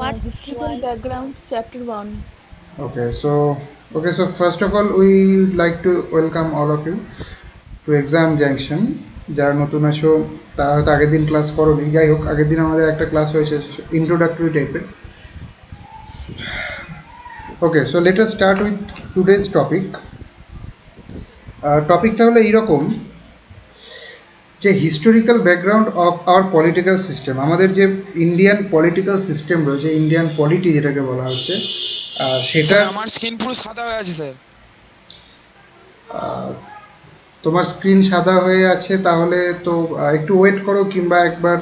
Historical background, chapter 1. Okay, so first of all, we would like to welcome all of you to exam junction. যারা নতুন আছো তারা হয়তো আগের দিন ক্লাস করোনি, যাই হোক আগের দিন আমাদের একটা ক্লাস হয়েছে ইন্ট্রোডাক্টরি টাইপের। Okay, so let us start with today's topic. টপিকটা হলো এইরকম যে historical background of our political system, আমাদের যে ইন্ডিয়ান পলিটিক্যাল সিস্টেম রয়েছে, ইন্ডিয়ান পলিটি যেটাকে বলা হচ্ছে, সেটা আমার স্ক্রিন পুরো সাদা হয়ে আছে স্যার। তোমার স্ক্রিন সাদা হয়ে আছে, তাহলে তো একটু ওয়েট করো, কিংবা একবার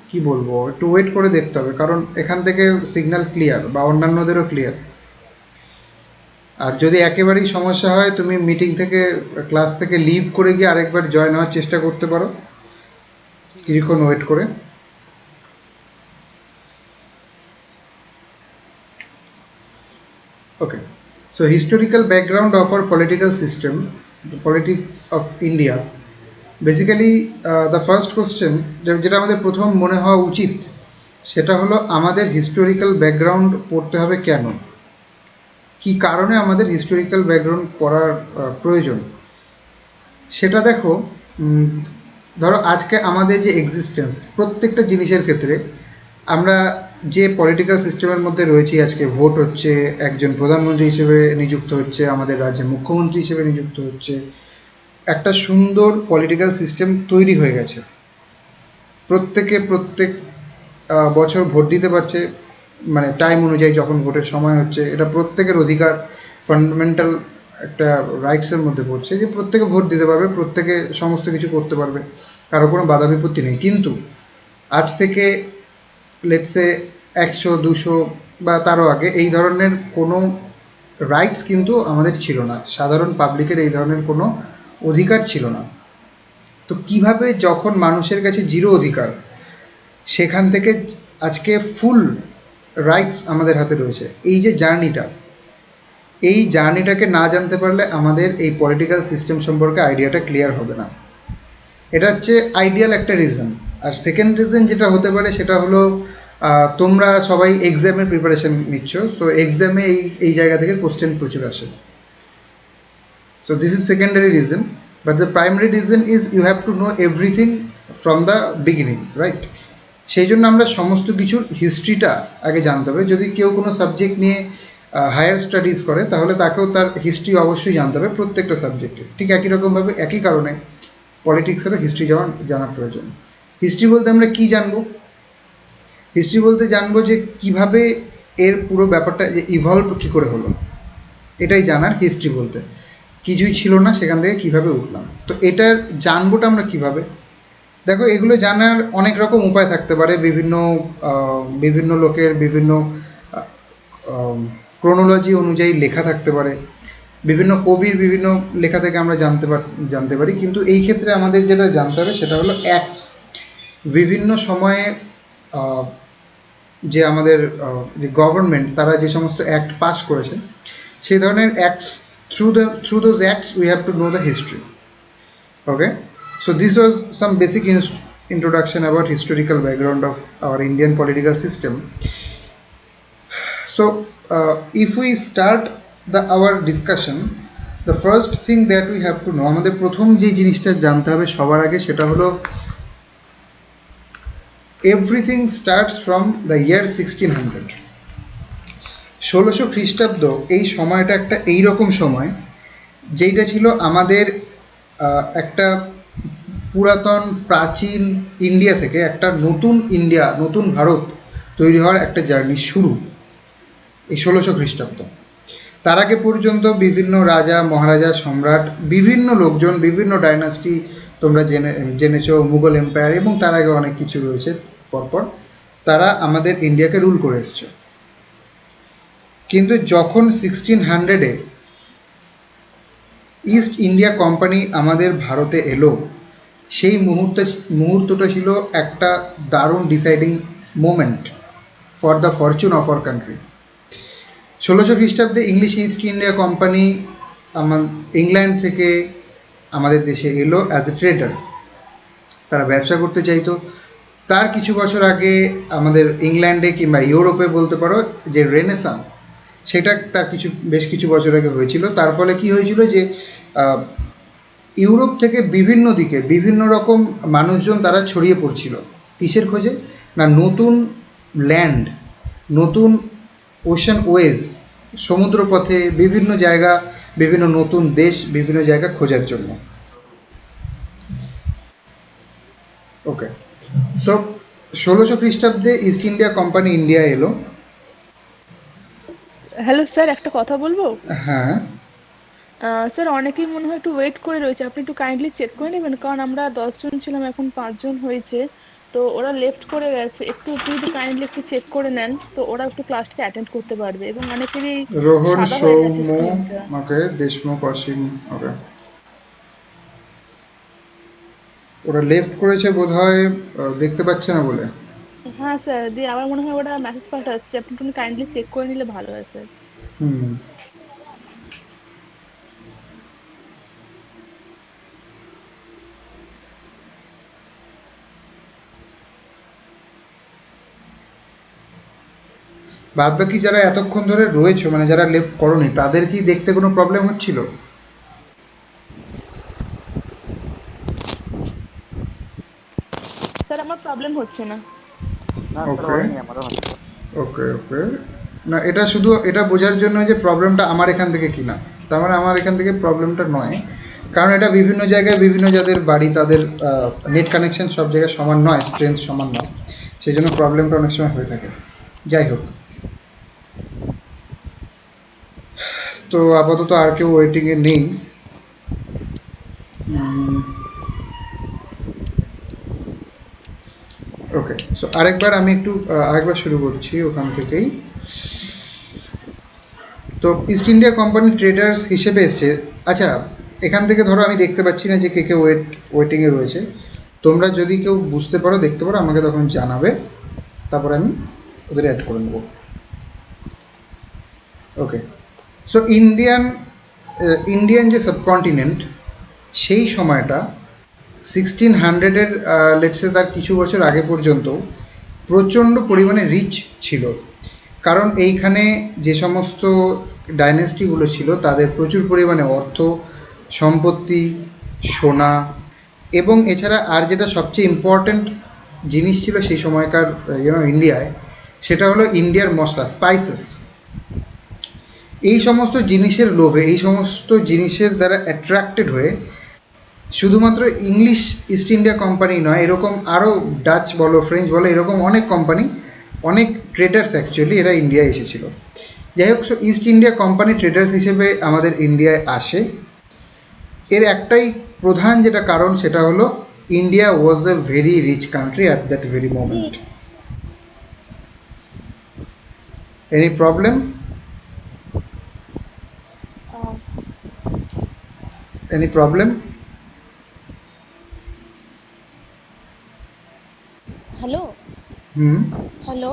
কি বলবো, একটু ওয়েট করে দেখতে হবে, কারণ এখান থেকে সিগন্যাল ক্লিয়ার বা অন্যান্যদেরও ক্লিয়ার। আর যদি একেবারেই সমস্যা হয়, তুমি মিটিং থেকে, ক্লাস থেকে লিভ করে গিয়ে আরেকবার জয়েন হওয়ার চেষ্টা করতে পারো কিছুক্ষণ ওয়েট করে। Okay, so historical background of our political system, the politics of India. Basically the first question যেটা আমাদের প্রথম মনে হওয়া উচিত, সেটা হলো আমাদের হিস্টোরিক্যাল ব্যাকগ্রাউন্ড পড়তে হবে কেন, কি কারণে আমাদের হিস্টোরিক্যাল ব্যাকগ্রাউন্ড পড়ার প্রয়োজন। সেটা দেখো, ধরো আজকে আমাদের যে এক্সিস্টেন্স প্রত্যেকটা জিনিসের ক্ষেত্রে, আমরা যে পলিটিক্যাল সিস্টেমের মধ্যে রয়েছি, আজকে ভোট হচ্ছে, একজন প্রধানমন্ত্রী হিসেবে নিযুক্ত হচ্ছে, আমাদের রাজ্যে মুখ্যমন্ত্রী হিসেবে নিযুক্ত হচ্ছে, একটা সুন্দর পলিটিক্যাল সিস্টেম তৈরি হয়ে গেছে। প্রত্যেকে প্রত্যেক বছর ভোট দিতে পারছে, মানে টাইম অনুযায়ী যখন ভোটের সময় হচ্ছে, এটা প্রত্যেকের অধিকার, ফান্ডামেন্টাল একটা রাইটসের মধ্যে পড়ছে যে প্রত্যেকে ভোট দিতে পারবে, প্রত্যেকে সমস্ত কিছু করতে পারবে, কারো কোনো বাধা বিপত্তি নেই। কিন্তু আজ থেকে লেটসে 100-200 বা তারও আগে এই ধরনের কোনো রাইটস কিন্তু আমাদের ছিল না, সাধারণ পাবলিকের এই ধরনের কোনো অধিকার ছিল না। তো কিভাবে যখন মানুষের কাছে জিরো অধিকার, সেখান থেকে আজকে ফুল রাইটস আমাদের হাতে রয়েছে, এই যে জার্নিটা, এই জার্নিটাকে না জানতে পারলে আমাদের এই পলিটিক্যাল সিস্টেম সম্পর্কে আইডিয়াটা ক্লিয়ার হবে না। এটা হচ্ছে আইডিয়াল একটা রিজন। আর সেকেন্ড রিজন যেটা হতে পারে, সেটা হলো তোমরা সবাই এক্সামের প্রিপারেশন নিচ্ছ, সো এক্সামে এই জায়গা থেকে কোশ্চেন প্রচুর আসে। So this is secondary reason, but the primary reason is you have to know everything from the beginning, right? সেই জন্য আমরা সমস্ত কিছুর হিস্ট্রিটা আগে জানতে হবে। যদি কেউ কোনো সাবজেক্ট নিয়ে হায়ার স্টাডিজ করে, তাহলে তাকেও তার হিস্ট্রি অবশ্যই জানতে হবে প্রত্যেকটা সাবজেক্টে। ঠিক একই রকমভাবে, একই কারণে পলিটিক্সেরও হিস্ট্রি জানা প্রয়োজন। হিস্ট্রি বলতে আমরা কি জানবো? হিস্ট্রি বলতে জানবো যে কিভাবে এর পুরো ব্যাপারটা যে ইভলভ কী করে হলো, এটাই জানার হিস্ট্রি বলতে। কিছুই ছিল না, সেখান থেকে কিভাবে উঠলাম। তো এটার জানবোটা আমরা কিভাবে? দেখো, এগুলো জানার অনেক রকম উপায় থাকতে পারে, বিভিন্ন লোকের বিভিন্ন ক্রোনোলজি অনুযায়ী লেখা থাকতে পারে, বিভিন্ন কবির বিভিন্ন লেখা থেকে আমরা জানতে পারি। কিন্তু এই ক্ষেত্রে আমাদের যেটা জানতে হবে, সেটা হলো অ্যাক্টস। বিভিন্ন সময়ে যে আমাদের যে গভর্নমেন্ট, তারা যে সমস্ত অ্যাক্ট পাস করেছে, সেই ধরনের acts, through those acts we have to know the history. Okay, so this was some basic introduction about historical background of our Indian political system. So if we start our discussion, the first thing that we have to know, আমাদের প্রথম যে জিনিসটা জানতে হবে সবার আগে, সেটা হলো everything starts from the year 1600। 1600 খ্রিস্টাব্দ, এই সময়টা একটা এইরকম সময়, যেইটা ছিল আমাদের একটা পুরাতন প্রাচীন ইন্ডিয়া থেকে একটা নতুন ইন্ডিয়া, নতুন ভারত তৈরি হওয়ার একটা জার্নি শুরু, এই 1600 খ্রিস্টাব্দ। তার আগে পর্যন্ত বিভিন্ন রাজা, মহারাজা, সম্রাট, বিভিন্ন লোকজন, বিভিন্ন ডাইনাস্টি, তোমরা জেনেছো, মুঘল এম্পায়ার, এবং তার আগে অনেক কিছু রয়েছে পরপর, তারা আমাদের ইন্ডিয়াকে রুল করে এসছে। কিন্তু যখন 1600-এ ইস্ট ইন্ডিয়া কোম্পানি আমাদের ভারতে এলো, সেই মুহূর্তটা ছিল একটা দারুণ deciding moment for the Fortune of our country. 1600 খ্রিস্টাব্দে English east India company England থেকে আমাদের দেশে এলো অ্যাজ এ ট্রেডার। তারা ব্যবসা করতে চাইতো, তার কিছু বছর আগে আমাদের ইংল্যান্ডে কিংবা ইউরোপে বলতে পারো যে রেনেসাঁ, সেটা তার বেশ কিছু বছর আগে হয়েছিল। তার ফলে কি হয়েছিল যে আহ, ইউরোপ থেকে বিভিন্ন দিকে বিভিন্ন রকম মানুষজন তারা ছড়িয়ে পড়ছিল। কিসের খোঁজে? না নতুন ল্যান্ড, নতুন ওশান ওয়েজ, সমুদ্রপথে বিভিন্ন জায়গা, বিভিন্ন নতুন দেশ, বিভিন্ন জায়গা খোঁজার জন্য। ওকে, সো 1600 খ্রিস্টাব্দে ইস্ট ইন্ডিয়া কোম্পানি ইন্ডিয়া এলো। হ্যালো স্যার, একটা কথা বলবো? হ্যাঁ, স্যার অনেকেই মনে হয় একটু ওয়েট করে রয়েছে, আপনি একটু কাইন্ডলি চেক করে নেবেন, কারণ আমরা 10 জন ছিলাম, এখন 5 জন হয়েছে। তো ওরা লেফট করে গেছে, একটু আপনি যদি কাইন্ডলি একটু চেক করে নেন তো ওরা একটু ক্লাসটা অ্যাটেন্ড করতে পারবে। এবং অনেকেরই রোহন, সাদা হয়ে গেছে সৌম্য, স্ক্রিনটা। ওকে, দেশমুখ, অসীম। ওকে, ওরা লেফট করেছে বোধহয়, দেখতে পাচ্ছে না বলে। হ্যাঁ স্যার, দিয়ে আবার মনে হয় ওরা মেসেজ পাঠাচ্ছে, আপনি একটু কাইন্ডলি চেক করে নিলে ভালো হয় স্যার। হুম, বাদ বাকি যারা এতক্ষণ ধরে রয়েছে, মানে যারা লেফট করনি, তাদের কি দেখতে কোনো প্রবলেম হচ্ছিল? স্যার আমার প্রবলেম হচ্ছে না। ওকে, ওকে, ওকে। না, এটা শুধু এটা বোঝার জন্য যে প্রবলেমটা আমার এখান থেকে কিনা, তার মানে আমার এখান থেকে প্রবলেমটা নয়, কারণ এটা বিভিন্ন জায়গায় বিভিন্ন যাদের বাড়ি তাদের নেট কানেকশন সব জায়গায় সমান নয়, স্ট্রেংথ সমান নয়, সেই জন্য প্রবলেমটা অনেক সময় হয়ে থাকে। যাই হোক, তো আপাতত আর কেউ ওয়েটিংয়ে নেই। ওকে, সো আরেকবার আমি আরেকবার শুরু করছি ওখান থেকেই। তো ইস্ট ইন্ডিয়া কোম্পানি ট্রেডার্স হিসেবে এসছে। আচ্ছা, এখান থেকে ধরো আমি দেখতে পাচ্ছি না যে কে কে ওয়েটিংয়ে রয়েছে। তোমরা যদি কেউ বুঝতে পারো, দেখতে পারো, আমাকে তখন জানাবে, তারপরে আমি ওদের অ্যাড করে নেব। ওকে, সো ইন্ডিয়ান যে সাবকন্টিনেন্ট, সেই সময়টা 1600-এর লেটসে তার কিছু বছর আগে পর্যন্ত প্রচণ্ড পরিমাণে রিচ ছিল, কারণ এইখানে যে সমস্ত ডাইনেস্টিগুলো ছিল তাদের প্রচুর পরিমাণে অর্থ, সম্পত্তি, সোনা, এবং এছাড়া আর যেটা সবচেয়ে ইম্পর্ট্যান্ট জিনিস ছিল সেই সময়কার ইন্ডিয়ায়, সেটা হলো ইন্ডিয়ার মশলা, স্পাইসেস। এই সমস্ত জিনিসের লোভে, এই সমস্ত জিনিসের দ্বারা অ্যাট্রাক্টেড হয়ে শুধুমাত্র ইংলিশ ইস্ট ইন্ডিয়া কোম্পানি নয়, এরকম আরও ডাচ বলো, ফ্রেঞ্চ বলো, এরকম অনেক কোম্পানি, অনেক ট্রেডার্স অ্যাকচুয়ালি এরা ইন্ডিয়ায় এসেছিল। যাই হোক, so east India company traders হিসেবে আমাদের ইন্ডিয়ায় আসে। এর একটাই প্রধান যেটা কারণ, সেটা হলো India was a very rich country at that very moment. Any problem? Any problem? Hello hmm, hello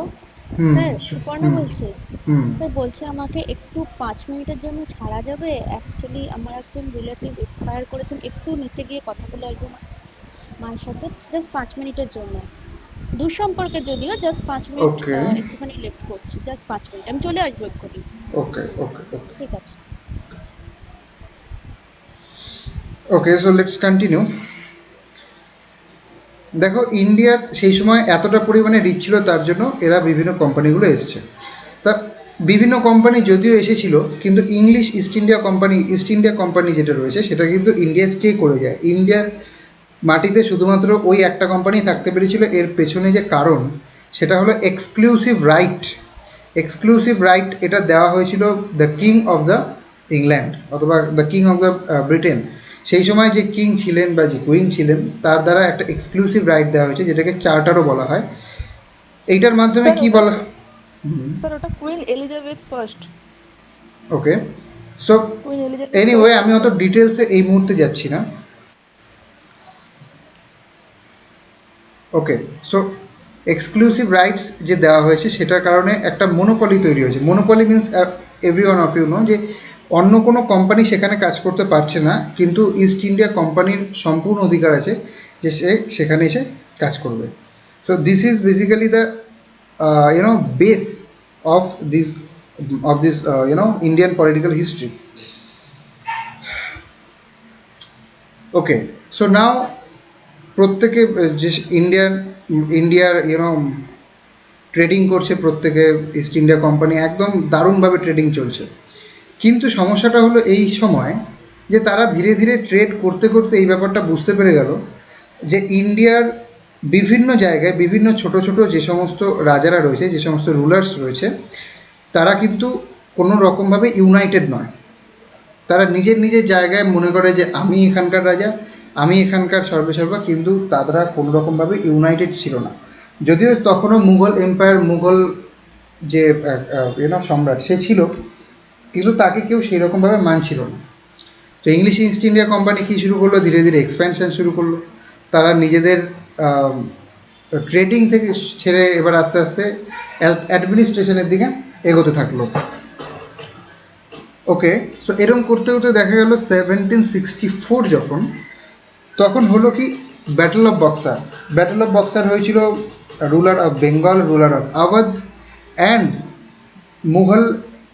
hmm, sir, Suparna হুম, বলছি। হুম। স্যার বলছি আমাকে একটু 5 মিনিটের জন্য ছাড়া যাবে? অ্যাকচুয়ালি আমার একজন রিলেটিভ এক্সপায়ার করেছেন, একটু নিচে গিয়ে কথা বলে আসবো মায়ের সাথে, জাস্ট 5 মিনিটের জন্য। দূর সম্পর্কে যদিও, জাস্ট 5 মিনিট ওকে, একটুখানি লেট করছি, জাস্ট 5 মিনিট, আমি চলে আসবো এক্ষুনি। ওকে, ওকে, ওকে, ঠিক আছে। ওকে, সো লেটস কন্টিনিউ। দেখো, ইন্ডিয়া সেই সময় এতটা পরিমাণে রিচ ছিল, তার জন্য এরা বিভিন্ন কোম্পানিগুলো এসছে। তা বিভিন্ন কোম্পানি যদিও এসেছিল, কিন্তু ইস্ট ইন্ডিয়া কোম্পানি যেটা রয়েছে সেটা কিন্তু ইন্ডিয়া স্টে করে যায়। ইন্ডিয়ার মাটিতে শুধুমাত্র ওই একটা কোম্পানি থাকতে পেরেছিল। এর পেছনে যে কারণ, সেটা হলো এক্সক্লুসিভ রাইট এটা দেওয়া হয়েছিল the king of the England, অথবা the king of the Britain. সেই সময় যে কিং ছিলেন বা যে কুইন ছিলেন, তার দ্বারা একটা এক্সক্লুসিভ রাইট দেওয়া হয়েছে, যেটাকে চার্টারও বলা হয়। এইটার মাধ্যমে কি বলা? স্যার ওটা কুইন এলিজাবেথ ফার্স্ট। ওকে, সো কুইন এলিজাবেথ এনিওয়ে, আমি অত ডিটেলসে এই মুহূর্তে যাচ্ছি না। ওকে, সো এক্সক্লুসিভ রাইটস যে দেওয়া হয়েছে, সেটার কারণে একটা মনোপলি তৈরি হয়েছে। Monopoly means everyone of you know যে অন্য কোনো কোম্পানি সেখানে কাজ করতে পারছে না, কিন্তু ইস্ট ইন্ডিয়া কোম্পানির সম্পূর্ণ অধিকার আছে যে সে সেখানে এসে কাজ করবে। So this is basically the base of this Indian political history. Okay, so now প্রত্যেকে যে ইন্ডিয়ার ট্রেডিং করছে, প্রত্যেকে ইস্ট ইন্ডিয়া কোম্পানি একদম দারুণভাবে ট্রেডিং চলছে। কিন্তু সমস্যাটা হলো এই সময় যে তারা ধীরে ধীরে ট্রেড করতে করতে এই ব্যাপারটা বুঝতে পেরে গেল যে ইন্ডিয়ার বিভিন্ন জায়গায় বিভিন্ন ছোট ছোট যে সমস্ত রাজারা রয়েছে, যে সমস্ত রুলার্স রয়েছে, তারা কিন্তু কোনো রকমভাবে ইউনাইটেড নয়। তারা নিজের নিজের জায়গায় মনে করে যে আমি এখানকার রাজা, আমি এখানকার সর্বেসর্বা, কিন্তু তারা কোনো রকমভাবে ইউনাইটেড ছিল না। যদিও তখনও মুঘল এম্পায়ার, মুঘল যে সম্রাট সে ছিল, কিন্তু তাকে কেউ সেই রকমভাবে মানছিল না। তো ইংলিশ ইস্ট ইন্ডিয়া কোম্পানি কী শুরু করলো, ধীরে ধীরে এক্সপ্যানশন শুরু করলো। তারা নিজেদের ট্রেডিং থেকে ছেড়ে এবার আস্তে আস্তে অ্যাডমিনিস্ট্রেশনের দিকে এগোতে থাকলো। ওকে, সো এরকম করতে করতে দেখা গেল 1764 তখন হলো কি battle of Buxar. Battle of Buxar হয়েছিল ruler of Bengal, ruler of Awadh and Mughal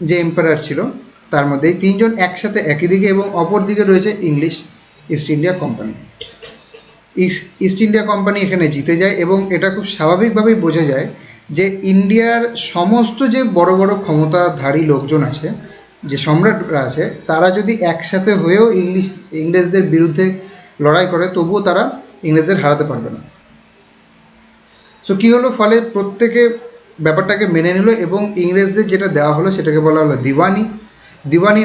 যে এম্পায়ার ছিল তার মধ্যে এই তিনজন একসাথে একই দিকে, এবং অপর দিকে রয়েছে English east India company. East India company এখানে জিতে যায়, এবং এটা খুব স্বাভাবিকভাবেই বোঝা যায় যে ইন্ডিয়ার সমস্ত যে বড় বড় ক্ষমতাধারী লোকজন আছে, যে সম্রাটরা আছে, তারা যদি একসাথে হয়েও ইংরেজদের বিরুদ্ধে লড়াই করে তবুও তারা ইংরেজদের হারাতে পারবে না। সো কী হলো, ফলে প্রত্যেকে ব্যাপারটাকে মেনে নিল, এবং ইংরেজদের যেটা দেওয়া হলো সেটাকে বলা হলো Diwani. Diwani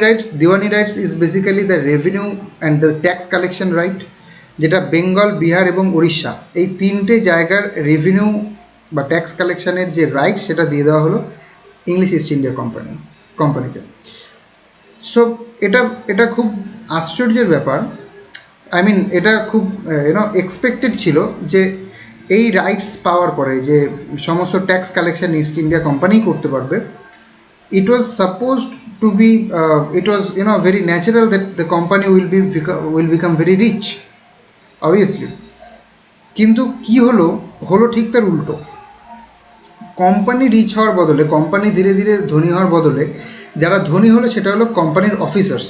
rights is basically the revenue and the tax collection right, যেটা বেঙ্গল, বিহার এবং উড়িষ্যা এই তিনটে জায়গার রেভিনিউ বা ট্যাক্স কালেকশনের যে রাইট সেটা দিয়ে দেওয়া হলো ইংলিশ ইস্ট ইন্ডিয়া কোম্পানিকে। সো এটা খুব আশ্চর্যের ব্যাপার। এটা খুব এক্সপেক্টেড ছিল যে এই রাইটস পাওয়ার পরে যে সমস্ত tax collection east India company করতে পারবে। It was supposed to be it was very natural that the company will become very rich, obviously. কিন্তু কি হলো ঠিক তার উল্টো। কোম্পানি রিচ হওয়ার বদলে, কোম্পানি ধীরে ধীরে ধনী হওয়ার বদলে যারা ধনী হলো সেটা হলো কোম্পানির অফিসার্স।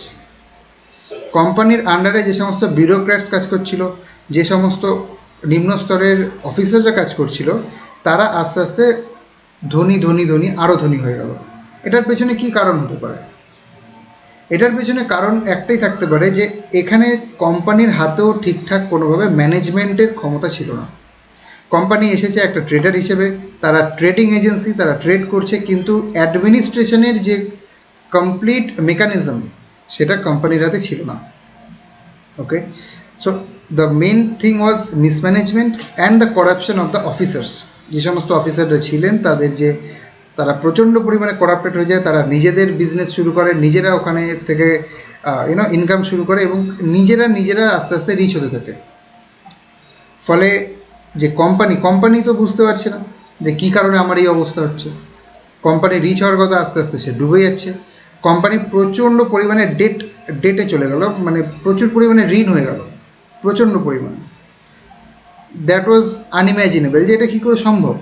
কোম্পানির আন্ডারে যে সমস্ত বিউরোক্র্যাটস কাজ করছিল, যে সমস্ত নিম্ন স্তরের অফিসাররা কাজ করছিল, তারা আস্তে আস্তে ধনী আরও ধনী হয়ে গেল। এটার পেছনে কি কারণ হতে পারে? এটার পেছনে কারণ একটাই থাকতে পারে যে এখানে কোম্পানির হাতেও ঠিকঠাক কোনোভাবে ম্যানেজমেন্টের ক্ষমতা ছিল না। কোম্পানি এসেছে একটা ট্রেডার হিসেবে, তারা ট্রেডিং এজেন্সি, তারা ট্রেড করছে, কিন্তু অ্যাডমিনিস্ট্রেশনের যে কমপ্লিট মেকানিজম সেটা কোম্পানির হাতে ছিল না। Okay, so the main thing was mismanagement and the corruption of the officers. যে সমস্ত অফিসাররা ছিলেন তারা প্রচণ্ড পরিমাণে করাপ্টেড হয়ে যায়, তারা নিজেদের বিজনেস শুরু করে, নিজেরা ওখানে থেকে ইনকাম শুরু করে, এবং নিজেরা আস্তে আস্তে রিচ হতে থাকে। ফলে যে কোম্পানি তো বুঝতে পারছে না যে কী কারণে আমার এই অবস্থা হচ্ছে। কোম্পানি রিচ হওয়ার কথা, আস্তে আস্তে সে ডুবে যাচ্ছে। কোম্পানি প্রচণ্ড পরিমাণে ডেটে চলে গেল, মানে প্রচুর পরিমাণে ঋণ হয়ে গেল, প্রচণ্ড পরিমাণে। দ্যাট ওয়াজ আনইম্যাজিনেবল, যে এটা কী করে সম্ভব।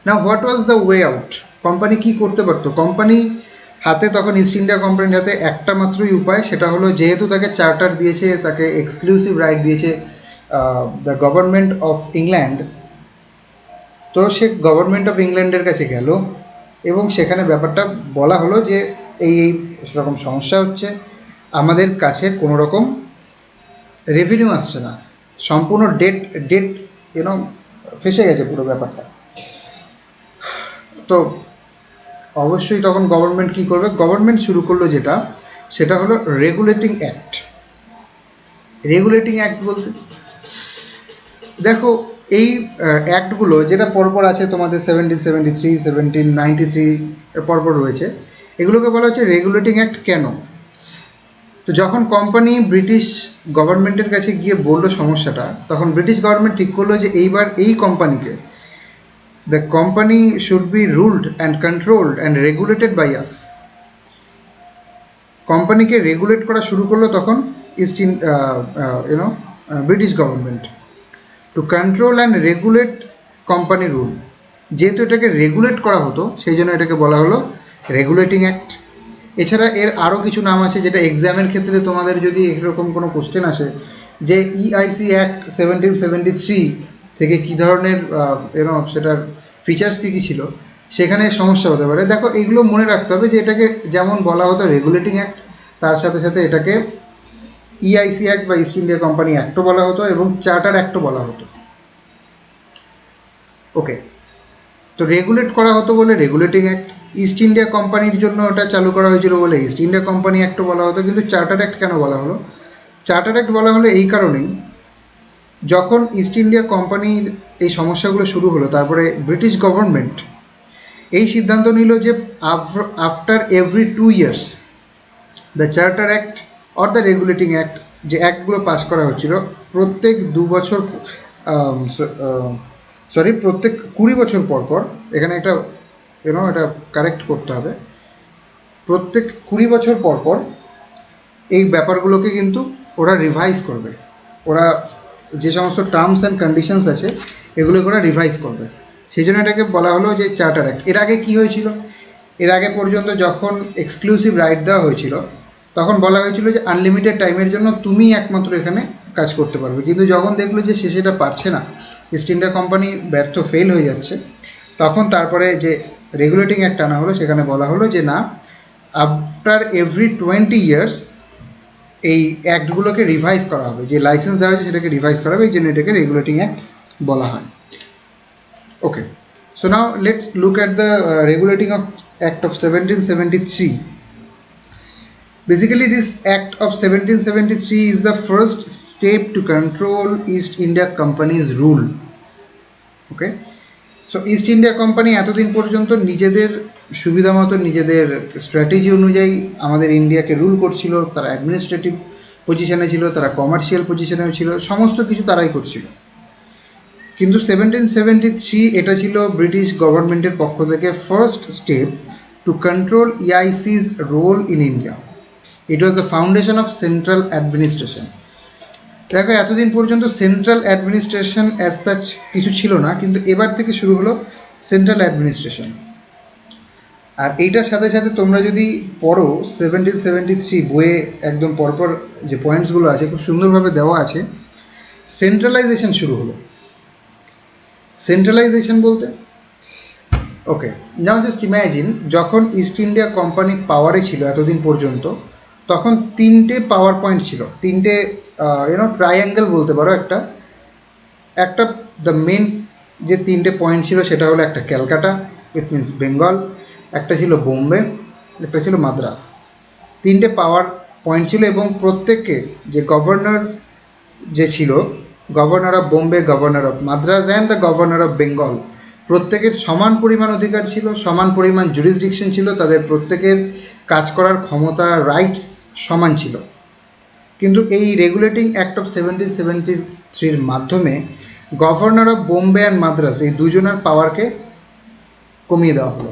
Now what was the way out? Company কী করতে পারতো? কোম্পানি হাতে তখন ইস্ট ইন্ডিয়া কোম্পানির হাতে একটা মাত্রই উপায়, সেটা হলো যেহেতু তাকে চার্টার দিয়েছে, তাকে এক্সক্লুসিভ রাইট দিয়েছে দ্য গভর্নমেন্ট অফ ইংল্যান্ড, তো সে গভর্নমেন্ট অফ ইংল্যান্ডের কাছে গেল এবং সেখানে ব্যাপারটা বলা হলো যে এই সেরকম সমস্যা হচ্ছে, আমাদের কাছে কোনো রকম রেভিনিউ আসছে না, সম্পূর্ণ ডেট ফেসে গেছে পুরো ব্যাপারটা। তো অবশ্যই তখন গভর্নমেন্ট কী করবে? গভর্নমেন্ট শুরু করলো সেটা হলো রেগুলেটিং অ্যাক্ট। রেগুলেটিং অ্যাক্ট বলতে দেখো এই অ্যাক্টগুলো যেটা পরপর আছে তোমাদের 1773, 1793 পরপর রয়েছে, এগুলোকে বলা হচ্ছে রেগুলেটিং অ্যাক্ট। কেন? তো যখন কোম্পানি ব্রিটিশ গভর্নমেন্টের কাছে গিয়ে বললো সমস্যাটা, তখন ব্রিটিশ গভর্নমেন্ট ঠিক করলো যে এইবার এই কোম্পানিকে, the company should be ruled and controlled and regulated by us. কোম্পানিকে রেগুলেট করা শুরু করলো তখন British government. To control and regulate company rule. যেহেতু এটাকে রেগুলেট করা হতো সেই জন্য এটাকে বলা হলো রেগুলেটিং অ্যাক্ট। এছাড়া এর আরও কিছু নাম আছে যেটা এক্সামের ক্ষেত্রে তোমাদের যদি এরকম কোনো কোশ্চেন আসে যে ইআইসি অ্যাক্ট 1773 থেকে কী ধরনের সেটার ফিচার্স কী কী ছিল, সেখানে সমস্যা হতে পারে। দেখো এগুলো মনে রাখতে হবে যে এটাকে যেমন বলা হতো রেগুলেটিং অ্যাক্ট, তার সাথে সাথে এটাকে ইআইসি অ্যাক্ট বা ইস্ট ইন্ডিয়া কোম্পানি অ্যাক্টও বলা হতো এবং চার্টার অ্যাক্টও বলা হতো। ওকে, তো রেগুলেট করা হতো বলে রেগুলেটিং অ্যাক্ট, ইস্ট ইন্ডিয়া কোম্পানির জন্য ওটা চালু করা হয়েছিল বলে ইস্ট ইন্ডিয়া কোম্পানি অ্যাক্টও বলা হতো। কিন্তু চার্টার অ্যাক্ট কেন বলা হলো? চার্টার অ্যাক্ট বলা হলো এই কারণেই, যখন ইস্ট ইন্ডিয়া কোম্পানির এই সমস্যাগুলো শুরু হলো তারপরে ব্রিটিশ গভর্নমেন্ট এই সিদ্ধান্ত নিল যে after every 2 years the charter act or the regulating act, যে অ্যাক্টগুলো পাস করা হচ্ছিল প্রত্যেক 2 বছর প্রত্যেক 20 বছর পর পর, এখানে একটা এটা কারেক্ট করতে হবে, প্রত্যেক 20 বছর পর পর এই ব্যাপারগুলোকে কিন্তু ওরা রিভাইজ করবে। ওরা যে সমস্ত টার্মস অ্যান্ড কন্ডিশনস আছে এগুলোকে ওরা রিভাইজ করবে, সেই জন্য এটাকে বলা হলো যে চার্টার অ্যাক্ট। এর আগে কী হয়েছিল? এর আগে পর্যন্ত যখন এক্সক্লুসিভ রাইট দেওয়া হয়েছিল তখন বলা হয়েছিল যে আনলিমিটেড টাইমের জন্য তুমি একমাত্র এখানে কাজ করতে পারবে। কিন্তু যখন দেখলো যে সে সেটা পারছে না, ইস্ট ইন্ডিয়া কোম্পানি ফেল হয়ে যাচ্ছে, তখন তারপরে যে রেগুলেটিং অ্যাক্ট আনা হলো, সেখানে বলা হলো যে না, আফটার এভরি 20 years এই অ্যাক্টগুলোকে রিভাইজ করা হবে, যে লাইসেন্স দেওয়া হয়েছে সেটাকে রিভাইজ করা হবে, এই জন্য এটাকে রেগুলেটিং অ্যাক্ট বলা হয়। ওকে, so now let's look at the regulating act of 1773. Basically this act of 1773 is the first step to control East India Company's rule. Okay, so East India Company এতদিন পর্যন্ত নিজেদের সুবিধা মতো নিজেদের স্ট্র্যাটেজি অনুযায়ী আমাদের ইন্ডিয়াকে রুল করছিল। তারা অ্যাডমিনিস্ট্রেটিভ পজিশনে ছিল, তারা কমার্শিয়াল পজিশনেও ছিল, সমস্ত কিছু তারাই করছিল। কিন্তু 1773 এটা ছিল ব্রিটিশ গভর্নমেন্টের পক্ষ থেকে first step to control EIC's role in India. It was the foundation of central administration. দেখো এতদিন পর্যন্ত সেন্ট্রাল অ্যাডমিনিস্ট্রেশন অ্যাজ সাচ কিছু ছিল না, কিন্তু এবার থেকে শুরু হলো সেন্ট্রাল অ্যাডমিনিস্ট্রেশন। আর এইটার সাথে সাথে তোমরা যদি পড়ো 1773 বইয়ে একদম পরপর যে পয়েন্টসগুলো আছে খুব সুন্দরভাবে দেওয়া আছে, সেন্ট্রালাইজেশন শুরু হলো। সেন্ট্রালাইজেশন বলতে ওকে, নাও জাস্ট ইম্যাজিন যখন ইস্ট ইন্ডিয়া কোম্পানি পাওয়ারে ছিল এতদিন পর্যন্ত, তখন 3টে পাওয়ার পয়েন্ট ছিল, 3টে ট্রায়াঙ্গেল বলতে পারো। একটা দ্য মেন যে 3টে পয়েন্ট ছিল সেটা হলো একটা ক্যালকাটা, ইট মিনস বেঙ্গল, একটা ছিল বোম্বে, একটা ছিল মাদ্রাস। 3টে পাওয়ার পয়েন্ট ছিল এবং প্রত্যেককে যে গভর্নর যে ছিল, governor of Bombay, governor of Madras and the governor of Bengal, প্রত্যেকের সমান পরিমাণ অধিকার ছিল, সমান পরিমাণ জুরিসডিকশন ছিল, তাদের প্রত্যেকের কাজ করার ক্ষমতা, রাইটস সমান ছিল। কিন্তু এই রেগুলেটিং অ্যাক্ট অফ 1773 মাধ্যমে governor of Bombay and Madras এই দুজনের পাওয়ারকে কমিয়ে দেওয়া হলো।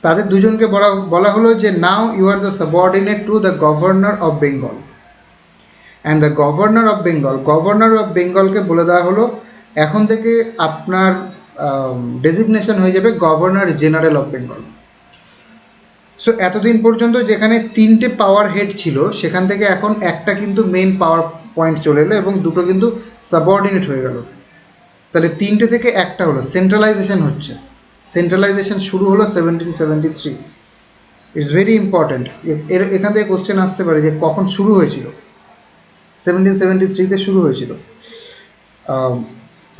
তাদের দুজনকে বলা হলো যে now you are the subordinate to the governor of Bengal and the governor of বেঙ্গলকে বলে দেওয়া হলো এখন থেকে আপনার ডেজিগনেশন হয়ে যাবে governor general of Bengal. So এতদিন পর্যন্ত যেখানে 3টে পাওয়ার হেড ছিল সেখান থেকে এখন একটা কিন্তু মেইন পাওয়ার পয়েন্ট চলে এলো এবং দুটো কিন্তু সাবঅর্ডিনেট হয়ে গেল। তাহলে 3টে থেকে একটা হলো, সেন্ট্রালাইজেশন হচ্ছে। সেন্ট্রালাইজেশন শুরু হলো 1773। It's very important. এখান থেকে কোশ্চেন আসতে পারে যে কখন শুরু হয়েছিল। 1773 শুরু হয়েছিল।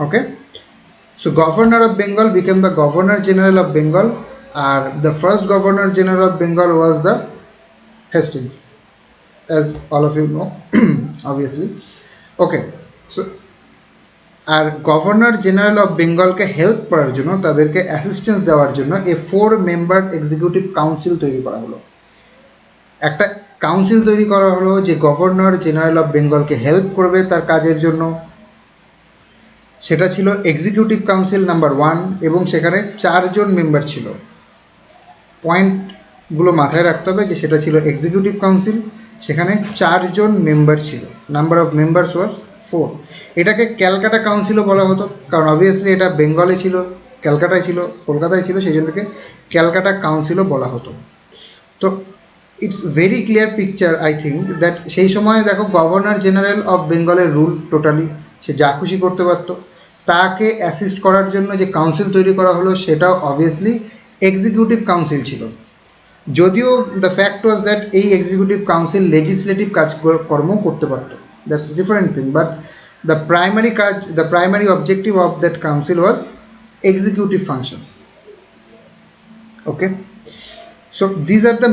Okay, so governor of Bengal became the governor general of Bengal, আর the first governor general of Bengal was the Hastings, as all of you know obviously. Okay, so আর গভর্নর জেনারেল অফ বেঙ্গলকে হেল্প করার জন্য, তাদেরকে অ্যাসিস্ট্যান্স দেওয়ার জন্য 4 মেম্বার এক্সিকিউটিভ কাউন্সিল তৈরি করা হলো। একটা কাউন্সিল তৈরি করা হলো যে গভর্নর জেনারেল অফ বেঙ্গলকে হেল্প করবে তার কাজের জন্য। সেটা ছিল এক্সিকিউটিভ কাউন্সিল নাম্বার 1 এবং সেখানে 4 জন মেম্বার ছিল। পয়েন্টগুলো মাথায় রাখতে হবে যে সেটা ছিল এক্সিকিউটিভ কাউন্সিল, সেখানে 4 জন মেম্বার ছিল, নাম্বার অফ মেম্বার্স ওয়াজ 4। এটাকে ক্যালকাটা কাউন্সিলও বলা হতো, কারণ অবভিয়াসলি এটা বেঙ্গলে ছিল, ক্যালকাটায় ছিল, কলকাতায় ছিল, সেই জন্য ক্যালকাটা কাউন্সিলও বলা হতো। তো it's very clear picture I think that সেই সময় দেখো গভর্নর জেনারেল অফ বেঙ্গলের রুল টোটালি, সে যা খুশি করতে পারতো। তাকে অ্যাসিস্ট করার জন্য যে কাউন্সিল তৈরি করা হলো সেটাও অবভিয়াসলি এক্সিকিউটিভ কাউন্সিল ছিল, যদিও দ্য ফ্যাক্ট ওয়াজ দ্যাট এই এক্সিকিউটিভ কাউন্সিল লেজিসলেটিভ কাজকর্ম করতে পারত, that's different thing, but the primary objective of that council was executive functions. Okay, so these are the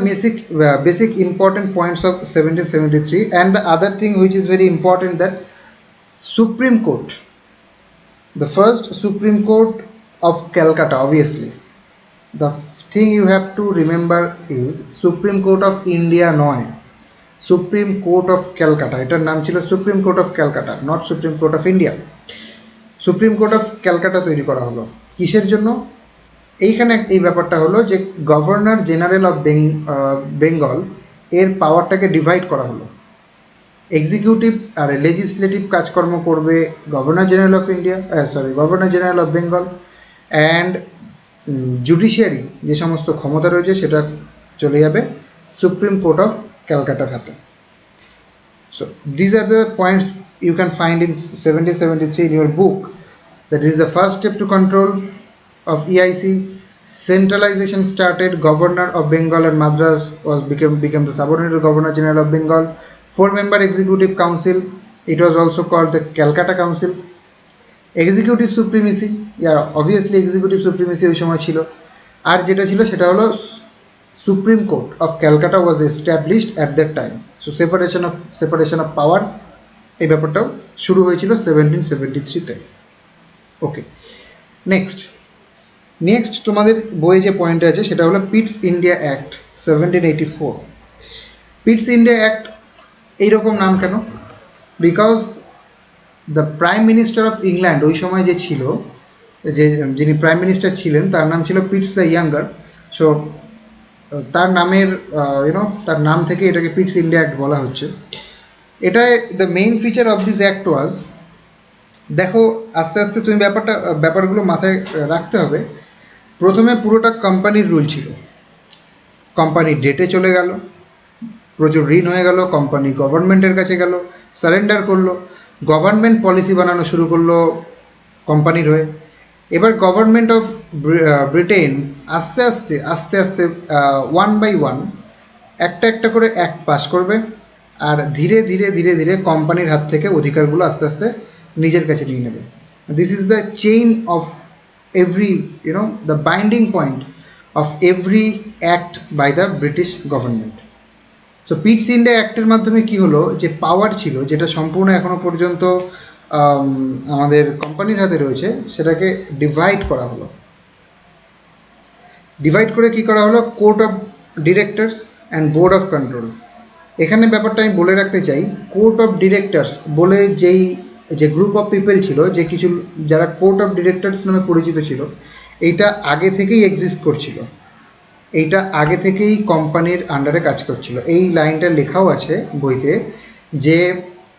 basic important points of 1773. And the other thing which is very important, that Supreme Court, the first Supreme Court of Calcutta, obviously the thing you have to remember is Supreme Court of India নয়, Supreme Court of Calcutta, এটার নাম ছিল Supreme Court of Calcutta, not Supreme Court of India. Supreme court of Calcutta তৈরি করা হলো কিসের জন্য? এইখানে এই ব্যাপারটা হলো যে গভর্নর জেনারেল অফ বেঙ্গল এর পাওয়ারটাকে ডিভাইড করা হলো। এক্সিকিউটিভ আর লেজিসলেটিভ কাজকর্ম করবে governor general of India, governor general of Bengal, and judiciary যে সমস্ত ক্ষমতা রয়েছে সেটা চলে যাবে সুপ্রিম কোর্ট অফ ক্যালকাটার হাতে। So these are the points you can find in 1773 in your book. That is the first step to control of EIC. Centralization started. Governor of Bengal and Madras became the subordinate Governor General of Bengal. 4-member executive council. It was also called the Calcutta Council. Executive supremacy. Yeah, obviously executive supremacy ওই সময় ছিল। আর যেটা ছিল সেটা হলো Supreme Court of Calcutta was established at that time. So separation of power এই ব্যাপারটাও শুরু হয়েছিল 1773 তে। ওকে, নেক্সট তোমাদের বইয়ে যে পয়েন্ট আছে সেটা হলো পিটস ইন্ডিয়া অ্যাক্ট 1784। পিটস ইন্ডিয়া অ্যাক্ট এইরকম নাম কেন? Because the prime minister of England ওই সময় যে ছিল, যিনি প্রাইম মিনিস্টার ছিলেন তার নাম ছিল পিটস দ্য ইয়াঙ্গার। সো তার নামের তার নাম থেকে এটাকে পিটস ইন্ডিয়া অ্যাক্ট বলা হচ্ছে। এটা the main feature of this act was, দেখো আস্তে আস্তে তুমি ব্যাপারগুলো মাথায় রাখতে হবে। প্রথমে পুরোটা কোম্পানির রুল ছিল, কোম্পানি ডেটে চলে গেল, প্রচুর ঋণ হয়ে গেল, কোম্পানি গভর্নমেন্টের কাছে গেল, সারেন্ডার করলো, গভর্নমেন্ট পলিসি বানানো শুরু করলো কোম্পানির হয়ে। এবার গভর্নমেন্ট অফ ব্রিটেন আস্তে আস্তে 1 by 1 একটা করে অ্যাক্ট পাস করবে, আর ধীরে ধীরে কোম্পানির হাত থেকে অধিকারগুলো আস্তে আস্তে নিজের কাছে নিয়ে নেবে। This is the chain of every the binding point of every act by the British government. So Pitt's India অ্যাক্টের মাধ্যমে কি হলো, যে পাওয়ার ছিল যেটা সম্পূর্ণ এখনো পর্যন্ত আমাদের কোম্পানির হাতে রয়েছে সেটাকে ডিভাইড করা হলো। ডিভাইড করে কি করা হলো, court of directors and board of control. এখানে ব্যাপারটা আমি বলে রাখতে চাই, কোর্ট অফ ডিরেক্টরস বলে যে গ্রুপ অফ পিপল ছিল, যে কিছু যারা কোর্ট অফ ডিরেক্টরস নামে পরিচিত ছিল, এইটা আগে থেকেই এক্সিস্ট করছিল, এইটা আগে থেকেই কোম্পানির আন্ডারে কাজ করছিল। এই লাইনটা লেখাও আছে বইতে যে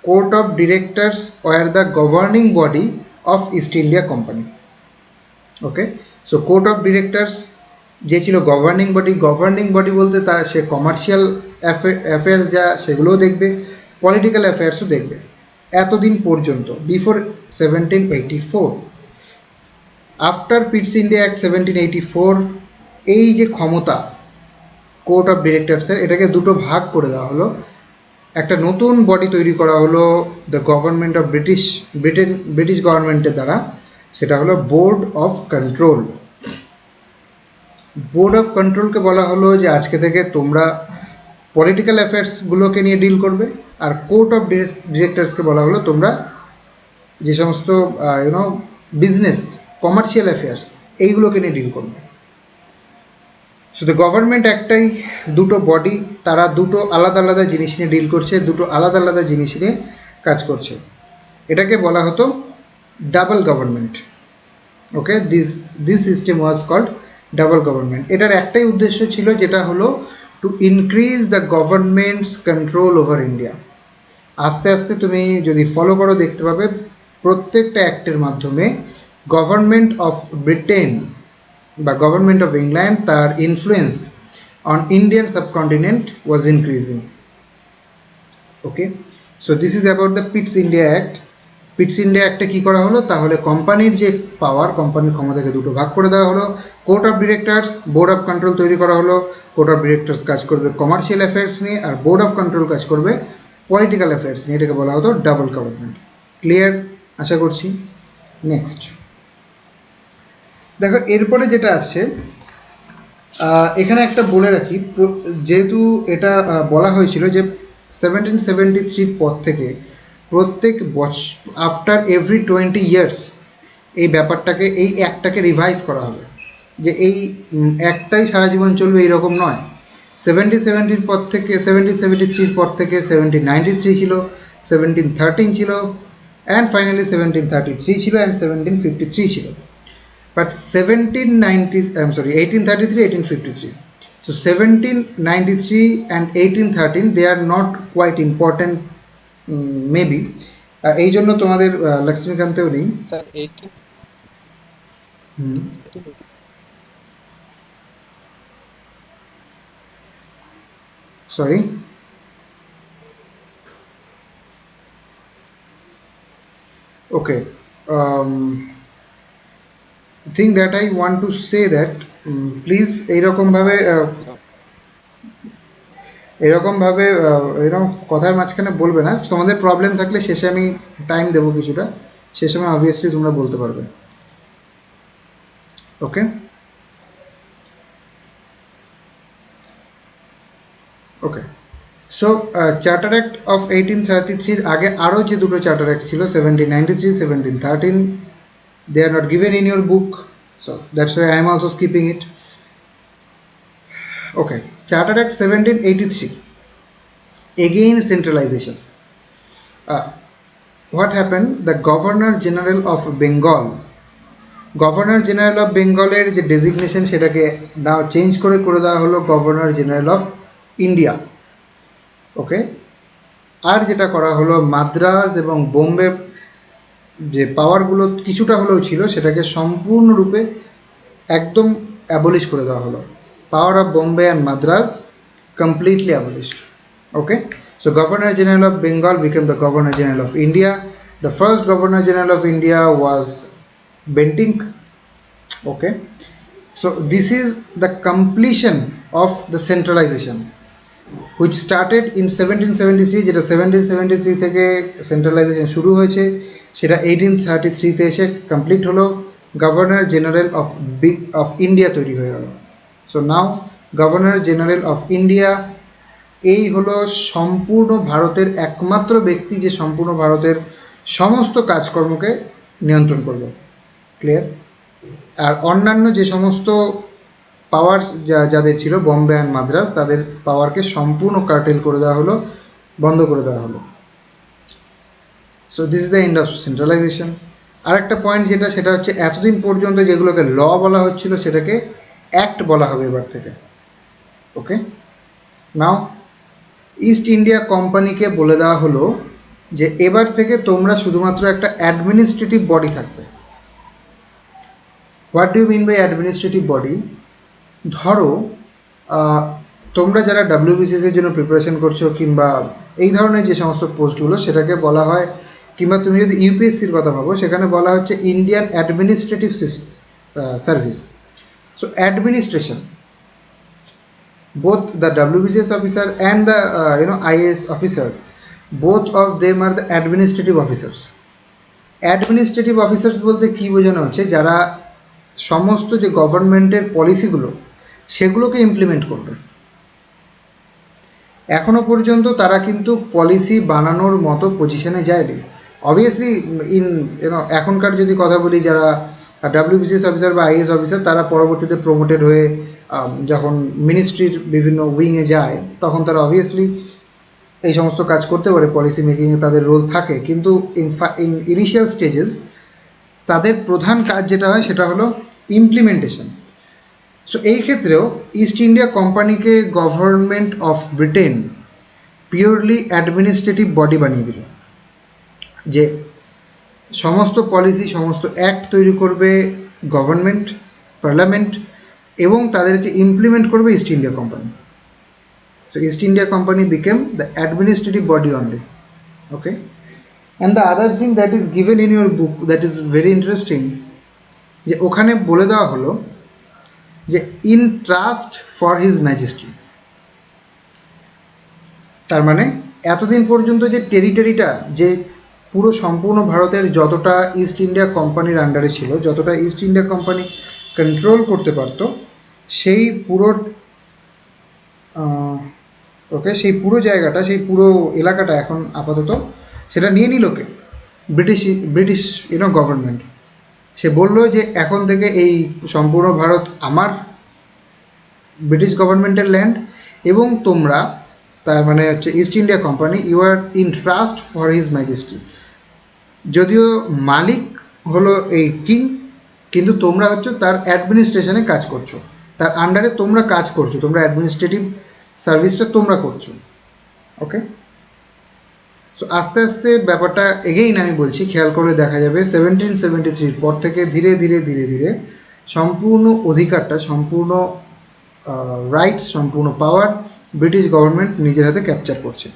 court of directors were the governing body of East India company. Okay, so court of directors যে ছিল গভর্নিং বডি বলতে সে কমার্শিয়াল অ্যাফেয়ার্স যা সেগুলোও দেখবে, পলিটিক্যাল অ্যাফেয়ার্সও দেখবে, এতদিন পর্যন্ত বিফোর 1784। আফটার পিটস ইন্ডিয়া অ্যাক্ট 1784 এই যে ক্ষমতা কোর্ট অফ ডিরেক্টরসের, এটাকে দুটো ভাগ করে দেওয়া হলো। একটা নতুন বডি তৈরি করা হলো দ্য গভর্নমেন্ট অফ ব্রিটিশ গভর্নমেন্টের দ্বারা, সেটা হলো board of control. Board of কন্ট্রোলকে বলা হলো যে আজকে থেকে তোমরা পলিটিক্যাল অ্যাফেয়ার্সগুলোকে নিয়ে ডিল করবে, আর কোর্ট অফ ডিরেক্টরসকে বলা হলো তোমরা যে সমস্ত বিজনেস কমার্শিয়াল অ্যাফেয়ার্স এইগুলোকে নিয়ে ডিল করবে। সো দ্য গভর্নমেন্ট একটাই, দুটো বডি, তারা দুটো আলাদা জিনিস নিয়ে ডিল করছে, দুটো আলাদা জিনিস নিয়ে কাজ করছে। এটাকে বলা হতো double government. Okay, this system was called double government. এটার একটাই উদ্দেশ্য ছিল, যেটা হলো to increase the government's control over India. আস্তে আস্তে তুমি যদি ফলো করো দেখতে পাবে প্রত্যেকটা অ্যাক্টের মাধ্যমে গভর্নমেন্ট অফ ব্রিটেন বা গভর্নমেন্ট অফ ইংল্যান্ড তার influence on Indian subcontinent was increasing. Okay, so this is about the Pitt's India act. Pitt's India অ্যাক্টে কী করা হলো, তাহলে কোম্পানির যে পাওয়ার, কোম্পানির ক্ষমতাকে দুটো ভাগ করে দেওয়া হলো। Court of directors, board of control তৈরি করা হলো। কোর্ট অফ ডিরেক্টরস কাজ করবে কমার্শিয়াল অ্যাফেয়ার্স নিয়ে, আর বোর্ড অফ কন্ট্রোল কাজ করবে পলিটিক্যাল অ্যাফেয়ার্স নিয়ে। এটাকে বলা হতো ডাবল গভর্নমেন্ট। ক্লিয়ার আশা করছি। নেক্সট দেখো, এরপরে যেটা আসছে, এখানে একটা বলে রাখি, যেহেতু এটা বলা হয়েছিল যে 1773 পর থেকে প্রত্যেক বছর আফটার এভরি 20 ইয়ার্স এই ব্যাপারটাকে, এই অ্যাক্টটাকে রিভাইজ করা হবে, যে এই অ্যাক্টটাই সারা জীবন চলবে এইরকম নয়। 1773 পর থেকে 1773 পর থেকে 1793 ছিল, 1713 ছিল, অ্যান্ড ফাইনালি 1733 ছিল, অ্যান্ড 1753 ছিল। But 1833, 1853. So 1793 and 1813 they are not quite important, maybe. এই জন্য তোমাদের লক্ষ্মীকান্তেও নেই sir 18 sorry, okay. thing that I want to say that please এইরকম ভাবে কথার মাঝখানে বলবে না। তোমাদের প্রবলেম থাকলে শেষে আমি টাইম দেবো কিছুটা, সে সময় অবভিয়াসলি তোমরা বলতে পারবে। ওকে, ওকে। সো চার্টার অ্যাক্ট অফ 1833 আগে আরও যে দুটো চার্টার অ্যাক্ট ছিল, 1793, 1713, they are not given in your book, so that's why I am also skipping it. Okay, Charter Act 1783, again centralization. What happened, the Governor General of Bengal, Governor General of Bengal এর যে designation সেটাকে নাও change করে দেওয়া হলো governor general of India. ওকে, আর যেটা করা হলো, মাদ্রাজ এবং বোম্বে যে পাওয়ারগুলো কিছুটা হলেও ছিল সেটাকে সম্পূর্ণরূপে একদম অ্যাবলিশ করে দেওয়া হলো। Power of Bombay and Madras completely abolished. Okay, so governor general of Bengal became the governor general of India. The first governor general of India was Bentinck. Okay, so this is the completion of the centralisation which started in 1773, যেটা 1773 থেকে centralisation শুরু হয়েছে, সেটা 1833-তে এসে complete হলো। Governor general of India তৈরি হয়ে গেল। So now governor general of India এই হলো সম্পূর্ণ ভারতের একমাত্র ব্যক্তি যে সম্পূর্ণ ভারতের সমস্ত কাজকর্মকে নিয়ন্ত্রণ করবে। ক্লিয়ার? আর অন্যান্য যে সমস্ত পাওয়ার্স যাদের ছিল, বম্বে অ্যান্ড মাদ্রাজ, তাদের পাওয়ারকে সম্পূর্ণ কার্টেল করে দেওয়া হলো, বন্ধ করে দেওয়া হলো। So this is the end of centralization. আর একটা পয়েন্ট যেটা, সেটা হচ্ছে এতদিন পর্যন্ত যেগুলোকে ল বলা হচ্ছিল সেটাকে অ্যাক্ট বলা হবে এবার থেকে। ওকে, নাও ইস্ট ইন্ডিয়া কোম্পানিকে বলে দেওয়া হলো যে এবার থেকে তোমরা শুধুমাত্র একটা অ্যাডমিনিস্ট্রেটিভ বডি থাকবে। What do you mean by administrative body? ধরো তোমরা যারা WBCS এর জন্য প্রিপারেশন করছো কিংবা এই ধরনের যে সমস্ত পোস্টগুলো, সেটাকে বলা হয়, কিংবা তুমি যদি ইউপিএসসির কথা ভাবো, সেখানে বলা হচ্ছে Indian administrative service. So administration, both the WBCS officer and the IAS officer, both of them are the administrative officers. Administrative officers বলতে কি বোঝানো হচ্ছে? যারা সমস্ত যে গভর্নমেন্টের পলিসিগুলো সেগুলোকে ইমপ্লিমেন্ট করবে। এখনো পর্যন্ত তারা কিন্তু পলিসি বানানোর মতো পজিশনে যায়নি। অবভিয়াসলি এখনকার যদি কথা বলি, যারা WBCS অফিসার বা IAS অফিসার, তারা পরবর্তীতে প্রমোটেড হয়ে যখন মিনিস্ট্রির বিভিন্ন উইংয়ে যায়, তখন তারা অবভিয়াসলি এই সমস্ত কাজ করতে পারে, পলিসি মেকিংয়ে তাদের রোল থাকে। কিন্তু ইন ইনিশিয়াল স্টেজেস তাদের প্রধান কাজ যেটা হয় সেটা হলো ইমপ্লিমেন্টেশন। সো এই ক্ষেত্রেও ইস্ট ইন্ডিয়া কোম্পানিকে government of Britain purely administrative body বানিয়ে দিল, যে সমস্ত পলিসি সমস্ত অ্যাক্ট তৈরি করবে গভর্নমেন্ট, পার্লামেন্ট, এবং তাদেরকে ইমপ্লিমেন্ট করবে east India company. So east India company became the administrative body only. Okay, and the other thing that is given in your book that is very interesting, যে ওখানে বলে দেওয়া হলো যে in trust for his majesty. তার মানে এতদিন পর্যন্ত যে টেরিটরিটা, যে পুরো সম্পূর্ণ ভারতের যতটা ইস্ট ইন্ডিয়া কোম্পানির আন্ডারে ছিল, যতটা ইস্ট ইন্ডিয়া কোম্পানি কন্ট্রোল করতে পারত, সেই পুরো সেই পুরো জায়গাটা, সেই পুরো এলাকাটা এখন আপাতত সেটা নিয়ে নিল কে? British government. সে বলল যে এখন থেকে এই সম্পূর্ণ ভারত আমার, ব্রিটিশ গভর্নমেন্টের ল্যান্ড, এবং তোমরা, তার মানে হচ্ছে East India company, you are in trust for his majesty. যদিও মালিক হলো এই কিং, কিন্তু তোমরা হচ্ছে তার অ্যাডমিনিস্ট্রেশনে কাজ করছো, তার আন্ডারে তোমরা কাজ করছো, তোমরা অ্যাডমিনিস্ট্রেটিভ সার্ভিসটা তোমরা করছো। ওকে, তো আস্তে আস্তে ব্যাপারটা এগেইন আমি বলছি, খেয়াল করে দেখা যাবে 1773 পর থেকে ধীরে ধীরে ধীরে ধীরে সম্পূর্ণ অধিকারটা, সম্পূর্ণ রাইটস, সম্পূর্ণ পাওয়ার ব্রিটিশ গভর্নমেন্ট নিজের হাতে ক্যাপচার করছে।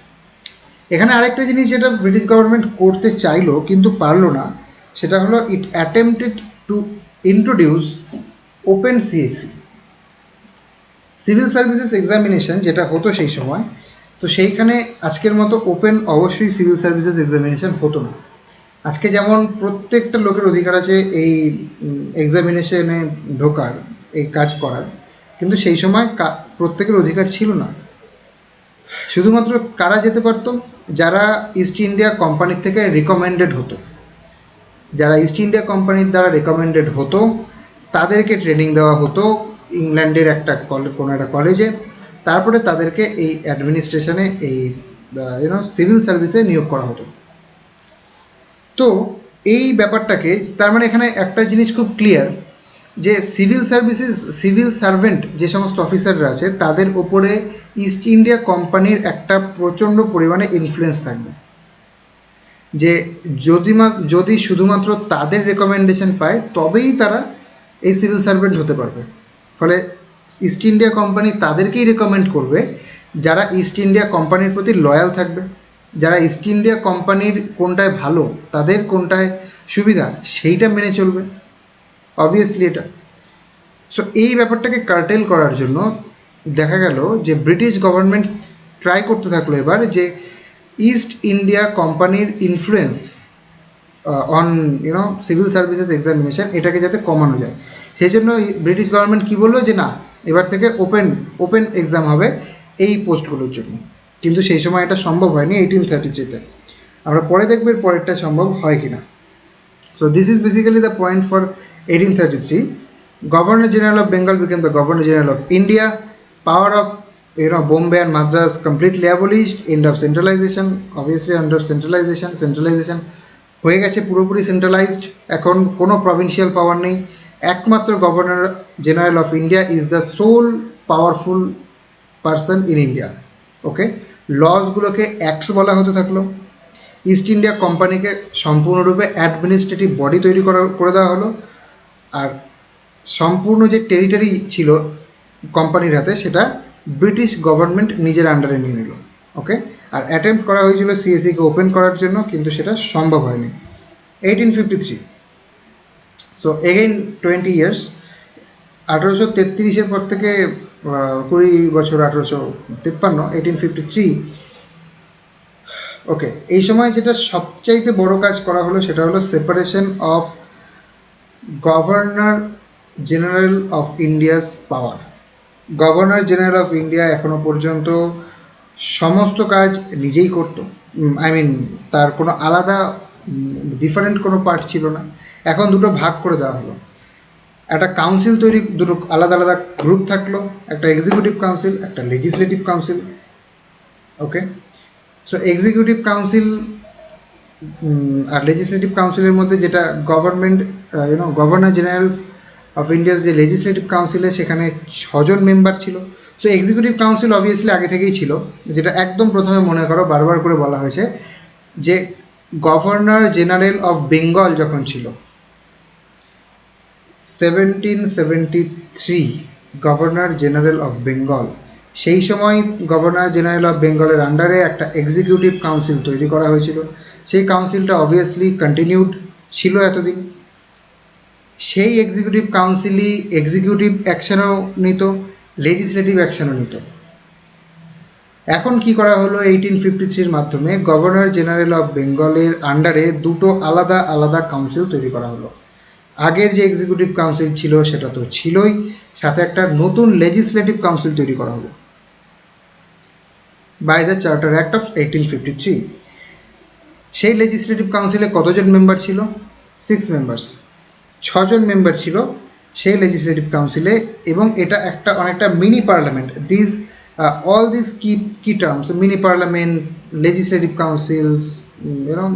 এখানে আরেকটা জিনিস যেটা ব্রিটিশ গভর্নমেন্ট করতে চাইলো কিন্তু পারলো না, সেটা হলো it attempted to introduce open CSC, civil services examination যেটা হতো সেই সময়। তো সেইখানে আজকের মতো ওপেন অবশ্যই সিভিল সার্ভিসেস এক্সামিনেশন হতো না। আজকে যেমন প্রত্যেকটা লোকের অধিকার আছে এই এক্সামিনেশনে ঢোকার, এই কাজ করার, কিন্তু সেই সময় প্রত্যেকের অধিকার ছিল না। শুধুমাত্র কারা যেতে পারতো? যারা ইস্ট ইন্ডিয়া কোম্পানির থেকে রিকমেন্ডেড হতো। যারা ইস্ট ইন্ডিয়া কোম্পানির দ্বারা রিকমেন্ডেড হতো তাদেরকে ট্রেনিং দেওয়া হতো ইংল্যান্ডের কোনো একটা কলেজে, তারপরে তাদেরকে এই অ্যাডমিনিস্ট্রেশনে, এই সিভিল সার্ভিসে নিয়োগ করা হতো। তো এই ব্যাপারটাকে, তার মানে এখানে একটা জিনিস খুব ক্লিয়ার, যে সিভিল সার্ভিসেস, সিভিল সার্ভেন্ট যে সমস্ত অফিসাররা আছে তাদের ওপরে ইস্ট ইন্ডিয়া কোম্পানির একটা প্রচণ্ড পরিমাণে ইনফ্লুয়েন্স থাকবে, যে যদি শুধুমাত্র তাদের রেকমেন্ডেশন পায় তবেই তারা এই সিভিল সার্ভেন্ট হতে পারবে। ফলে ইস্ট ইন্ডিয়া কোম্পানি তাদেরকেই রেকমেন্ড করবে যারা ইস্ট ইন্ডিয়া কোম্পানির প্রতি লয়াল থাকবে, যারা ইস্ট ইন্ডিয়া কোম্পানির কোনটায় ভালো, তাদের কোনটায় সুবিধা, সেইটা মেনে চলবে অবভিয়াসলি এটা। সো এই ব্যাপারটাকে কার্টেল করার জন্য দেখা গেল যে ব্রিটিশ গভর্নমেন্ট ট্রাই করতে থাকলো এবার যে ইস্ট ইন্ডিয়া কোম্পানির influence on civil services examination, এটাকে যাতে কমানো যায়। সেই জন্য ব্রিটিশ গভর্নমেন্ট কী বললো, যে না, এবার থেকে ওপেন এক্সাম হবে এই পোস্টগুলোর জন্য। কিন্তু সেই সময় এটা সম্ভব হয়নি 1833-তে। আমরা পরে দেখব এর পরেরটা সম্ভব হয় কিনা। So this is basically the point for 1833. Governor General of Bengal became the Governor General of India. Power of Bombay and Madras completely abolished. End of centralization. Obviously under centralization হয়ে গেছে, পুরোপুরি সেন্ট্রালাইজড। এখন কোনো provincial power নেই। একমাত্র governor general of India is the sole powerful person in India. Okay, লসগুলোকে acts বলা হতে থাকলো। ইস্ট ইন্ডিয়া কোম্পানিকে সম্পূর্ণরূপে অ্যাডমিনিস্ট্রেটিভ বডি তৈরি করে দেওয়া হলো, আর সম্পূর্ণ যে টেরিটরি ছিল কোম্পানির হাতে সেটা ব্রিটিশ গভর্নমেন্ট নিজের আন্ডারে নিয়ে নিল। ওকে, আর অ্যাটেম্প্ট করা হয়েছিল সিএসসিকে ওপেন করার জন্য, কিন্তু সেটা সম্ভব হয়নি। 1853, সো এগেইন 20 ইয়ার্স, 1833-এর পর থেকে 20 বছর, 1853, 1853। ওকে, এই সময় যেটা সবচাইতে বড় কাজ করা হলো সেটা হলো separation of governor general of India's power. Governor general of India এখনো পর্যন্ত সমস্ত কাজ নিজেই করতো, তার কোনো আলাদা ডিফারেন্ট কোনো পার্ট ছিল না। এখন দুটো ভাগ করে দেওয়া হলো, একটা কাউন্সিল তৈরি, দুটো আলাদা আলাদা গ্রুপ থাকলো, একটা এক্সিকিউটিভ কাউন্সিল, একটা লেজিসলেটিভ কাউন্সিল। ওকে, সো এক্সিকিউটিভ কাউন্সিল আর লেজিসলেটিভ কাউন্সিলের মধ্যে যেটা government governor generals of India's যে লেজিসলেটিভ কাউন্সিলে সেখানে 6জন মেম্বার ছিল। সো এক্সিকিউটিভ কাউন্সিল অবভিয়াসলি আগে থেকেই ছিল, যেটা একদম প্রথমে মনে করো বারবার করে বলা হয়েছে যে গভর্নর জেনারেল অফ বেঙ্গল যখন ছিল 1773, গভর্নর জেনারেল অফ বেঙ্গল, সেই সময় গভর্নর জেনারেল অফ বেঙ্গলের আন্ডারে একটা এক্সিকিউটিভ কাউন্সিল তৈরি করা হয়েছিল। সেই কাউন্সিলটা অবভিয়াসলি কন্টিনিউড ছিল এতদিন। সেই এক্সিকিউটিভ কাউন্সিলই এক্সিকিউটিভ অ্যাকশনও নিত, লেজিসলেটিভ অ্যাকশনও নিত। এখন কি করা হলো 1853-র মাধ্যমে গভর্নর জেনারেল অফ বেঙ্গলের আন্ডারে দুটো আলাদা আলাদা কাউন্সিল তৈরি করা হলো। আগের যে এক্সিকিউটিভ কাউন্সিল ছিল সেটা তো ছিলই, সাথে একটা নতুন লেজিসলেটিভ কাউন্সিল তৈরি করা হলো by the charter act of 1853। সেই লেজিসলেটিভ কাউন্সিলে কতজন মেম্বার ছিল? 6 মেম্বার্স, 6জন মেম্বার ছিল সেই লেজিসলেটিভ কাউন্সিলে, এবং এটা একটা অনেকটা mini parliament. This all this key terms, mini parliament, legislative councils, এরকম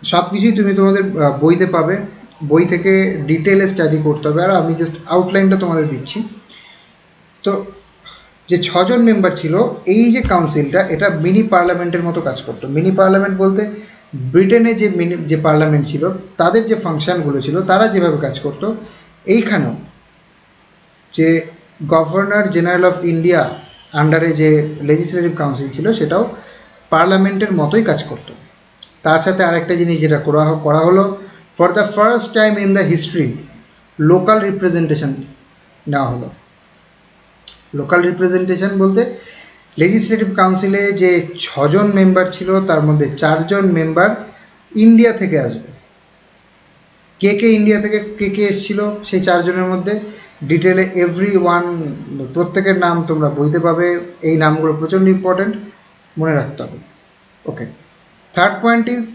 সব কিছুই তুমি তোমাদের বইতে পাবে, বই থেকে ডিটেলে স্টাডি করতে হবে, আর আমি জাস্ট আউটলাইনটা তোমাদের দিচ্ছি। তো যে 6জন মেম্বার ছিল এই যে কাউন্সিলটা, এটা মিনি পার্লামেন্টের মতো কাজ করতো। মিনি পার্লামেন্ট বলতে ব্রিটেনে যে পার্লামেন্ট ছিল তাদের যে ফাংশনগুলো ছিল তারা যেভাবে কাজ করতো, এইখানেও যে গভর্নর জেনারেল অফ ইন্ডিয়া আন্ডারে যে লেজিসলেটিভ কাউন্সিল ছিল সেটাও পার্লামেন্টের মতোই কাজ করতো। তার সাথে আরেকটা জিনিস যেটা করা হলো, for the first time in the history local representation নেওয়া হলো। লোকাল রিপ্রেজেন্টেশন বলতে লেজিসলেটিভ কাউন্সিলে যে 6জন মেম্বার ছিল তার মধ্যে 4জন মেম্বার ইন্ডিয়া থেকে আসবে। কে ইন্ডিয়া থেকে কে এসেছিল সেই 4জনের মধ্যে ডিটেলে প্রত্যেকের নাম তোমরা বইতে পাবে। এই নামগুলো প্রচণ্ড ইম্পর্টেন্ট, মনে রাখতে হবে। ওকে, থার্ড পয়েন্ট ইজ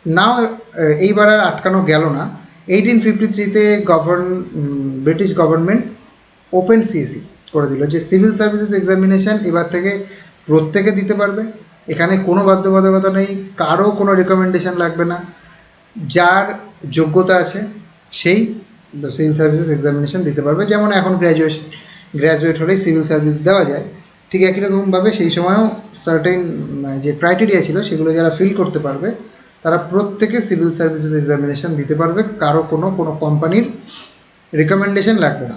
নাও, এইবার আর আটকানো গেল না। 1853-তে ব্রিটিশ গভর্নমেন্ট ওপেন সিএসি করে দিল, যে সিভিল সার্ভিসেস এক্সামিনেশন এবার থেকে প্রত্যেকে দিতে পারবে। এখানে কোনো বাধ্যবাধকতা নেই, কারো কোনো রেকমেন্ডেশন লাগবে না, যার যোগ্যতা আছে সেই সিভিল সার্ভিসেস এক্সামিনেশন দিতে পারবে। যেমন এখন গ্র্যাজুয়েট হলেই সিভিল সার্ভিস দেওয়া যায়, ঠিক একই রকমভাবে সেই সময়ও সার্টেন যে ক্রাইটেরিয়া ছিল সেগুলো যারা ফিল করতে পারবে তারা প্রত্যেকে সিভিল সার্ভিসেস এক্সামিনেশন দিতে পারবে, কারো কোনো কোম্পানির রেকমেন্ডেশন লাগবে না।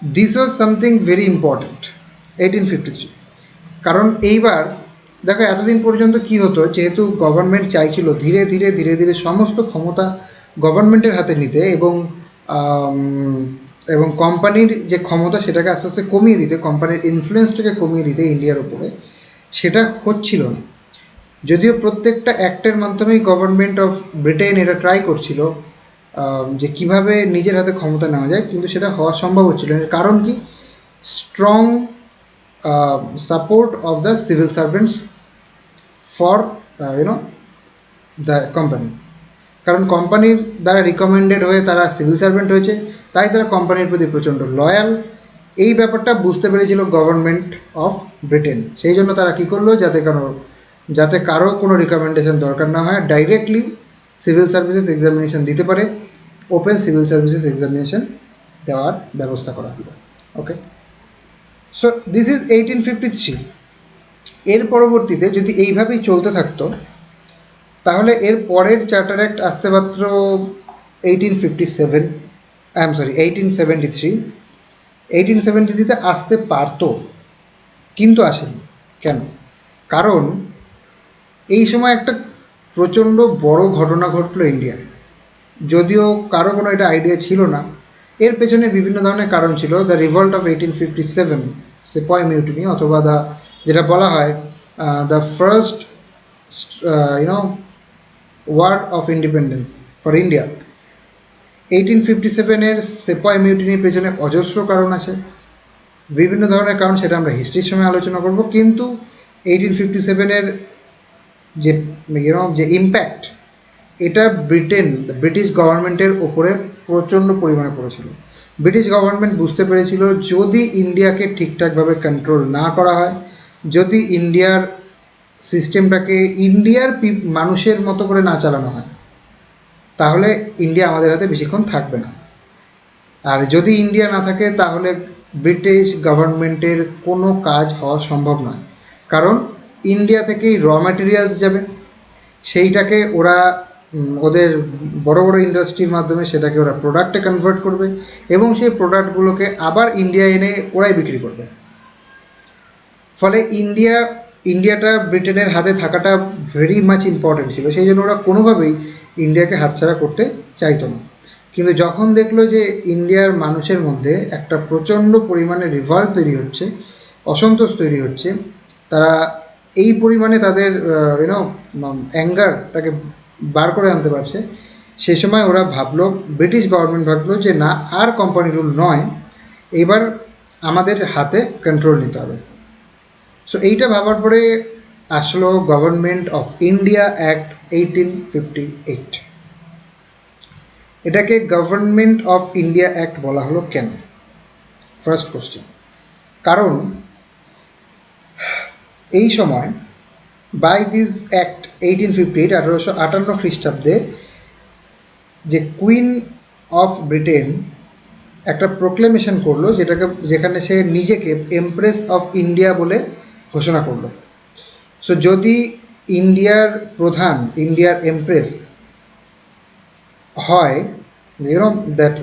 This was something very important 1853, কারণ এইবার দেখো এতদিন পর্যন্ত কি হতো, যেহেতু গভর্নমেন্ট চাইছিল ধীরে ধীরে ধীরে ধীরে সমস্ত ক্ষমতা গভর্নমেন্টের হাতে নিতে এবং কোম্পানির যে ক্ষমতা সেটাকে আস্তে আস্তে কমিয়ে দিতে, কোম্পানির ইনফ্লুয়েন্সটাকে কমিয়ে দিতে ইন্ডিয়ার ওপরে, সেটা হচ্ছিল না। যদিও প্রত্যেকটা অ্যাক্টের মাধ্যমেই গভর্নমেন্ট অফ ব্রিটেন এটা ট্রাই করছিল যে কিভাবে নিজের হাতে ক্ষমতা নেওয়া যায়, কিন্তু সেটা হওয়া সম্ভব হচ্ছিল না। কারণ কি? Strong support of the civil servants for the company. কারণ কোম্পানির দ্বারা রিকমেন্ডেড হয়ে তারা সিভিল সার্ভেন্ট হয়েছে, তাই তারা কোম্পানির প্রতি প্রচণ্ড লয়াল। এই ব্যাপারটা বুঝতে পেরেছিল গভর্নমেন্ট অফ ব্রিটেন, সেই জন্য তারা কী করলো, যাতে কারো কোনো রিকমেন্ডেশন দরকার না হয়, ডাইরেক্টলি সিভিল সার্ভিসেস এক্সামিনেশন দিতে পারে, ওপেন সিভিল সার্ভিসেস এক্সামিনেশন দেওয়ার ব্যবস্থা করা হলো। Okay, so this is 1853। এর পরবর্তীতে যদি এইভাবেই চলতে থাকতো তাহলে এর পরের চার্টার অ্যাক্ট আসতে মাত্র 1873 1873-তে আসতে পারতো, কিন্তু আসেনি। কেন? কারণ এই সময় একটা প্রচণ্ড বড় ঘটনা ঘটলো ইন্ডিয়ায়। যদিও কারো কোনো এটা আইডিয়া ছিল না, এর পেছনে বিভিন্ন ধরনের কারণ ছিল। The revolt of 1857, sepoy mutiny, অথবা যেটা বলা হয় the first war of independence for India. 1857-এর সেপয় মিউটিনির পেছনে অজস্র কারণ আছে, বিভিন্ন ধরনের কারণ, সেটা আমরা হিস্ট্রির সময় আলোচনা করব। কিন্তু 1857-এর যে ইম্প্যাক্ট, এটা ব্রিটিশ গভর্নমেন্টের ওপরে প্রচণ্ড পরিমাণে পড়েছিল। ব্রিটিশ গভর্নমেন্ট বুঝতে পেরেছিল যদি ইন্ডিয়াকে ঠিকঠাকভাবে কন্ট্রোল না করা হয়, যদি ইন্ডিয়ার সিস্টেমটাকে ইন্ডিয়ার মানুষের মতো করে না চালানো হয়, তাহলে ইন্ডিয়া আমাদের হাতে বেশিক্ষণ থাকবে না। আর যদি ইন্ডিয়া না থাকে তাহলে ব্রিটিশ গভর্নমেন্টের কোনো কাজ হওয়া সম্ভব নয়, কারণ ইন্ডিয়া থেকেই র ম্যাটেরিয়ালস যাবে, সেইটাকে ওরা ওদের বড় বড় ইন্ডাস্ট্রির মাধ্যমে সেটাকে ওরা প্রোডাক্টে কনভার্ট করবে এবং সেই প্রোডাক্টগুলোকে আবার ইন্ডিয়া এনে ওরাই বিক্রি করবে। ফলে ইন্ডিয়াটা ব্রিটেনের হাতে থাকাটা ভেরি মাচ ইম্পর্টেন্ট ছিল, সেই জন্য ওরা কোনোভাবেই ইন্ডিয়াকে হাতছাড়া করতে চাইতো না। কিন্তু যখন দেখলো যে ইন্ডিয়ার মানুষের মধ্যে একটা প্রচণ্ড পরিমাণে রিভল্ট তৈরি হচ্ছে, অসন্তোষ তৈরি হচ্ছে, তারা এই পরিমাণে তাদের অ্যাঙ্গারটাকে বার করে আনতে পারছে, সে সময় ওরা ভাবলো, ব্রিটিশ গভর্নমেন্ট ভাবলো যে না, আর কোম্পানি রুল নয়, এবার আমাদের হাতে কন্ট্রোল নিতে হবে। সো এইটা ভাবার পরে আসলো গভর্নমেন্ট অফ ইন্ডিয়া অ্যাক্ট 1858। এটাকে গভর্নমেন্ট অফ ইন্ডিয়া অ্যাক্ট বলা হলো কেন? ফার্স্ট কোশ্চেন, কারণ এই সময় বাই দিস অ্যাক্ট 1858 1858 খ্রিস্টাব্দে যে কুইন অফ ব্রিটেন একটা প্রোক্লেমেশন করলো, যেখানে সে নিজেকে এমপ্রেস অফ ইন্ডিয়া বলে ঘোষণা করলো। সো যদি ইন্ডিয়ার প্রধান, ইন্ডিয়ার এমপ্রেস হয়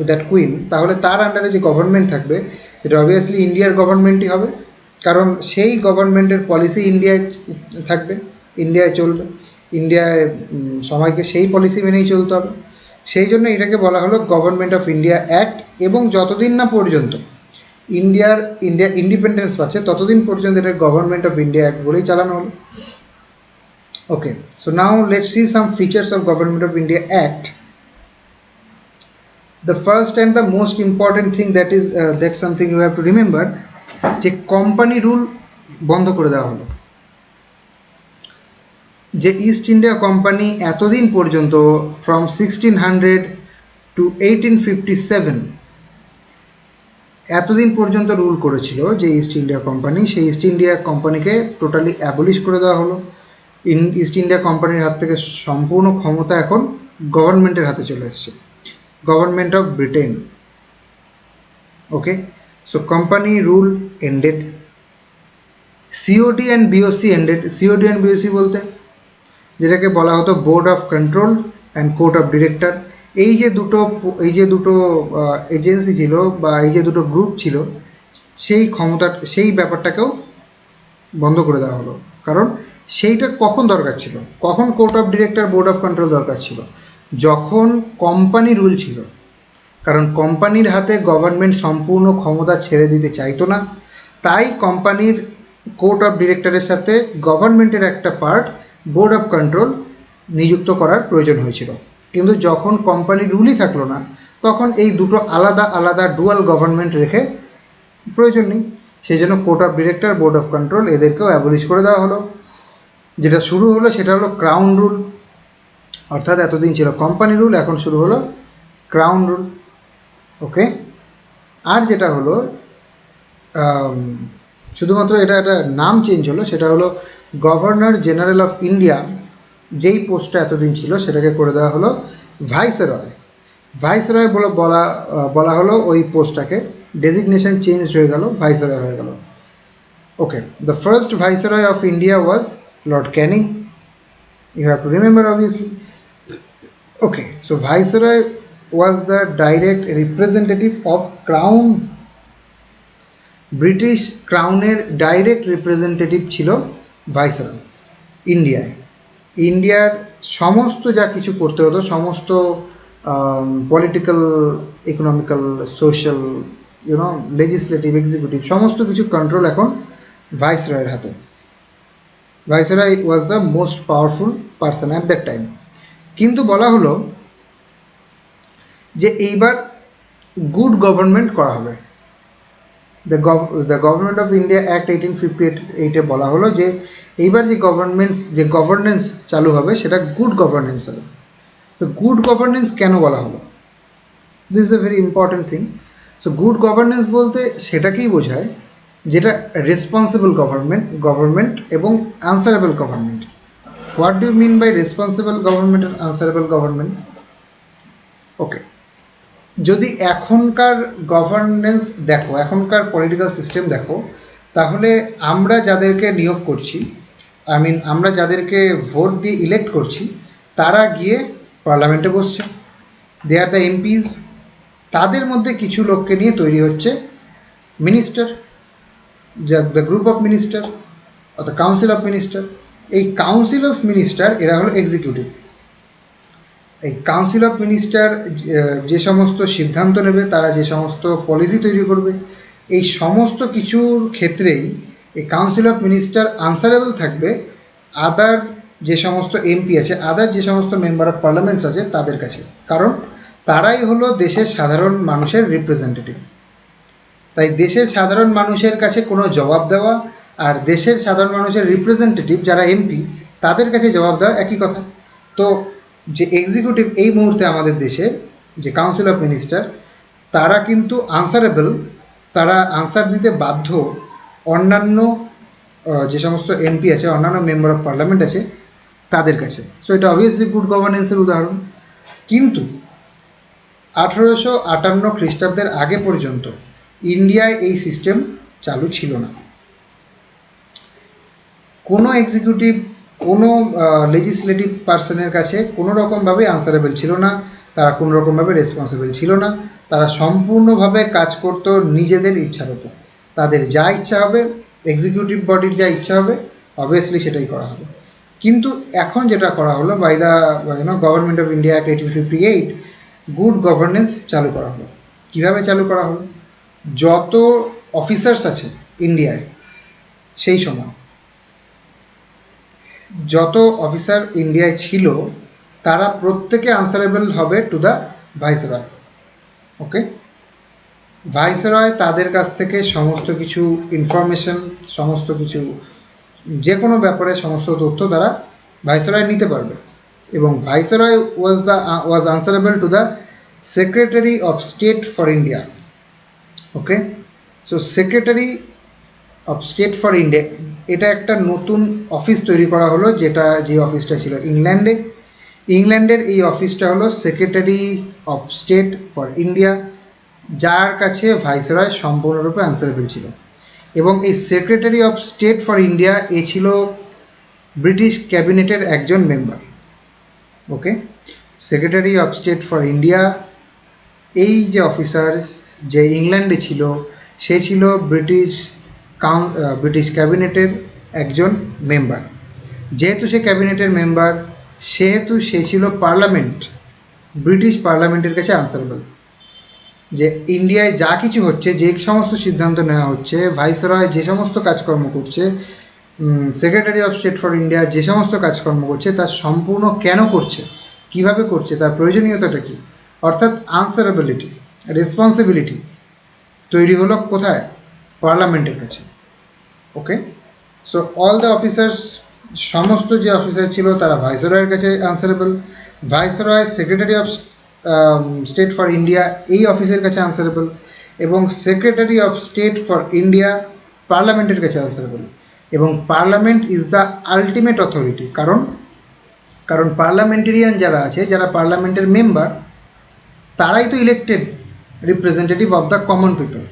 দ্যাট কুইন, তাহলে তার আন্ডারে যে গভর্নমেন্ট থাকবে সেটা অবভিয়াসলি ইন্ডিয়ার গভর্নমেন্টই হবে, কারণ সেই গভর্নমেন্টের পলিসি ইন্ডিয়ায় থাকবে, ইন্ডিয়ায় চলবে, ইন্ডিয়ায় সবাইকে সেই পলিসি মেনেই চলতে হবে। সেই জন্য এটাকে বলা হলো গভর্নমেন্ট অফ ইন্ডিয়া অ্যাক্ট, এবং যতদিন না পর্যন্ত ইন্ডিয়া ইন্ডিপেন্ডেন্স পাচ্ছে ততদিন পর্যন্ত এটা গভর্নমেন্ট অফ ইন্ডিয়া অ্যাক্ট বলেই চালানো হলো। Okay, so now let's see some features of government of India act. The first and the most important thing that's something you have to remember, যে company rule বন্ধ করে দেওয়া হলো। যে east India company এতদিন পর্যন্ত ফ্রম 1600 টু 1857 এতদিন পর্যন্ত রুল করেছিল যে ইস্ট ইন্ডিয়া কোম্পানি, সেই ইস্ট ইন্ডিয়া কোম্পানিকে টোটালি অ্যাবলিশ করে দেওয়া হলো। ইস্ট ইন্ডিয়া কোম্পানির হাত থেকে সম্পূর্ণ ক্ষমতা এখন গভর্নমেন্টের হাতে চলে এসছে, government of Britain. Okay, so company rule ended, COD and BOC ended. COD and BOC বলতে যেটাকে বলা হতো board of control and court of director, এই যে দুটো এজেন্সি ছিল বা এই যে দুটো গ্রুপ ছিল, সেই ব্যাপারটাকেও বন্ধ করে দেওয়া হলো। কারণ সেইটা কখন দরকার ছিল, কখন court of director, board of control দরকার ছিল? যখন কোম্পানি রুল ছিল, কারণ কোম্পানির হাতে গভর্নমেন্ট সম্পূর্ণ ক্ষমতা ছেড়ে দিতে চাইতো না, তাই কোম্পানির কোর্ট অফ ডিরেক্টরের সাথে গভর্নমেন্টের একটা পার্ট, বোর্ড অফ কন্ট্রোল, নিযুক্ত করার প্রয়োজন হয়েছিল। কিন্তু যখন কোম্পানি রুলই থাকলো না, তখন এই দুটো আলাদা আলাদা ডুয়াল গভর্নমেন্ট রেখে প্রয়োজন নেই, সেই জন্য court of director, board of control এদেরকেও অ্যাবলিশ করে দেওয়া হলো। যেটা শুরু হলো সেটা হলো ক্রাউন রুল, অর্থাৎ এতদিন ছিল কোম্পানি রুল, এখন শুরু হলো ক্রাউন রুল। ওকে, আর যেটা হলো শুধুমাত্র এটা একটা নাম চেঞ্জ হলো, সেটা হলো গভর্নর জেনারেল অফ ইন্ডিয়া, যেই পোস্টটা এতদিন ছিল সেটাকে করে দেওয়া হলো ভাইসরয়। ভাইসরয় বলা হলো ওই পোস্টটাকে, ডেজিগনেশন চেঞ্জ হয়ে গেল, ভাইসরয় হয়ে গেল। Okay, the first viceroy of India was lord Canning, you have to remember obviously. Okay, so viceroy was the direct representative of crown, British ক্রাউনের ডাইরেক্ট রিপ্রেজেন্টেটিভ ছিল viceroy ইন্ডিয়ায়। ইন্ডিয়ার সমস্ত যা কিছু করতে হতো, সমস্ত political, economical, social, legislative, executive, সমস্ত কিছু কন্ট্রোল এখন ভাইসরয়ের হাতে। Viceroy was the most powerful person at that time. কিন্তু বলা হলো যে এইবার গুড গভর্নমেন্ট করা হবে। The government of India act 1858 বলা হলো যে এইবার যে গভর্নেন্স চালু হবে সেটা গুড গভর্নেন্স হবে। তো গুড গভর্নেন্স কেন বলা হলো? This is a very important thing. So good governance বলতে সেটাকেই বোঝায় যেটা রেসপন্সিবল গভর্নমেন্ট এবং answerable government. What do you mean by responsible government and answerable government? Okay, যদি এখনকার গভর্নেন্স দেখো, এখনকার পলিটিক্যাল সিস্টেম দেখো, তাহলে আমরা যাদেরকে নিয়োগ করছি, আমরা যাদেরকে ভোট দিয়ে ইলেক্ট করছি, তারা গিয়ে পার্লামেন্টে বসছে, দে আর দ্য এমপিস। তাদের মধ্যে কিছু লোককে নিয়ে তৈরি হচ্ছে minister, the group of minister অর্থাৎ কাউন্সিল অফ মিনিস্টার। এই কাউন্সিল অফ মিনিস্টার এরা হলো এক্সিকিউটিভ। এই কাউন্সিল অফ মিনিস্টার যে সমস্ত সিদ্ধান্ত নেবে, তারা যে সমস্ত পলিসি তৈরি করবে, এই সমস্ত কিছুর ক্ষেত্রেই এই কাউন্সিল অফ মিনিস্টার আনসারেবল থাকবে আদার যে সমস্ত এমপি আছে, আদার যে সমস্ত মেম্বার অফ পার্লামেন্টস আছে তাদের কাছে, কারণ তারাই হলো দেশের সাধারণ মানুষের রিপ্রেজেন্টেটিভ। তাই দেশের সাধারণ মানুষের কাছে কোনো জবাব দেওয়া আর দেশের সাধারণ মানুষের রিপ্রেজেন্টেটিভ যারা এমপি তাদের কাছে জবাব দেওয়া একই কথা। তো যে এক্সিকিউটিভ এই মুহূর্তে আমাদের দেশে যে কাউন্সিল অফ মিনিস্টার, তারা কিন্তু আনসারেবল, তারা আনসার দিতে বাধ্য অন্যান্য যে সমস্ত এমপি আছে, অন্যান্য মেম্বার অফ পার্লামেন্ট আছে তাদের কাছে। সো এটা অবভিয়াসলি গুড গভর্নেন্সের উদাহরণ। কিন্তু 1858 খ্রিস্টাব্দের আগে পর্যন্ত ইন্ডিয়ায় এই সিস্টেম চালু ছিল না। কোনো এক্সিকিউটিভ, কোনো লেজিসলেটিভ পার্সনের কাছে কোনো রকমভাবে আনসারেবল ছিল না, তারা কোনো রকমভাবে রেসপন্সিবল ছিল না, তারা সম্পূর্ণভাবে কাজ করতো নিজেদের ইচ্ছার উপর। তাদের যা ইচ্ছা হবে, এক্সিকিউটিভ বডির যা ইচ্ছা হবে, অবভিয়াসলি সেটাই করা হবে। কিন্তু এখন যেটা করা হলো by the government of India act 1858, good governance চালু করা হলো। কীভাবে চালু করা হলো? যত অফিসার্স আছে ইন্ডিয়ায় সেই সময়, যত অফিসার ইন্ডিয়ায় ছিল, তারা প্রত্যেকে আনসারেবল হবে to the viceroy. Okay, viceroy তাদের কাছ থেকে সমস্ত কিছু ইনফরমেশন, সমস্ত কিছু যে কোনো ব্যাপারে সমস্ত তথ্য তারা ভাইসরয় নিতে পারবে। এবং viceroy was answerable to the secretary of state for India. Okay, so secretary of state for India, এটা একটা নতুন অফিস তৈরি করা হলো, যে অফিসটা ছিল ইংল্যান্ডে। ইংল্যান্ডের এই অফিসটা হলো secretary of state for India, যার কাছে ভাইসরয় সম্পূর্ণরূপে আনসারেবল ছিল। এবং এই secretary of state for India এ ছিল ব্রিটিশ ক্যাবিনেটের একজন member. Okay, secretary of state for India, এই যে অফিসার যে ইংল্যান্ডে ছিল, সে ছিল ব্রিটিশ ক্যাবিনেটের একজন মেম্বার। যেহেতু সে ক্যাবিনেটের মেম্বার, সেহেতু সে ছিল ব্রিটিশ পার্লামেন্টের কাছে আনসারেবল। যে ইন্ডিয়ায় যা কিছু হচ্ছে, যে সমস্ত সিদ্ধান্ত নেওয়া হচ্ছে, ভাইসরয় যে সমস্ত কাজকর্ম করছে, secretary of state for India যে সমস্ত কাজকর্ম করছে, তার সম্পূর্ণ কেন করছে, কিভাবে করছে, তার প্রয়োজনীয়তাটা কী, অর্থাৎ আনসারেবিলিটি, রেসপন্সিবিলিটি তৈরি হলো কোথায়? পার্লামেন্টের কাছে। ওকে, সো অল দ্য অফিসার্স, সমস্ত যে অফিসার ছিল তারা ভাইসরয়ের কাছে answerable. Viceroy secretary of state for India এই অফিসের কাছে আনসারেবল, এবং secretary of state for India পার্লামেন্টের কাছে আনসারেবল। এবং parliament is the ultimate authority, কারণ পার্লামেন্টেরিয়ান যারা আছে, যারা পার্লামেন্টের মেম্বার, তারাই তো elected representative of the common people.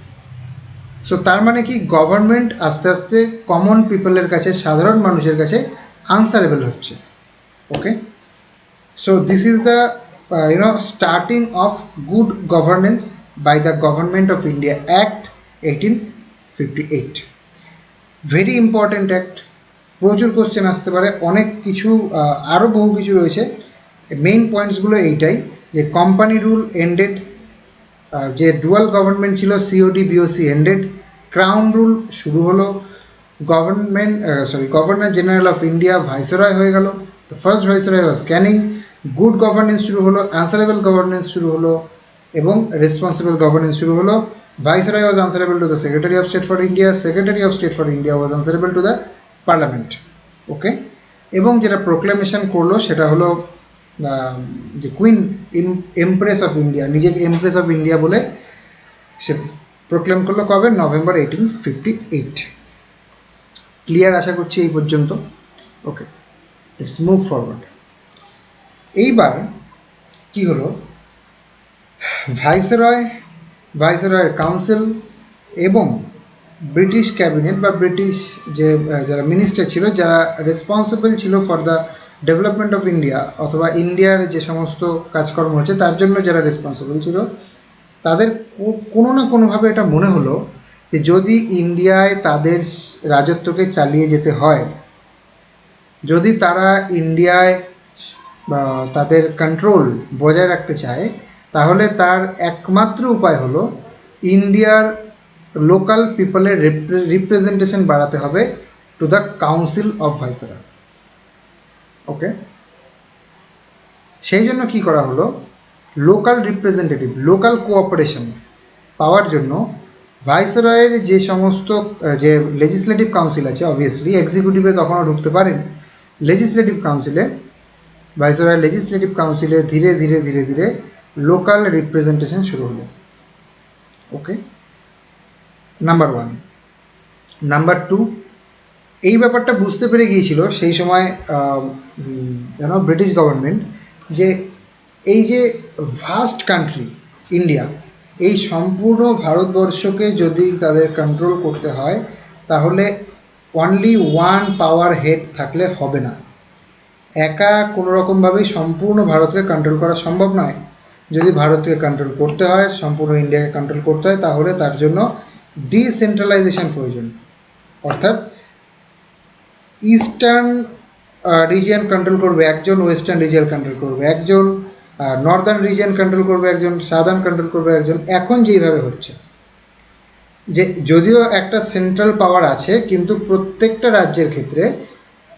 So তার মানে কি, গভর্নমেন্ট আস্তে আস্তে কমন পিপলের কাছে, সাধারণ মানুষের কাছে আনসারেবল হচ্ছে। Okay, so this is the starting of good governance by the government of India act 1858। Very important act, প্রচুর কোশ্চেন আসতে পারে, অনেক কিছু, আরও বহু কিছু রয়েছে। মেইন পয়েন্টসগুলো এইটাই, যে কোম্পানি রুল এন্ডেড, যে ডুয়াল গভর্নমেন্ট ছিল COD/BOC এন্ডেড, ক্রাউন রুল শুরু হলো, governor general of India viceroy হয়ে গেল, the first viceroy was Canning, good governance শুরু হলো, আনসারেবল গভর্নেন্স শুরু হলো, এবং রেসপন্সিবল গভর্নেন্স শুরু হলো। Viceroy was answerable to the secretary of state for India, secretary of state for India was answerable to the parliament. Okay, এবং যেটা proclamation করলো সেটা হলো যে কুইন এমপ্রেস অফ ইন্ডিয়া, নিজেকে এমপ্রেস অফ ইন্ডিয়া বলে সে প্রোক্লেম করলো কবে? নভেম্বর 1858। ক্লিয়ার আশা করছি এই পর্যন্ত। ওকে, লেটস মুভ ফরওয়ার্ড। এইবার কি হলো, ভাইসরয়, ভাইসরয়ের কাউন্সিল এবং ব্রিটিশ ক্যাবিনেট বা ব্রিটিশ যে যারা মিনিস্টার ছিল, যারা রেসপন্সিবল ছিল for the development of India অথবা ইন্ডিয়ার যে সমস্ত কাজকর্ম হচ্ছে তার জন্য যারা রেসপন্সিবল ছিল, তাদের কোনো না কোনোভাবে এটা মনে হলো যে যদি ইন্ডিয়ায় তাদের রাজত্বকে চালিয়ে যেতে হয়, যদি তারা ইন্ডিয়ায় তাদের কন্ট্রোল বজায় রাখতে চায়, তাহলে তার একমাত্র উপায় হলো ইন্ডিয়ার লোকাল পিপলের রিপ্রেজেন্টেশন বাড়াতে হবে to the council of viceroy. Okay, সেই জন্য কি করা হলো, local representative, local cooperation power জন্য ভাইসরয়ের যে সমস্ত যে লেজিসলেটিভ কাউন্সিল আছে, অবভিয়াসলি এক্সিকিউটিভে তখনও ঢুকতে পারেন, লেজিসলেটিভ কাউন্সিলে, ভাইসরয়ের লেজিসলেটিভ কাউন্সিলে ধীরে ধীরে ধীরে ধীরে লোকাল রিপ্রেজেন্টেশন শুরু হলো। ওকে, নাম্বার 1। নাম্বার 2, এই ব্যাপারটা বুঝতে পেরে গিয়েছিল সেই সময় ব্রিটিশ গভর্নমেন্ট যে এই যে ভাস্ট কান্ট্রি ইন্ডিয়া, এই সম্পূর্ণ ভারতবর্ষকে যদি তাদের কন্ট্রোল করতে হয় তাহলে অনলি ওয়ান পাওয়ার হেড থাকলে হবে না। একা কোনো রকমভাবেই সম্পূর্ণ ভারতকে কন্ট্রোল করা সম্ভব নয়। যদি ভারতকে কন্ট্রোল করতে হয়, সম্পূর্ণ ইন্ডিয়াকে কন্ট্রোল করতে হয়, তাহলে তার জন্য ডিসেন্ট্রালাইজেশন প্রয়োজন। অর্থাৎ ইস্টার্ন রিজিয়ন কন্ট্রোল করবে একজন, ওয়েস্টার্ন রিজিয়ন কন্ট্রোল করবে একজন, নর্দার্ন রিজিয়ন কন্ট্রোল করবে একজন, সাদার্ন কন্ট্রোল করবে একজন। এখন যেইভাবে হচ্ছে যে যদিও একটা সেন্ট্রাল পাওয়ার আছে, কিন্তু প্রত্যেকটা রাজ্যের ক্ষেত্রে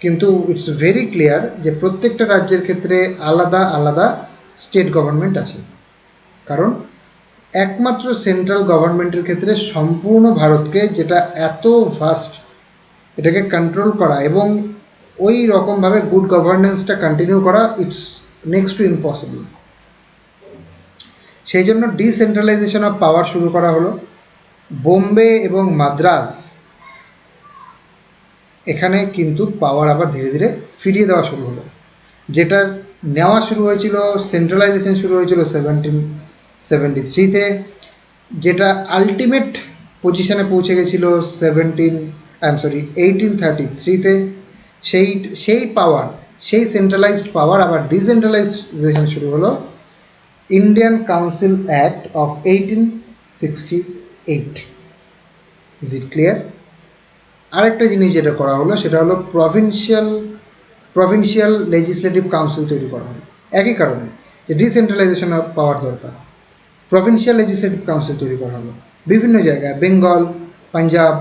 কিন্তু ইটস ভেরি ক্লিয়ার যে প্রত্যেকটা রাজ্যের ক্ষেত্রে আলাদা আলাদা স্টেট গভর্নমেন্ট আছে। কারণ একমাত্র সেন্ট্রাল গভর্নমেন্টের ক্ষেত্রে সম্পূর্ণ ভারতকে, যেটা এত ভাস্ট, এটাকে কন্ট্রোল করা এবং ওই রকমভাবে গুড গভর্নেন্সটা কন্টিনিউ করা ইটস নেক্সট টু ইম্পসিবল। সেই জন্য ডিসেন্ট্রালাইজেশন অফ পাওয়ার শুরু করা হলো। বোম্বে এবং মাদ্রাজ, এখানে কিন্তু পাওয়ার আবার ধীরে ধীরে ফিরিয়ে দেওয়া শুরু হলো। যেটা নেওয়া শুরু হয়েছিল, সেন্ট্রালাইজেশন শুরু হয়েছিল 1773-তে, যেটা আলটিমেট পজিশনে পৌঁছে গেছিল 1833-তে। সেই পাওয়ার, সেই সেন্ট্রালাইজড পাওয়ার আবার ডিসেন্ট্রালাইজেশন শুরু হলো Indian council act of 1868। Is it clear? আরেকটা জিনিস যেটা করা হলো সেটা হলো প্রভিন্সিয়াল লেজিসলেটিভ কাউন্সিল তৈরি করা হলো। একই কারণে যে ডিসেন্ট্রালাইজেশন অফ পাওয়ার দরকার, প্রভিন্সিয়াল লেজিসলেটিভ কাউন্সিল তৈরি করা হলো বিভিন্ন জায়গায়, Bengal, Punjab,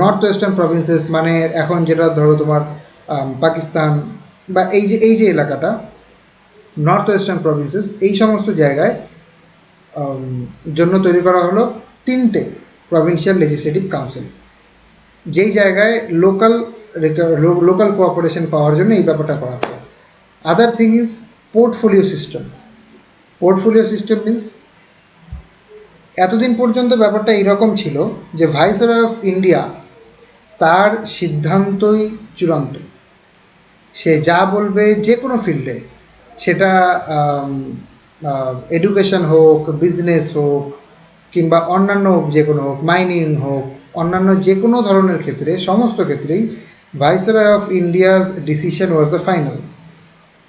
north western provinces, মানে এখন যেটা ধরো তোমার পাকিস্তান বা এই যে এলাকাটা নর্থ ওয়েস্টার্ন প্রভিন্সেস, এই সমস্ত জায়গায় জন্য তৈরি করা হলো 3টে প্রভিন্সিয়াল লেজিসলেটিভ কাউন্সিল, যেই জায়গায় লোকাল কোঅপারেশন পাওয়ার জন্য এই ব্যাপারটা করা হলো। Other thing is portfolio system. Portfolio system means এতদিন পর্যন্ত ব্যাপারটা এইরকম ছিল যে ভাইসরয় অফ ইন্ডিয়া, তার সিদ্ধান্তই চূড়ান্ত। সে যা বলবে যে কোনো ফিল্ডে, সেটা এডুকেশন হোক, বিজনেস হোক, কিংবা অন্যান্য যে কোনো হোক, মাইনিং হোক, অন্যান্য যে কোনো ধরনের ক্ষেত্রে, সমস্ত ক্ষেত্রেই viceroy of India's decision was the final.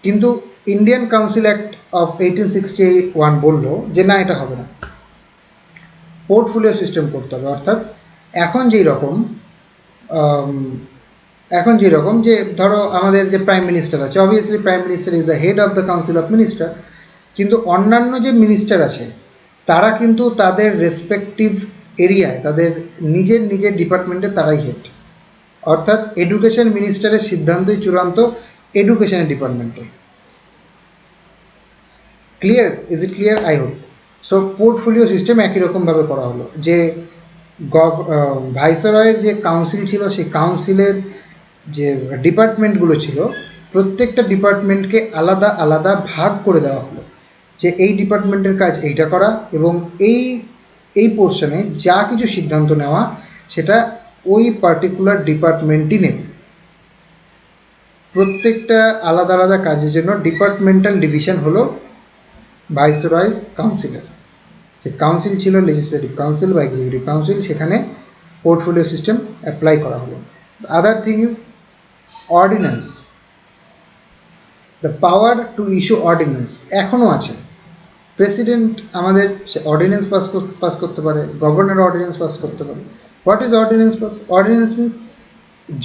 কিন্তু ইন্ডিয়ান কাউন্সিল অ্যাক্ট অফ 1861 বলল যে না, এটা হবে না, পোর্টফোলিও সিস্টেম করতে হবে। অর্থাৎ এখন যেই রকম যে ধরো আমাদের যে প্রাইম মিনিস্টার আছে, obviously prime minister is the head of the council of minister, কিন্তু অন্যান্য যে মিনিস্টার আছে তারা কিন্তু তাদের রেসপেক্টিভ এরিয়ায়, তাদের নিজের ডিপার্টমেন্টে তারাই হেড। অর্থাৎ এডুকেশন মিনিস্টারের সিদ্ধান্তই চূড়ান্ত এডুকেশনের ডিপার্টমেন্টে। Clear? Is it clear? I hope so. Portfolio system একই রকমভাবে করা হলো যে ভাইসরয়ের যে কাউন্সিল ছিল, সেই কাউন্সিলের যে ডিপার্টমেন্টগুলো ছিল, প্রত্যেকটা ডিপার্টমেন্টকে আলাদা আলাদা ভাগ করে দেওয়া হলো যে এই ডিপার্টমেন্টের কাজ এইটা করা, এবং এই পোর্শনে যা কিছু সিদ্ধান্ত নেওয়া সেটা ওই পার্টিকুলার ডিপার্টমেন্টই নেবে। প্রত্যেকটা আলাদা আলাদা কাজের জন্য ডিপার্টমেন্টাল ডিভিশন হলো ভাইসরয়েস কাউন্সিলর, যে কাউন্সিল ছিল লেজিসলেটিভ কাউন্সিল বা এক্সিকিউটিভ কাউন্সিল, সেখানে পোর্টফোলিও সিস্টেম অ্যাপ্লাই করা হলো। Other thing is ordinance, the power to issue ordinance এখনও আছে। প্রেসিডেন্ট আমাদের অর্ডিন্যান্স পাস করতে পারে, গভর্নর অর্ডিন্যান্স পাস করতে পারে। What is ordinance pass? Ordinance means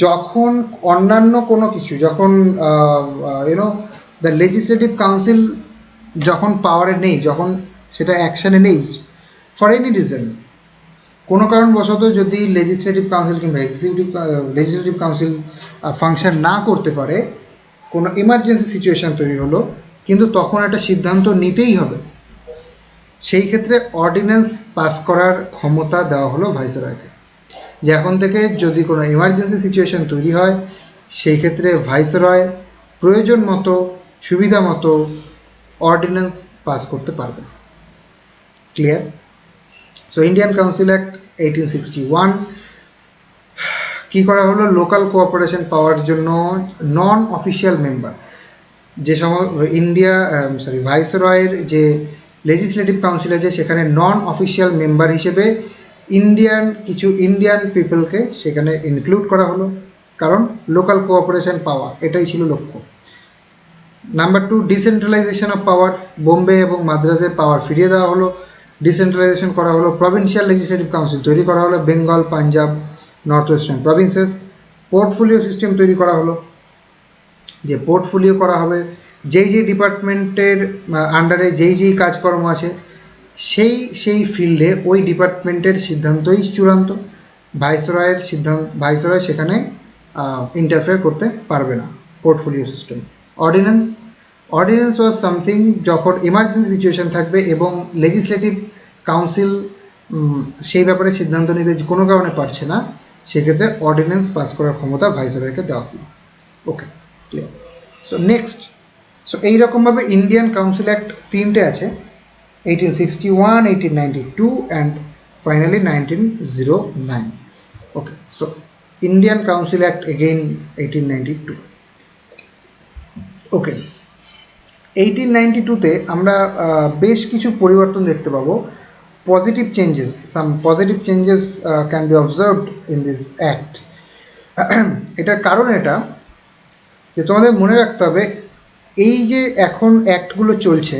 যখন অন্যান্য কোনো কিছু, যখন ইউনো দ্য লেজিসলেটিভ কাউন্সিল যখন পাওয়ারে নেই, যখন সেটা অ্যাকশানে নেই, ফর এনি রিজন, কোনো কারণবশত যদি লেজিসলেটিভ কাউন্সিল কিংবা লেজিসলেটিভ কাউন্সিল ফাংশন না করতে পারে, কোনো ইমার্জেন্সি সিচুয়েশান তৈরি হলো, কিন্তু তখন একটা সিদ্ধান্ত নিতেই হবে, সেই ক্ষেত্রে অর্ডিন্যান্স পাস করার ক্ষমতা দেওয়া হলো ভাইসরয়কে। যে এখন থেকে যদি কোনো ইমার্জেন্সি সিচুয়েশান তৈরি হয়, সেই ক্ষেত্রে ভাইসরয় প্রয়োজন মতো, সুবিধা মতো অর্ডিন্যান্স পাস করতে পারবে। Clear? So Indian council act 1861 কী করা হলো? লোকাল কোঅপারেশন পাওয়ার জন্য নন অফিসিয়াল মেম্বার, যে ভাইসরয়ের যে লেজিসলেটিভ কাউন্সিল আছে, সেখানে নন অফিসিয়াল মেম্বার হিসেবে কিছু ইন্ডিয়ান পিপলকে সেখানে ইনক্লুড করা হলো, কারণ লোকাল কোঅপারেশন পাওয়া, এটাই ছিল লক্ষ্য। Number 2, decentralisation of power, Bombay এবং মাদ্রাজের পাওয়ার ফিরিয়ে দেওয়া হলো, ডিসেন্ট্রালাইজেশন করা হলো, প্রভিন্সিয়াল লেজিসলেটিভ কাউন্সিল তৈরি করা হলো, Bengal, Punjab, north western provinces. Portfolio system তৈরি করা হলো, যে পোর্টফোলিও করা হবে, যেই ডিপার্টমেন্টের আন্ডারে যেই কাজকর্ম আছে, সেই ফিল্ডে ওই ডিপার্টমেন্টের সিদ্ধান্তই চূড়ান্ত। ভাইসরয় সেখানে ইন্টারফেয়ার করতে পারবে না। Portfolio system. Ordinance was something যখন ইমার্জেন্সি সিচুয়েশন থাকবে এবং লেজিসলেটিভ কাউন্সিল সেই ব্যাপারে সিদ্ধান্ত নিতে কোনো কারণে পারছে না, সেক্ষেত্রে অর্ডিন্যান্স পাস করার ক্ষমতা ভাইসরয়কে দেওয়া হলো। ওকে, ক্লিয়ার? সো নেক্সট, এইরকমভাবে ইন্ডিয়ান কাউন্সিল অ্যাক্ট তিনটে আছে, 1861, 1892 and finally 1909. Okay, so Indian council act again 1892. ওকে, 1892-তে আমরা বেশ কিছু পরিবর্তন দেখতে পাবো। Positive changes, some positive changes can be observed in this act. এটার কারণ এটা যে তোমাদের মনে রাখতে হবে, এই যে এখন অ্যাক্টগুলো চলছে,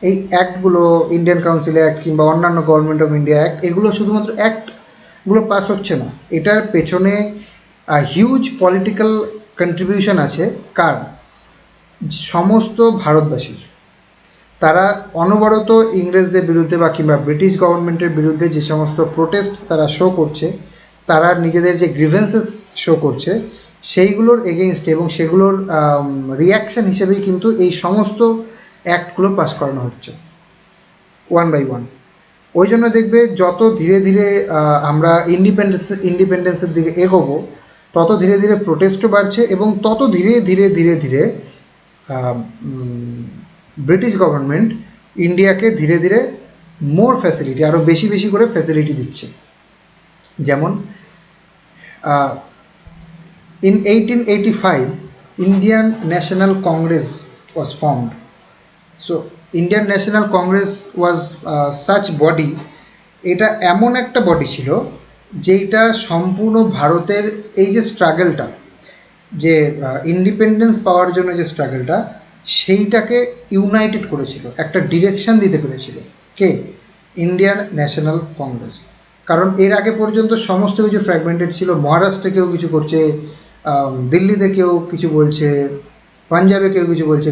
এই অ্যাক্টগুলো ইন্ডিয়ান কাউন্সিল অ্যাক্ট কিংবা অন্যান্য গভর্নমেন্ট অফ ইন্ডিয়া অ্যাক্ট, এগুলো শুধুমাত্র অ্যাক্টগুলো পাস হচ্ছে না, এটার পেছনে হিউজ পলিটিক্যাল কন্ট্রিবিউশন আছে। কার? সমস্ত ভারতবাসীর। তারা অনবরত ইংরেজদের বিরুদ্ধে বা কিংবা ব্রিটিশ গভর্নমেন্টের বিরুদ্ধে যে সমস্ত প্রোটেস্ট তারা শো করছে, তারা নিজেদের যে গ্রিভেন্সেস শো করছে, সেইগুলোর এগেইনস্টে এবং সেগুলোর রিয়াকশান হিসেবেই কিন্তু এই সমস্ত অ্যাক্টগুলো পাস করানো হচ্ছে ওয়ান বাই ওয়ান। ওই জন্য দেখবে যত ধীরে ধীরে আমরা ইন্ডিপেন্ডেন্সের দিকে এগোবো, তত ধীরে ধীরে প্রোটেস্টও বাড়ছে এবং তত ধীরে ধীরে ধীরে ধীরে ব্রিটিশ গভর্নমেন্ট ইন্ডিয়াকে ধীরে ধীরে মোর ফ্যাসিলিটি, আরও বেশি বেশি করে ফ্যাসিলিটি দিচ্ছে। যেমন in 1885 Indian National Congress was formed. So Indian National Congress was such body, এটা এমন একটা বডি ছিল যেটা সম্পূর্ণ ভারতের এই যে স্ট্রাগলটা, যে ইন্ডিপেন্ডেন্স পাওয়ার জন্য যে স্ট্রাগলটা, সেইটাকে ইউনাইটেড করেছিল, একটা ডিরেকশন দিতে পেরেছিল। কে? Indian National Congress. কারণ এর আগে পর্যন্ত সমস্ত কিছু ফ্র্যাগমেন্টেড ছিল। মহারাষ্ট্রে কেউ কিছু করছে, দিল্লিতে কেউ কিছু বলছে, পাঞ্জাবে কেউ কিছু বলছে,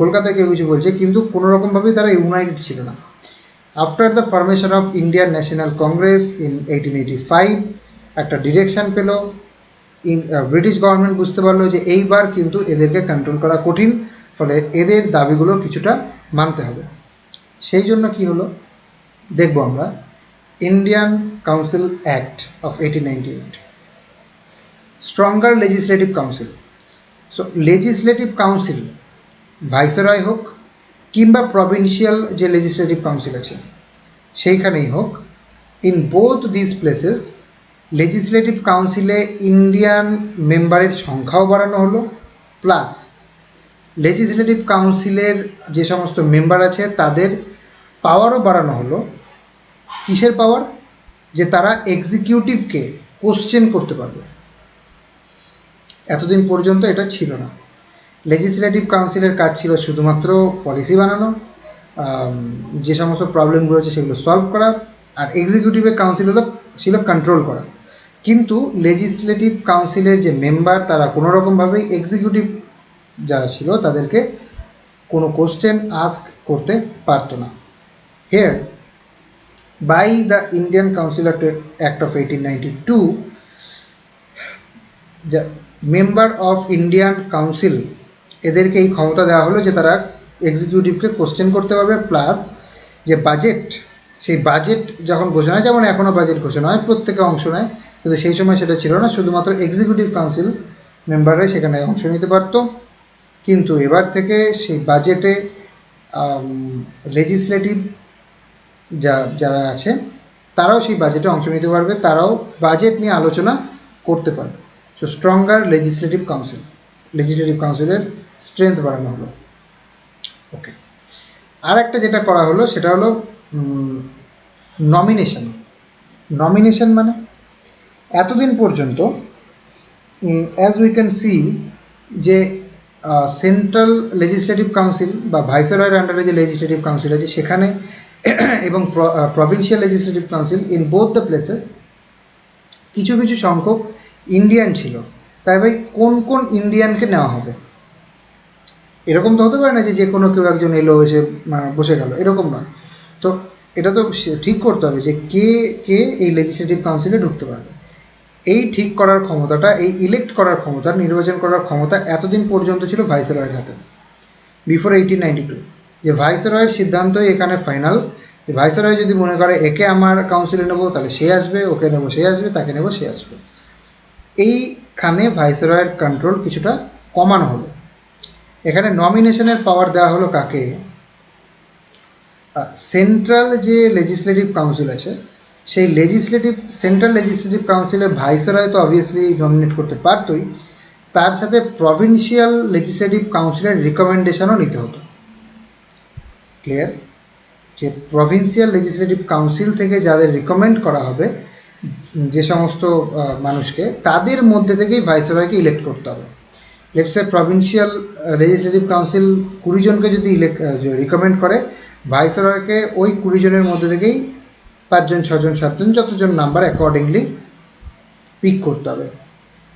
কলকাতায় কেউ কিছু বলছে, কিন্তু কোনোরকমভাবেই তারা ইউনাইটেড ছিল না। After the formation of Indian National Congress in 1885 একটা ডিরেকশন পেল। ব্রিটিশ গভর্নমেন্ট বুঝতে পারলো যে এইবার কিন্তু এদেরকে কন্ট্রোল করা কঠিন, ফলে এদের দাবিগুলো কিছুটা মানতে হবে। সেই জন্য কি হলো দেখব আমরা। Indian council act of 1898, stronger legislative council. So legislative council viceroy হোক কিংবা প্রভিন্সিয়াল যে লেজিসলেটিভ কাউন্সিল আছে সেইখানেই হোক, in both this places legislative কাউন্সিলে ইন্ডিয়ান মেম্বারের সংখ্যাও বাড়ানো হলো, প্লাস লেজিসলেটিভ কাউন্সিলের যে সমস্ত মেম্বার আছে তাদের পাওয়ারও বাড়ানো হলো। কিসের পাওয়ার? যে তারা এক্সিকিউটিভকে কোশ্চেন করতে পারবে। এতদিন পর্যন্ত এটা ছিল না। লেজিসলেটিভ কাউন্সিলের কাজ ছিল শুধুমাত্র পলিসি বানানো, যে সমস্ত প্রবলেমগুলো আছে সেগুলো সলভ করা, আর এক্সিকিউটিভের কাউন্সিল ছিল কন্ট্রোল করা। কিন্তু লেজিসলেটিভ কাউন্সিলের যে মেম্বার তারা কোনো রকমভাবেই এক্সিকিউটিভ যারা ছিল তাদেরকে কোনো কোশ্চেন আস্ক করতে পারতো না। Hereby the Indian council act of 1892, the member of Indian council এদেরকে এই ক্ষমতা দেওয়া হলো যে তারা এক্সিকিউটিভকে কোশ্চেন করতে পারবে, প্লাস যে বাজেট, সেই বাজেট যখন ঘোষণা হয়, যেমন এখনও বাজেট ঘোষণা হয় প্রত্যেকে অংশ নেয়, কিন্তু সেই সময় সেটা ছিল না, শুধুমাত্র এক্সিকিউটিভ কাউন্সিল মেম্বাররাই সেখানে অংশ নিতে পারত। কিন্তু এবার থেকে সেই বাজেটে লেজিসলেটিভ যারা আছে তারাও সেই বাজেটে অংশ নিতে পারবে, তারাও বাজেট নিয়ে আলোচনা করতে পারবে। সো স্ট্রঙ্গার লেজিসলেটিভ কাউন্সিলের স্ট্রেংথ বাড়ানো হলো। ওকে, আর একটা যেটা করা হলো সেটা হলো নমিনেশন। মানে এতদিন পর্যন্ত অ্যাজ উই ক্যান সি যে সেন্ট্রাল লেজিসলেটিভ কাউন্সিল বা ভাইসরয়ের আন্ডারে যে লেজিসলেটিভ কাউন্সিল আছে সেখানে এবং provincial legislative council in both the places কিছু কিছু সংখ্যক ইন্ডিয়ান ছিল। তাই ভাই কোন কোন ইন্ডিয়ানকে নেওয়া হবে? এরকম তো হতে পারে না যে কোনো কেউ একজন এলো এসে বসে গেল, এরকম নয়। তো এটা তো ঠিক করতে হবে যে কে কে এই লেজিসলেটিভ কাউন্সিলে ঢুকতে পারবে। এই ঠিক করার ক্ষমতাটা, এই ইলেক্ট করার ক্ষমতা, নির্বাচন করার ক্ষমতা এতদিন পর্যন্ত ছিল ভাইসরয়ের হাতে, বিফোর 1892। যে ভাইসরয়ের সিদ্ধান্তই এখানে ফাইনাল। ভাইসরয় যদি মনে করে একে আমার কাউন্সিলে নেবো তাহলে সে আসবে, ওকে নেবো সে আসবে, তাকে নেবো সে আসবে। এইখানে ভাইসরয়ের কন্ট্রোল কিছুটা কমানো হলো। এখানে নমিনেশনের পাওয়ার দেওয়া হলো কাকে? সেন্ট্রাল যে লেজিসলেটিভ কাউন্সিল আছে সেই সেন্ট্রাল লেজিসলেটিভ কাউন্সিলে ভাইসরয় তো অবভিয়াসলি নমিনেট করতে পারতই, তার সাথে প্রভিন্সিয়াল লেজিসলেটিভ কাউন্সিলের রিকমেন্ডেশনও নিতে হতো। ক্লিয়ার? যে প্রভিন্সিয়াল লেজিসলেটিভ কাউন্সিল থেকে যাদের রিকমেন্ড করা হবে যে সমস্ত মানুষকে, তাদের মধ্যে থেকেই ভাইসরয়কে ইলেক্ট করতে হবে। Let's say provincial legislative council 20 জনকে যদি রিকমেন্ড করে, ভাইসরয়কে ওই 20 জনের মধ্যে থেকেই 5 জন 6 জন 7 জন যতজন নাম্বার অ্যাকর্ডিংলি পিক করতে হবে।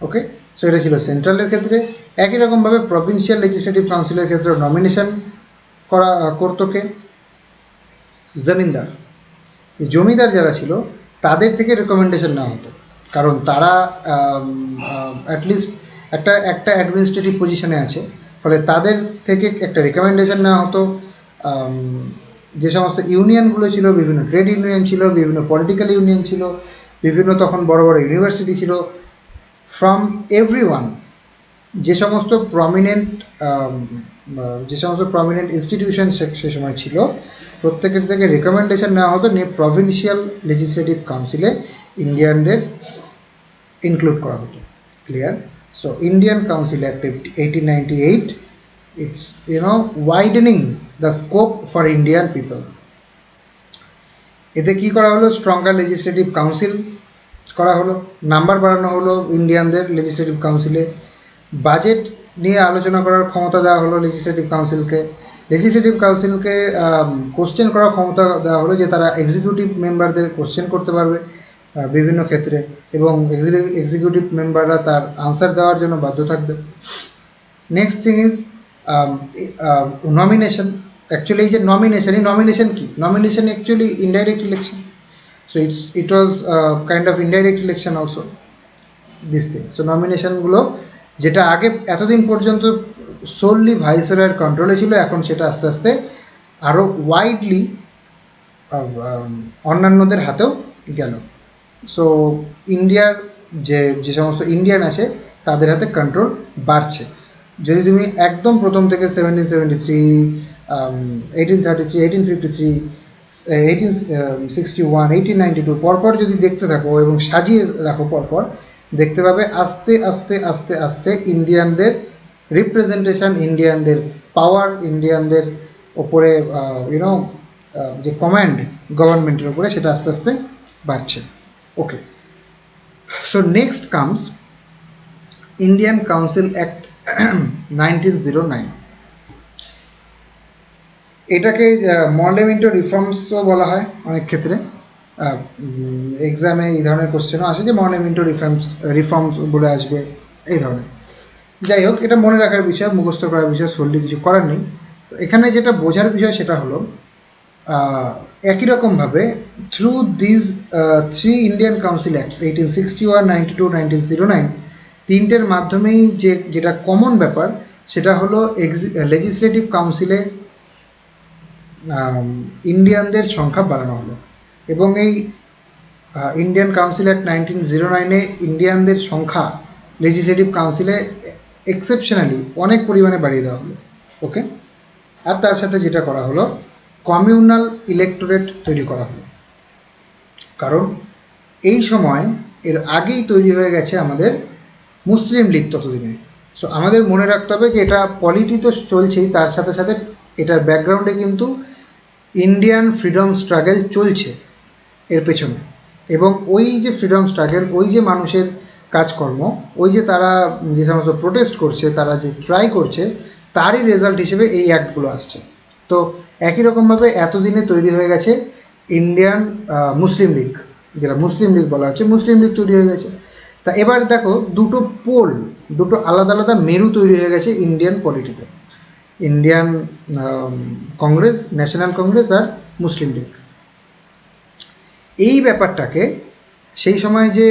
ওকে, সো এটা ছিল সেন্ট্রালের ক্ষেত্রে। একই রকমভাবে প্রভিন্সিয়াল লেজিসলেটিভ কাউন্সিলের ক্ষেত্রে নমিনেশন করতো কে? জমিদার। জমিদার যারা ছিল তাদের থেকে রেকমেন্ডেশন নেওয়া হতো, কারণ তারা অ্যাটলিস্ট একটা অ্যাডমিনিস্ট্রেটিভ পজিশনে আছে, ফলে তাদের থেকে একটা রেকমেন্ডেশন নেওয়া হতো। যে সমস্ত ইউনিয়নগুলো ছিল, বিভিন্ন ট্রেড ইউনিয়ন ছিল, বিভিন্ন পলিটিক্যাল ইউনিয়ন ছিল, বিভিন্ন তখন বড় বড় ইউনিভার্সিটি ছিল, ফ্রম এভরিওয়ান যে সমস্ত প্রমিনেন্ট ইনস্টিটিউশন সে সময় ছিল, প্রত্যেকের থেকে রেকমেন্ডেশন নেওয়া হতো, নিয়ে প্রভিন্সিয়াল লেজিসলেটিভ কাউন্সিলে ইন্ডিয়ানদের ইনক্লুড করা হতো। Clear? So Indian council act 1898, it's widening the scope for Indian people. এতে কি করা হলো? স্ট্রঙ্গার লেজিসলেটিভ কাউন্সিল করা হলো, নাম্বার বাড়ানো হলো ইন্ডিয়ানদের লেজিসলেটিভ কাউন্সিলে, বাজেট নিয়ে আলোচনা করার ক্ষমতা দেওয়া হলো লেজিসলেটিভ কাউন্সিলকে কোশ্চেন করার ক্ষমতা দেওয়া হলো, যে তারা এক্সিকিউটিভ মেম্বারদের কোশ্চেন করতে পারবে বিভিন্ন ক্ষেত্রে, এবং এক্সিকিউটিভ মেম্বাররা তার আনসার দেওয়ার জন্য বাধ্য থাকবে। Next thing is nomination. Actually এই যে নমিনেশন কি? Nomination actually indirect election. So it was kind of indirect election also, this thing. So নমিনেশনগুলো যেটা আগে এতদিন পর্যন্ত সোললি ভাইসরয়ের কন্ট্রোলে ছিল, এখন সেটা আস্তে আস্তে আরও ওয়াইডলি অন্যান্যদের হাতেও গেল। সো ইন্ডিয়ার যে সমস্ত ইন্ডিয়ান আছে তাদের হাতে কন্ট্রোল বাড়ছে। যদি তুমি একদম প্রথম থেকে 1773, 1833, 1853, 1861, 1892 পরপর যদি দেখতে থাকো এবং সাজিয়ে রাখো পরপর, দেখতে পাবে আস্তে আস্তে আস্তে আস্তে ইন্ডিয়ানদের রিপ্রেজেন্টেশন, ইন্ডিয়ানদের পাওয়ার, ইন্ডিয়ানদের ওপরে যে কমান্ড গভর্নমেন্টের উপরে, সেটা আস্তে আস্তে বাড়ছে। Okay, so next comes Indian council act 1909। এটাকে মর্লেমেন্টো রিফর্মসও বলা হয় অনেক ক্ষেত্রে। এক্সামে এই ধরনের কোশ্চেনও আসে যে মর্লেমেন্টো রিফর্মস বলে আসবে, এই ধরনের। যাই হোক, এটা মনে রাখার বিষয়, মুখস্থ করার বিষয়, সরলি কিছু করার নেই। তো এখানে যেটা বোঝার বিষয় সেটা হলো একই রকমভাবে through this 3 Indian council acts 1861, 92, 1909, তিনটের মাধ্যমেই যেটা কমন ব্যাপার সেটা হলো লেজিসলেটিভ কাউন্সিলে ইন্ডিয়ানদের সংখ্যা বাড়ানো হলো। এবং এই ইন্ডিয়ান কাউন্সিল অ্যাক্ট 1909-এ ইন্ডিয়ানদের সংখ্যা লেজিসলেটিভ কাউন্সিলে এক্সেপশনালি অনেক পরিমাণে বাড়িয়ে দেওয়া হলো। ওকে, আর তার সাথে যেটা করা হলো, কমিউনাল ইলেক্টোরেট তৈরি করা হলো। কারণ এই সময় এর আগেই তৈরি হয়ে গেছে আমাদের মুসলিম লীগ ততদিনে। সো আমাদের মনে রাখতে হবে যে এটা পলিটি তো চলছেই, তার সাথে সাথে এটার ব্যাকগ্রাউন্ডে কিন্তু ইন্ডিয়ান ফ্রিডম স্ট্রাগল চলছে এর পেছনে। এবং ওই যে ফ্রিডম স্ট্রাগল, ওই যে মানুষের কাজকর্ম, ওই যে তারা যে সমস্ত প্রোটেস্ট করছে, তারা যে ট্রাই করছে, তারই রেজাল্ট হিসেবে এই অ্যাক্টগুলো আসছে। তো একই রকমভাবে এতদিনে তৈরি হয়ে গেছে ইন্ডিয়ান মুসলিম লীগ, যেটা মুসলিম লীগ বলা হচ্ছে, মুসলিম লীগ তৈরি হয়ে গেছে। তা এবার দেখো, দুটো আলাদা আলাদা মেরু তৈরি হয়ে গেছে ইন্ডিয়ান পলিটিতে, ইন্ডিয়ান কংগ্রেস, ন্যাশনাল কংগ্রেস আর মুসলিম লীগ। এই ব্যাপারটাকে সেই সময় যে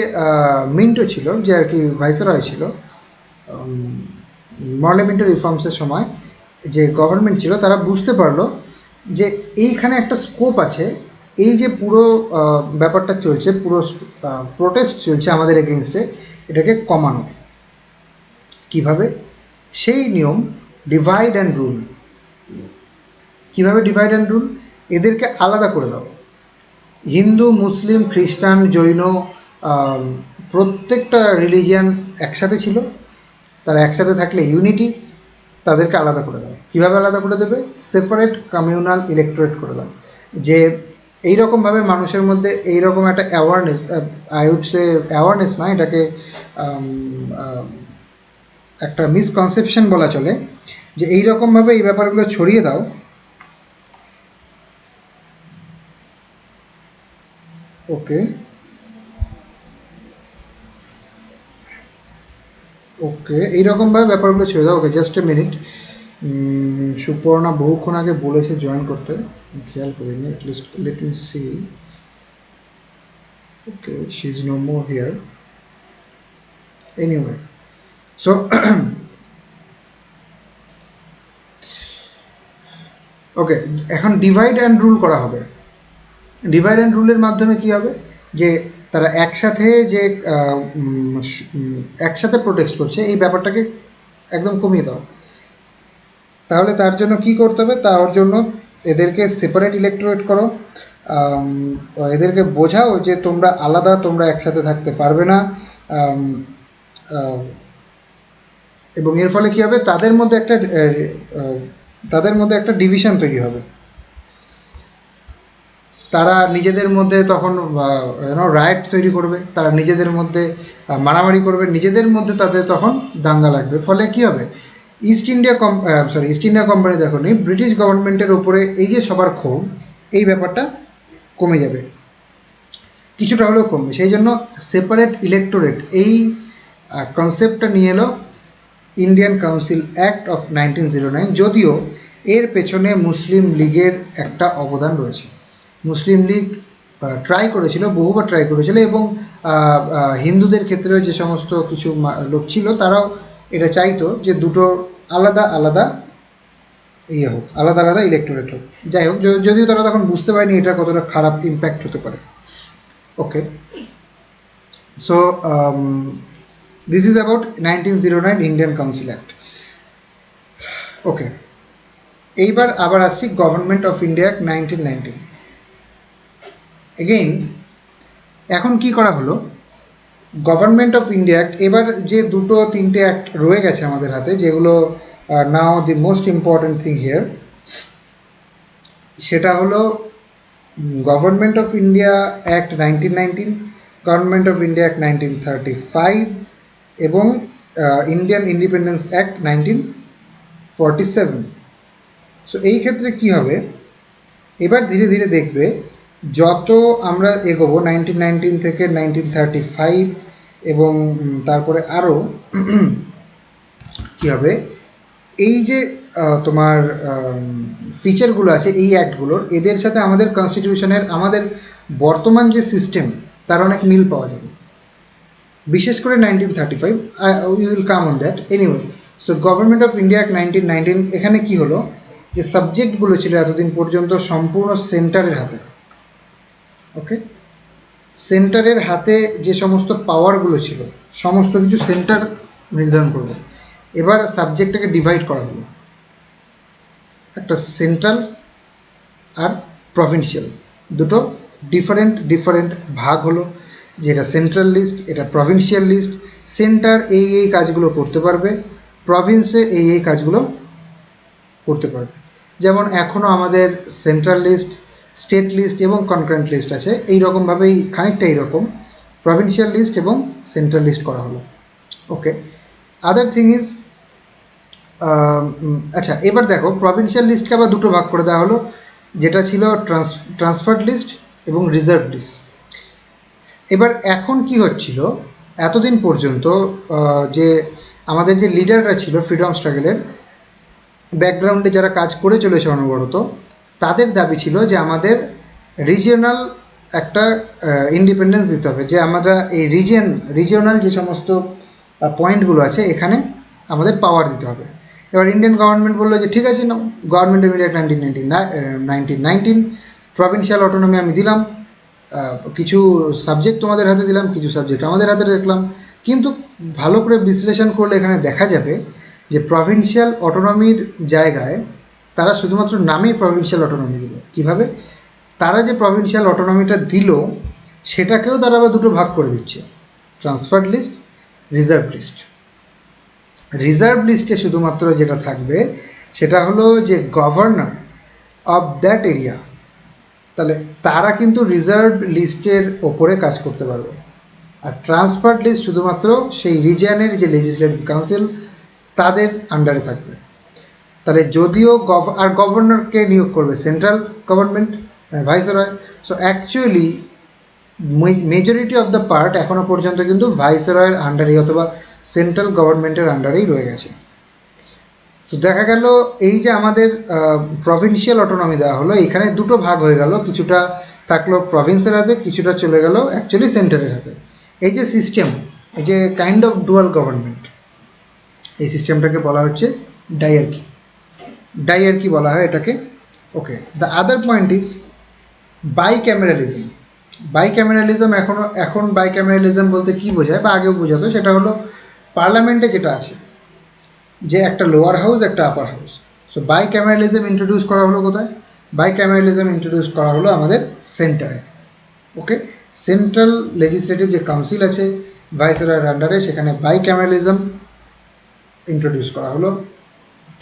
মিন্টো ছিল, যে আর কি ভাইসরয় ছিল, পার্লামেন্টারি রিফর্মসের সময় যে গভর্নমেন্ট ছিল, তারা বুঝতে পারলো যে এইখানে একটা স্কোপ আছে। এই যে পুরো ব্যাপারটা চলছে, পুরো প্রোটেস্ট চলছে আমাদের এগেনস্টে, এটাকে কমানো কিভাবে, সেই নিয়ম ডিভাইড অ্যান্ড রুল। কিভাবে ডিভাইড অ্যান্ড রুল? এদেরকে আলাদা করে দাও। হিন্দু, মুসলিম, খ্রিস্টান, জৈন, প্রত্যেকটা রিলিজিয়ান একসাথে ছিল, তারা একসাথে থাকলে ইউনিটি, তাদেরকে আলাদা করে দাও। কীভাবে আলাদা করে দেবে? সেপারেট কমিউনাল ইলেক্টোরেট করে দাও। যে এইরকমভাবে মানুষের মধ্যে এইরকম একটা awareness, I would say awareness নয়, এটাকে একটা মিসকনসেপশন বলা চলে, যে এইরকমভাবে এই ব্যাপারগুলো ছড়িয়ে দাও ওকে ওকে এইরকমভাবে ব্যাপারগুলো ছেড়ে দাও। Okay, just a minute. Suparna বহুক্ষণ আগে বলেছে জয়েন করতে, খেয়াল করিনি। At least let me see. Okay, she is no more here. Anyway, so okay, এখন ডিভাইড অ্যান্ড রুল করা হবে। ডিভাইড অ্যান্ড রুলের মাধ্যমে কি হবে, যে তারা একসাথে প্রোটেস্ট করছে, এই ব্যাপারটাকে একদম কমিয়ে দাও। তাহলে তার জন্য কি করতে হবে? তার জন্য এদেরকে সেপারেট ইলেক্টোরেট করো, এদেরকে বোঝাও যে তোমরা আলাদা, তোমরা একসাথে থাকতে পারবে না। এবং এর ফলে কি হবে, তাদের মধ্যে একটা ডিভিশন তৈরি হবে। তারা নিজেদের মধ্যে তখন রাইট তৈরি করবে, তারা নিজেদের মধ্যে মারামারি করবে, নিজেদের মধ্যে তাদের তখন দাঙ্গা লাগবে। ফলে কি হবে, ইস্ট ইন্ডিয়া কোম্পানি দেখো নি, ব্রিটিশ গভর্নমেন্টের উপরে এই যে সবার ক্ষোভ, এই ব্যাপারটা কমে যাবে, কিছুটা হলেও কমবে। সেই জন্য সেপারেট ইলেক্টোরেট, এই কনসেপ্টটা নিয়ে এলো ইন্ডিয়ান কাউন্সিল অ্যাক্ট অফ 1909। যদিও এর পেছনে মুসলিম লীগের একটা অবদান রয়েছে। মুসলিম লীগ ট্রাই করেছিল, বহুবার ট্রাই করেছিল, এবং হিন্দুদের ক্ষেত্রেও যে সমস্ত কিছু লোক ছিল, তারাও এটা চাইতো যে দুটো আলাদা আলাদা হোক, আলাদা আলাদা ইলেক্টোরেট হোক। যাই হোক, যদিও তারা তখন বুঝতে পারেনি এটা কতটা খারাপ ইম্প্যাক্ট হতে পারে। Okay, so this is about 1909 Indian council act. Okay, এইবার আবার আসছি government of India act 1919। Again এখন কি করা হলো, গভর্নমেন্ট অফ ইন্ডিয়া অ্যাক্ট, এবার যে দুটো তিনটে অ্যাক্ট রয়ে গেছে আমাদের হাতে, যেগুলো now the most important thing here, সেটা হলো government of India act 1919, government of India act 1935 এবং ইন্ডিয়ান ইন্ডিপেন্ডেন্স অ্যাক্ট 1947। সো এই ক্ষেত্রে কি হবে, এবার ধীরে ধীরে দেখবে যত আমরা এগোবো 1919 থেকে 1935 এবং তারপরে আরও কি হবে, এই যে তোমার ফিচারগুলো আছে এই অ্যাক্টগুলোর, এদের সাথে আমাদের কনস্টিটিউশনের আমাদের বর্তমান যে সিস্টেম তার অনেক মিল পাওয়া যাবে, বিশেষ করে 1935। We will come on that anyway. So government of India act 1919, এখানে কি হলো যে সাবজেক্টগুলো ছিল এতদিন পর্যন্ত সম্পূর্ণ সেন্টারের হাতে। ওকে, সেন্টারের হাতে যে সমস্ত পাওয়ারগুলো ছিল সমস্ত কিছু সেন্টার নির্ধারণ করবে। এবার সাবজেক্টটাকে ডিভাইড করা হলো, একটা সেন্ট্রাল আর প্রভিন্সিয়াল, দুটো ডিফারেন্ট ডিফারেন্ট ভাগ হলো, যেটা সেন্ট্রাল লিস্ট, এটা প্রভিন্সিয়াল লিস্ট। সেন্টার এই এই কাজগুলো করতে পারবে, প্রভিন্সে এই এই কাজগুলো করতে পারবে। যেমন এখনও আমাদের সেন্ট্রাল লিস্ট, স্টেট লিস্ট এবং কনকারেন্ট লিস্ট আছে, এই রকমভাবেই খানিকটা এইরকম প্রভিন্সিয়াল লিস্ট এবং সেন্ট্রাল লিস্ট করা হলো। ওকে, আদার থিং ইজ, আচ্ছা এবার দেখো প্রভিন্সিয়াল লিস্টকে আবার দুটো ভাগ করে দেওয়া হলো, যেটা ছিল ট্রান্সফার্ড লিস্ট এবং রিজার্ভ লিস্ট। এবার এখন কি হচ্ছিল, এতদিন পর্যন্ত যে আমাদের যে লিডাররা ছিল ফ্রিডম স্ট্রাগলের ব্যাকগ্রাউন্ডে যারা কাজ করে চলেছে অনবরত, তাদের দাবি ছিল যে আমাদের রিজিওনাল একটা ইন্ডিপেন্ডেন্স দিতে হবে, যে আমরা এই রিজিওনাল যে সমস্ত পয়েন্টগুলো আছে এখানে আমাদের পাওয়ার দিতে হবে। এবার ইন্ডিয়ান গভর্নমেন্ট বললো যে ঠিক আছে, না government of India 1919 provincial autonomy আমি দিলাম, কিছু সাবজেক্ট তোমাদের হাতে দিলাম, কিছু সাবজেক্ট আমাদের হাতে রাখলাম। কিন্তু ভালো করে বিশ্লেষণ করলে এখানে দেখা যাবে যে প্রভিন্সিয়াল অটোনমির জায়গায় তারা শুধুমাত্র নামেই প্রভিন্সিয়াল অটোনমি দিল। কীভাবে? তারা যে প্রভিন্সিয়াল অটোনমিটা দিল সেটাকেও তারা আবার দুটো ভাগ করে দিচ্ছে, transferred list, reserve list. Reserve লিস্টে শুধুমাত্র যেটা থাকবে সেটা হলো যে গভর্নর অফ দ্যাট এরিয়া, তাহলে তারা কিন্তু রিজার্ভ লিস্টের ওপরে কাজ করতে পারবে। আর ট্রান্সফার্ড লিস্ট শুধুমাত্র সেই রিজিয়নের যে লেজিসলেটিভ কাউন্সিল তাদের আন্ডারে থাকবে। তাহলে যদিও গভর্নরকে নিয়োগ করবে central government, viceroy. So actually majority of the part এখনও পর্যন্ত কিন্তু ভাইসরয়ের আন্ডারেই অথবা সেন্ট্রাল গভর্নমেন্টের আন্ডারেই রয়ে গেছে। তো দেখা গেল এই যে আমাদের প্রভিন্সিয়াল অটোনমি দেওয়া হলো, এখানে দুটো ভাগ হয়ে গেল, কিছুটা থাকলো প্রভিন্সের হাতে, কিছুটা চলে গেল অ্যাকচুয়ালি সেন্টারের হাতে। এই যে সিস্টেম, এই যে কাইন্ড অফ ডুয়াল গভর্নমেন্ট, এই সিস্টেমটাকে বলা হচ্ছে ডায়ার্কি। ডায়ার্কি বলা হয় এটাকে। ওকে, দ্য আদার পয়েন্ট ইজ বাইক্যামেরালিজম। বাইক্যামেরালিজম এখন বাইক্যামেরালিজম বলতে কি বোঝায় বা আগেও বোঝাতো, সেটা হলো পার্লামেন্টে যেটা আছে যে একটা লোয়ার হাউস একটা আপার হাউস। সো বাইক্যামেরালিজম ইন্ট্রোডিউস করা হলো কোথায়? বাইক্যামেরালিজম ইন্ট্রোডিউস করা হলো আমাদের সেন্টারে। ওকে, সেন্ট্রাল লেজিসলেটিভ যে কাউন্সিল আছে ভাইসরয়ের আন্ডারে, সেখানে বাইক্যামেরালিজম ইন্ট্রোডিউস করা হলো।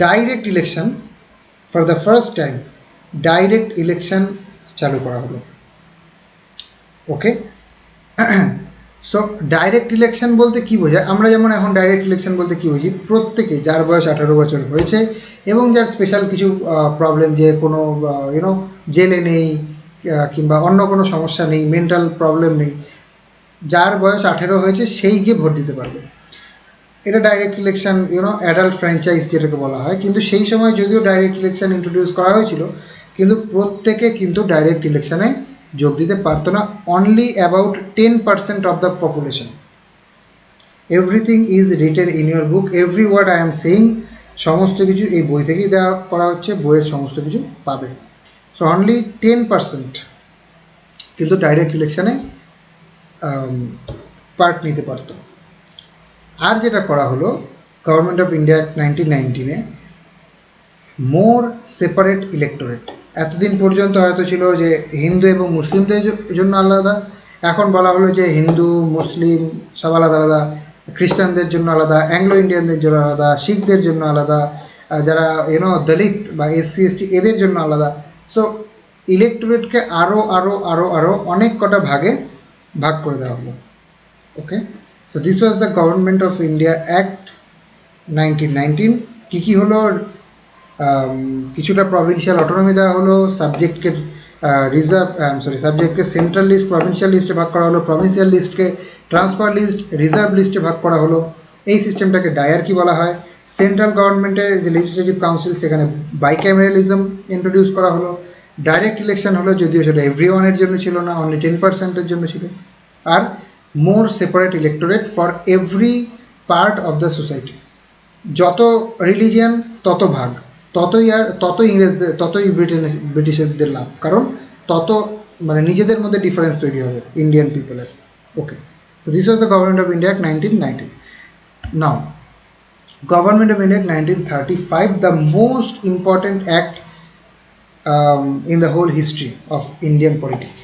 Direct election, for the first time direct election চালু করা হলো। ওকে, সো ডাইরেক্ট ইলেকশন বলতে কি বোঝায়? আমরা যেমন এখন ডাইরেক্ট ইলেকশন বলতে কি বুঝি, প্রত্যেকে যার বয়স 18 বছর হয়েছে এবং যার স্পেশাল কিছু প্রবলেম, যে কোনো জেলে নেই কিংবা অন্য কোনো সমস্যা নেই, মেন্টাল প্রবলেম নেই, যার বয়স 18 হয়েছে সেই গিয়ে ভোট দিতে পারবে। এটা ডাইরেক্ট ইলেকশন, অ্যাডাল্ট ফ্র্যাঞ্চাইজ যেটাকে বলা হয়। কিন্তু সেই সময় যদিও ডাইরেক্ট ইলেকশন ইন্ট্রোডিউস করা হয়েছিল, কিন্তু প্রত্যেকে কিন্তু ডাইরেক্ট ইলেকশনে যোগ দিতে পারতো না। Only about 10% of the population. Everything is written in your book, every word I am saying, সমস্ত কিছু এই বই থেকেই দেওয়া করা হচ্ছে, বইয়ের সমস্ত কিছু পাবে। সো অনলি 10% কিন্তু ডাইরেক্ট ইলেকশনে পার্ট নিতে পারত। আর যেটা করা হলো গভর্নমেন্ট অফ ইন্ডিয়া 1919-এ, মোর সেপারেট ইলেক্টোরেট। এতদিন পর্যন্ত হয়তো ছিল যে হিন্দু এবং মুসলিমদের জন্য আলাদা, এখন বলা হলো যে হিন্দু মুসলিম সব আলাদা আলাদা, খ্রিস্টানদের জন্য আলাদা, অ্যাংলো ইন্ডিয়ানদের জন্য আলাদা, শিখদের জন্য আলাদা, যারা দলিত বা এসসি এসটি এদের জন্য আলাদা। সো ইলেকটোরেটকে আরও আরও আরও আরও অনেক কটা ভাগে ভাগ করে দেওয়া হলো। Okay, so this was the government of India act 1919। কী কী হলো? কিছুটা প্রভিন্সিয়াল অটোনমি দেওয়া হলো, সাবজেক্টকে সাবজেক্টকে সেন্ট্রাল লিস্ট প্রভিন্সিয়াল লিস্টে ভাগ করা হলো, প্রভিন্সিয়াল লিস্টকে ট্রান্সফার লিস্ট রিজার্ভ লিস্টে ভাগ করা হলো। এই সিস্টেমটাকে ডায়ারকি বলা হয়। সেন্ট্রাল গভর্নমেন্টের যে লেজিসলেটিভ কাউন্সিল সেখানে বাইক্যামেরালিজম ইন্ট্রোডিউস করা হলো। ডাইরেক্ট ইলেকশন হলো, যদিও সেটা এভরিওয়ানের জন্য ছিল না, অনলি 10%-এর জন্য ছিল। আর more separate electorate for every part of the society. যত রিলিজিয়ান তত ভাগ, ততই ইংরেজদের, ততই ব্রিটিশদের লাভ, কারণ তত মানে নিজেদের মধ্যে ডিফারেন্স তৈরি হবে ইন্ডিয়ান পিপলের। Okay, this was the government of India act 1919। Now government of India act 1935, the most important act in the whole history of Indian politics.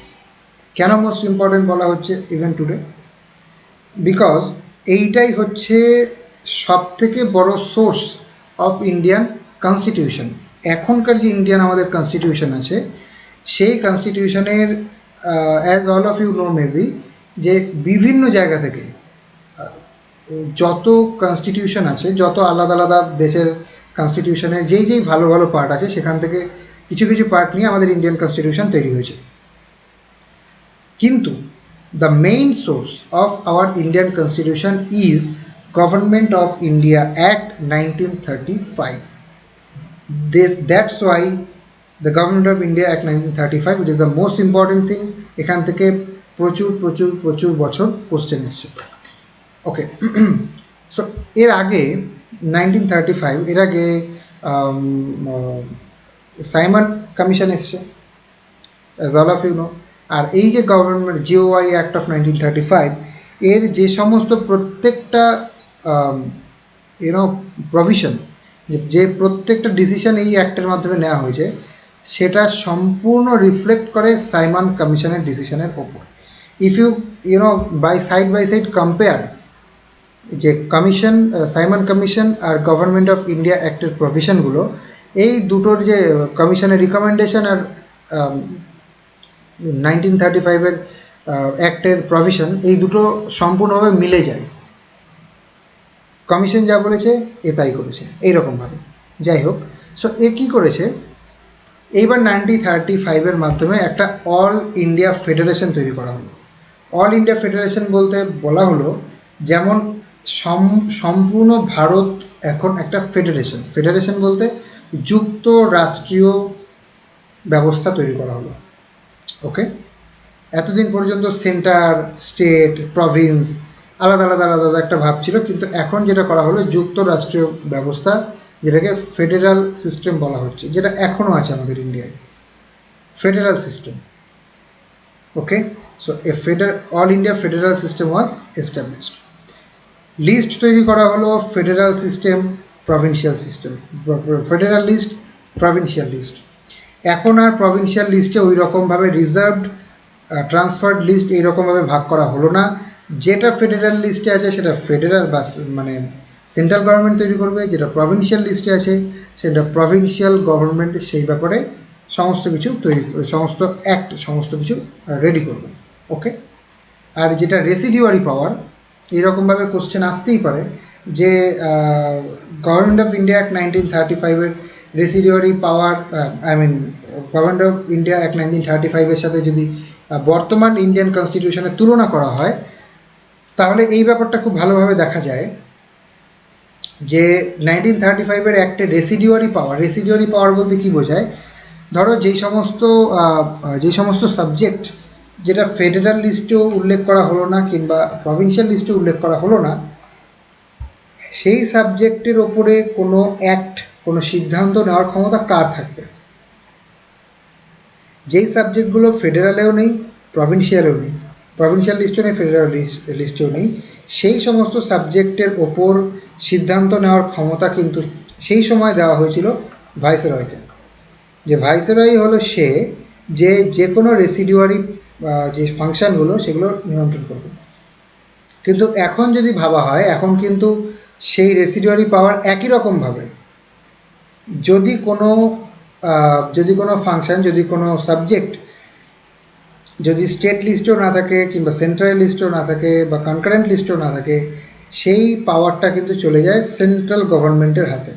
কেন মোস্ট ইম্পর্টেন্ট বলা হচ্ছে ইভেন টুডে? বিকজ এইটাই হচ্ছে সব থেকে বড় সোর্স অফ ইন্ডিয়ান কনস্টিটিউশন। এখনকার যে ইন্ডিয়ান আমাদের কনস্টিটিউশন আছে, সেই কনস্টিটিউশনের as all of you know maybe, যে বিভিন্ন জায়গা থেকে যত কনস্টিটিউশন আছে, যত আলাদা আলাদা দেশের কনস্টিটিউশনের যেই ভালো ভালো পার্ট আছে, সেখান থেকে কিছু কিছু পার্ট নিয়ে আমাদের ইন্ডিয়ান কনস্টিটিউশন তৈরি হয়েছে। কিন্তু the main source of our Indian constitution is government of India act 1935। That's why the government of India act 1935 it is the most important thing. এখান থেকে প্রচুর প্রচুর প্রচুর বছর কোশ্চেন এসছে। ওকে, সো এর আগে 1935, এর আগে সাইমন কমিশন এসছে, as all of you know. আর এই যে গভর্নমেন্ট জিওআই অ্যাক্ট অফ 1935, এর যে সমস্ত প্রত্যেকটা প্রভিশন, যে প্রত্যেকটা ডিসিশন এই অ্যাক্টের মাধ্যমে নেওয়া হয়েছে, সেটা সম্পূর্ণ রিফ্লেক্ট করে সাইমন কমিশনের ডিসিশনের ওপর। If you by side compare যে কমিশন, সাইমন কমিশন আর গভর্নমেন্ট অফ ইন্ডিয়া অ্যাক্টের প্রভিশনগুলো, এই দুটোর যে কমিশনের রিকমেন্ডেশন আর 1935-এর অ্যাক্টের প্রভিশন, এই দুটো সম্পূর্ণভাবে মিলে যায়। কমিশন যা বলেছে এ তাই করেছে, এইরকমভাবে। যাই হোক, সো এ কী করেছে, এইবার 1935-এর মাধ্যমে একটা অল ইন্ডিয়া ফেডারেশন তৈরি করা হলো। অল ইন্ডিয়া ফেডারেশন বলতে বলা হলো, যেমন সম্পূর্ণ ভারত এখন একটা ফেডারেশন। ফেডারেশন বলতে যুক্ত রাষ্ট্রীয় ব্যবস্থা তৈরি করা হলো। ওকে, এতদিন পর্যন্ত সেন্টার, স্টেট, প্রভিন্স আলাদা আলাদা আলাদা আলাদা একটা ভাব ছিল, কিন্তু এখন যেটা করা হলো যুক্ত রাষ্ট্রীয় ব্যবস্থা, যেটাকে ফেডারাল সিস্টেম বলা হচ্ছে, যেটা এখনও আছে আমাদের ইন্ডিয়ায়, federal system. Okay, so all India federal system was established. List তৈরি করা হলো, federal system, provincial system, federal list, provincial list. এখন আর প্রভিন্সিয়াল লিস্টে ওই রকমভাবে রিজার্ভড, ট্রান্সফার্ড লিস্ট এইরকমভাবে ভাগ করা হলো না। যেটা ফেডারাল লিস্টে আছে সেটা ফেডারাল বা মানে সেন্ট্রাল গভর্নমেন্ট তৈরি করবে, যেটা প্রভিন্সিয়াল লিস্টে আছে সেটা প্রভিন্সিয়াল গভর্নমেন্ট সেই ব্যাপারে সমস্ত কিছু তৈরি, সমস্ত অ্যাক্ট, সমস্ত কিছু রেডি করবে। ওকে, আর যেটা রেসিডিউয়ারি পাওয়ার, এইরকমভাবে কোশ্চেন আসতেই পারে যে গভর্নমেন্ট অফ ইন্ডিয়া অ্যাক্ট 1935-এর residuary power, government of India act 1935-এর সাথে যদি বর্তমান ইন্ডিয়ান কনস্টিটিউশনের তুলনা করা হয়, তাহলে এই ব্যাপারটা খুব ভালোভাবে দেখা যায় যে 1935-এর অ্যাক্টে রেসিডিউয়ারি পাওয়ার বলতে কি বোঝায়? ধরো যেই সমস্ত সাবজেক্ট যেটা ফেডারাল লিস্টেও উল্লেখ করা হলো না কিংবা প্রভিন্সিয়াল লিস্টে উল্লেখ করা হলো না, সেই সাবজেক্টের ওপরে কোনো অ্যাক্ট, কোনো সিদ্ধান্ত নেওয়ার ক্ষমতা কার থাকবে? যেই সাবজেক্টগুলো ফেডারালেও নেই, প্রভিন্সিয়ালেও নেই, প্রভিন্সিয়াল লিস্টেও নেই, ফেডারাল লিস্টেও নেই, সেই সমস্ত সাবজেক্টের ওপর সিদ্ধান্ত নেওয়ার ক্ষমতা কিন্তু সেই সময় দেওয়া হয়েছিল ভাইসরয়কে। যে ভাইসরয় হলো সে যে কোনো রেসিডিউয়ারি যে ফাংশনগুলো সেগুলো নিয়ন্ত্রণ করবে। কিন্তু এখন যদি ভাবা হয়, এখন কিন্তু সেই রেসিডুয়ারি পাওয়ার একই রকমভাবে যদি কোনো ফাংশন, যদি কোনো সাবজেক্ট যদি স্টেট লিস্টেও না থাকে কিংবা সেন্ট্রাল লিস্টেও না থাকে বা কনকারেন্ট লিস্টেও না থাকে, সেই পাওয়ারটা কিন্তু চলে যায় সেন্ট্রাল গভর্নমেন্টের হাতে।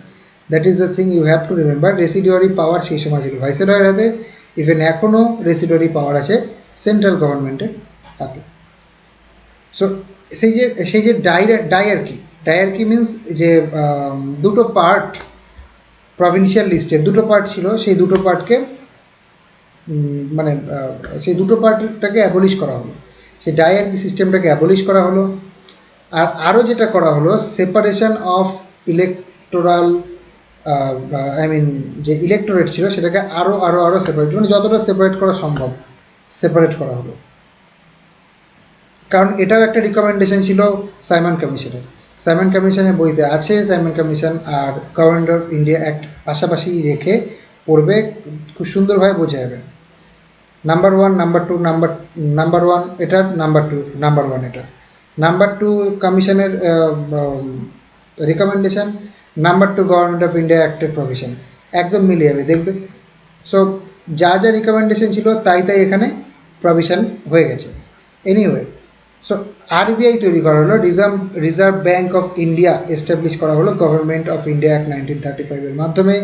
That is the thing you have to remember. Residuary power সেই সময় ছিল ভাইসরয়ের হাতে, ইভেন এখনও রেসিডুয়ারি পাওয়ার আছে সেন্ট্রাল গভর্নমেন্টের হাতে। সো সেই যে ডায়ারকি মিন্স যে দুটো পার্ট, প্রভিন্সিয়াল লিস্টের দুটো পার্ট ছিল, সেই দুটো পার্টকে মানে সেই দুটো পার্টটাকে অ্যাবলিশ করা হলো, সেই ডায়ারকি সিস্টেমটাকে অ্যাবলিশ করা হলো। আর আরও যেটা করা হলো, সেপারেশন অফ ইলেকটোরাল যে ইলেকটোরেট ছিল সেটাকে আরও সেপারেট, মানে যতটা সেপারেট করা সম্ভব সেপারেট করা হলো। কারণ এটাও একটা রিকমেন্ডেশন ছিল সাইমন কমিশনের। সাইমন কমিশনের বইতে আছে, সাইমন কমিশন আর গভর্নমেন্ট অফ ইন্ডিয়া অ্যাক্ট পাশাপাশি রেখে পড়বে, খুব সুন্দরভাবে বোঝা যাবে। নাম্বার ওয়ান, নাম্বার ওয়ান এটা, নাম্বার ওয়ান এটা, নাম্বার টু কমিশনের recommendation, number two government of India অ্যাক্টের প্রভিশন, একদম মিলে যাবে দেখবে। সো যা যা রিকমেন্ডেশন ছিল তাই এখানে প্রভিশন হয়ে গেছে। এনিওয়ে, সো আরবিআই তৈরি করা হলো, reserve bank of India establish করা হলো গভর্নমেন্ট অফ ইন্ডিয়া অ্যাক্ট 1935 মাধ্যমে।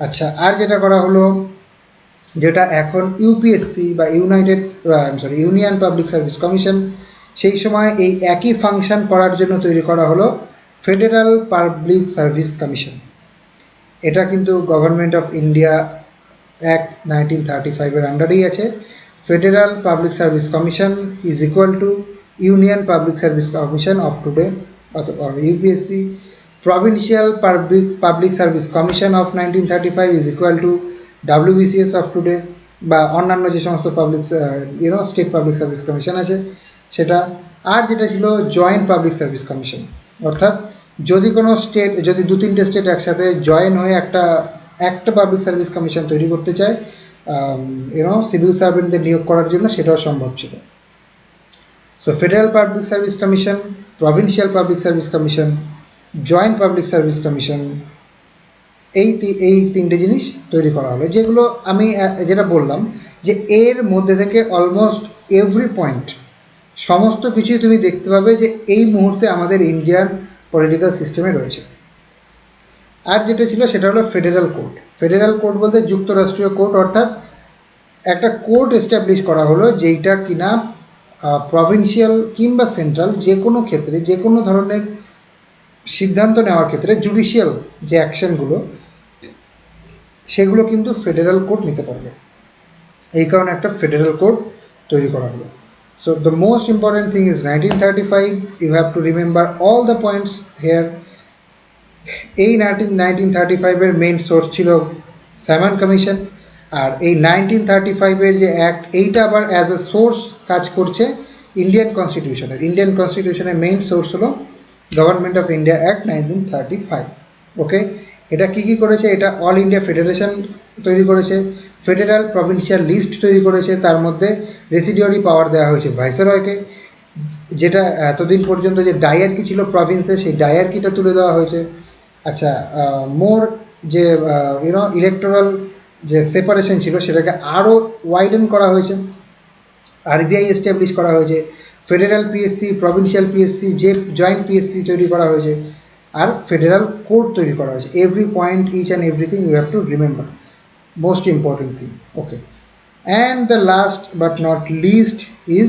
আচ্ছা, আর যেটা করা হলো, যেটা এখন ইউপিএসসি বা ইউনিয়ন পাবলিক সার্ভিস কমিশন, সেই সময় এই একই ফাংশন করার জন্য তৈরি করা হলো ফেডারেল পাবলিক সার্ভিস কমিশন। এটা কিন্তু গভর্নমেন্ট অফ ইন্ডিয়া অ্যাক্ট 1935 আন্ডারেই আছে। Federal public service commission is equal to union public service commission of today অথবা UPSC. Provincial public service commission of 1935 is equal to WBCS of today, বা অন্যান্য যে সমস্ত public state public service commission আছে সেটা। আর যেটা ছিল জয়েন্ট পাবলিক সার্ভিস কমিশন, অর্থাৎ যদি কোনো স্টেট, যদি 2-3টে স্টেট একসাথে জয়েন হয়ে একটা পাবলিক সার্ভিস কমিশন তৈরি করতে চায় সিভিল সার্ভেন্টদের নিয়োগ করার জন্য, সেটাও সম্ভব ছিল। So federal public service commission, provincial public service commission, joint public service commission, এই তিনটে জিনিস তৈরি করা হলো, যেগুলো আমি যেটা বললাম যে এর মধ্যে থেকে অলমোস্ট এভরি পয়েন্ট, সমস্ত কিছুই তুমি দেখতে পাবে যে এই মুহূর্তে আমাদের ইন্ডিয়ান পলিটিক্যাল সিস্টেমে রয়েছে। আর যেটা ছিল সেটা হলো ফেডারেল কোর্ট। ফেডারেল কোর্ট বলতে যুক্তরাষ্ট্রীয় কোর্ট, অর্থাৎ একটা কোর্ট এস্টাবলিশ করা হলো যেইটা কিনা প্রভিন্সিয়াল কিংবা সেন্ট্রাল যে কোনো ক্ষেত্রে, যে কোনো ধরনের সিদ্ধান্ত নেওয়ার ক্ষেত্রে জুডিশিয়াল যে অ্যাকশনগুলো সেগুলো কিন্তু ফেডারেল কোর্ট নিতে পারবে। এই কারণে একটা ফেডারেল কোর্ট তৈরি করা হলো। So the most important thing is 1935, you have to remember all the points here. এই 1935-এর মেইন সোর্স ছিল সাইমন কমিশন, আর এই 1935-এর যে অ্যাক্ট, এইটা আবার অ্যাজ এ সোর্স কাজ করছে ইন্ডিয়ান কনস্টিটিউশনের মেইন সোর্স হলো গভর্নমেন্ট অফ ইন্ডিয়া অ্যাক্ট 1935। ওকে, এটা কি করেছে? এটা অল ইন্ডিয়া ফেডারেশন তৈরি করেছে, ফেডারেল প্রভিন্সিয়াল লিস্ট তৈরি করেছে, তার মধ্যে রেসিডিউয়ারি পাওয়ার দেওয়া হয়েছে ভাইসরয়কে, যেটা এতদিন পর্যন্ত যে ডায়ারকি ছিল প্রভিন্সে, সেই ডায়ারকিটা তুলে দেওয়া হয়েছে। আচ্ছা, মোর যে ইলেকটোরাল যে সেপারেশন ছিল সেটাকে আরও ওয়াইডেন করা হয়েছে, আরবিআই এস্টাবলিশ করা হয়েছে, ফেডারেল পিএসসি, প্রভিন্সিয়াল পিএসসি, যে জয়েন্ট পিএসসি তৈরি করা হয়েছে, আর ফেডারেল কোর্ট তৈরি করা হয়েছে। Every point, each and everything you have to remember, most important thing. Okay, and the last but not least is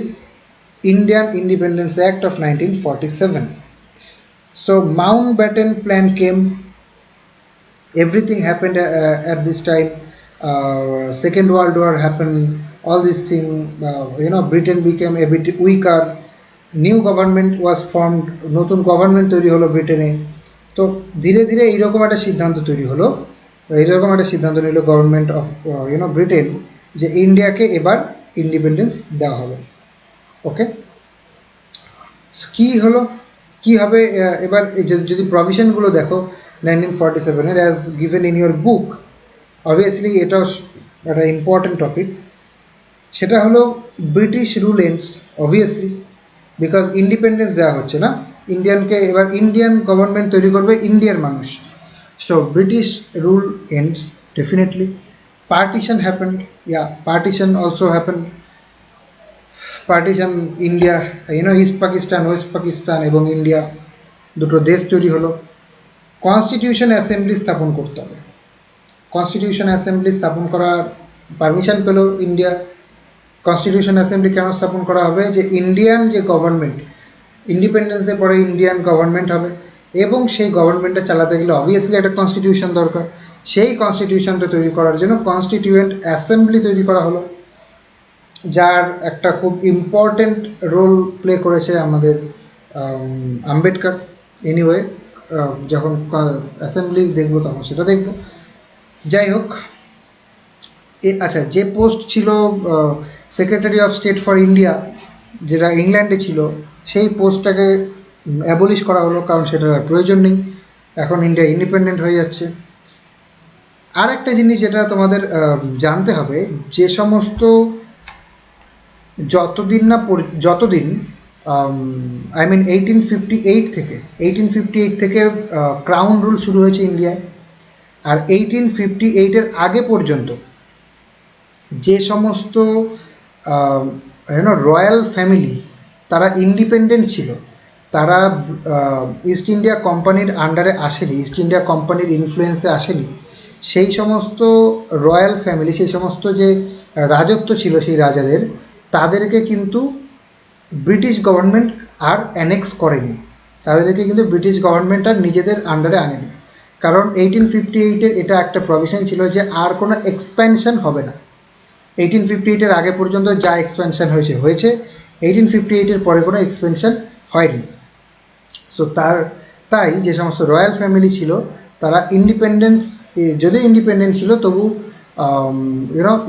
Indian Independence Act of 1947. So Mountbatten Plan came, everything happened at this time. Second World War happened, all these things, Britain became a bit weaker, new government was formed, নতুন government তৈরি হলো ব্রিটেনে। তো ধীরে ধীরে এইরকম একটা সিদ্ধান্ত তৈরি হলো, এইরকম একটা সিদ্ধান্ত নিল গভর্নমেন্ট অফ ব্রিটেন যে ইন্ডিয়াকে এবার ইন্ডিপেন্ডেন্স দেওয়া হবে। ওকে, কি হলো, কি হবে এবার? যদি প্রভিশনগুলো দেখো 1947-এর as given in your book, obviously এটাও একটা ইম্পর্টেন্ট টপিক। সেটা হলো British rule ends obviously, because independence দেওয়া হচ্ছে না ইন্ডিয়ানকে, এবার ইন্ডিয়ান গভর্নমেন্ট তৈরি করবে ইন্ডিয়ার মানুষ। So British rule ends definitely. Partition happened, yeah partition also happened. Partition India, east Pakistan, west Pakistan এবং ইন্ডিয়া দুটো দেশ তৈরি হলো। কনস্টিটিউশন অ্যাসেম্বলি স্থাপন করতে হবে। কনস্টিটিউশন অ্যাসেম্বলি স্থাপন করার পারমিশন পেল ইন্ডিয়া। কনস্টিটিউশন অ্যাসেম্বলি কেন স্থাপন করা হবে, যে ইন্ডিয়ান যে গভর্নমেন্ট, ইন্ডিপেন্ডেন্সের পরে ইন্ডিয়ান গভর্নমেন্ট হবে এবং সেই গভর্নমেন্টটা চালাতে গেলে অবভিয়াসলি একটা কনস্টিটিউশন দরকার। সেই কনস্টিটিউশনটা তৈরি করার জন্য কনস্টিটিউয়েন্ট অ্যাসেম্বলি তৈরি করা হলো, যার একটা খুব ইম্পর্টেন্ট রোল প্লে করেছে আমাদের আম্বেদকর। এনিওয়ে, যখন অ্যাসেম্বলি দেখবো তখন সেটা দেখবো। যাই হোক, আচ্ছা, যে পোস্ট ছিল secretary of state for India, যেটা ইংল্যান্ডে ছিল, সেই পোস্টটাকে অ্যাবলিশ করা হলো, কারণ সেটার আর প্রয়োজন নেই, এখন ইন্ডিয়া ইন্ডিপেন্ডেন্ট হয়ে যাচ্ছে। আর একটা জিনিস যেটা তোমাদের জানতে হবে, যে সমস্ত যতদিন আই মিন 1858 থেকে ক্রাউন রুল শুরু হয়েছে ইন্ডিয়ায়, আর 1858-এর আগে পর্যন্ত যে সমস্ত রয়্যাল ফ্যামিলি তারা ইন্ডিপেন্ডেন্ট ছিল, তারা ইস্ট ইন্ডিয়া কোম্পানির আন্ডারে আসেনি, ইস্ট ইন্ডিয়া কোম্পানির ইনফ্লুয়েন্সে আসেনি, সেই সমস্ত রয়্যাল ফ্যামিলি, সেই সমস্ত যে রাজত্ব ছিল সেই রাজাদের, তাদেরকে কিন্তু ব্রিটিশ গভর্নমেন্ট আর অ্যানেক্স করেনি, তাদেরকে কিন্তু ব্রিটিশ গভর্নমেন্ট আর নিজেদের আন্ডারে আনেনি। কারণ 1858-এর এটা একটা প্রভিশন ছিল যে আর কোনো এক্সপ্যানশন হবে না। 1858-এর আগে পর্যন্ত যা এক্সপ্যানশন হয়েছে, 1858-এর পরে কোনো এক্সপ্যানশন হয়নি। সো তাই যে সমস্ত রয়্যাল ফ্যামিলি ছিল তারা যদিও ইন্ডিপেন্ডেন্ট ছিল, তবু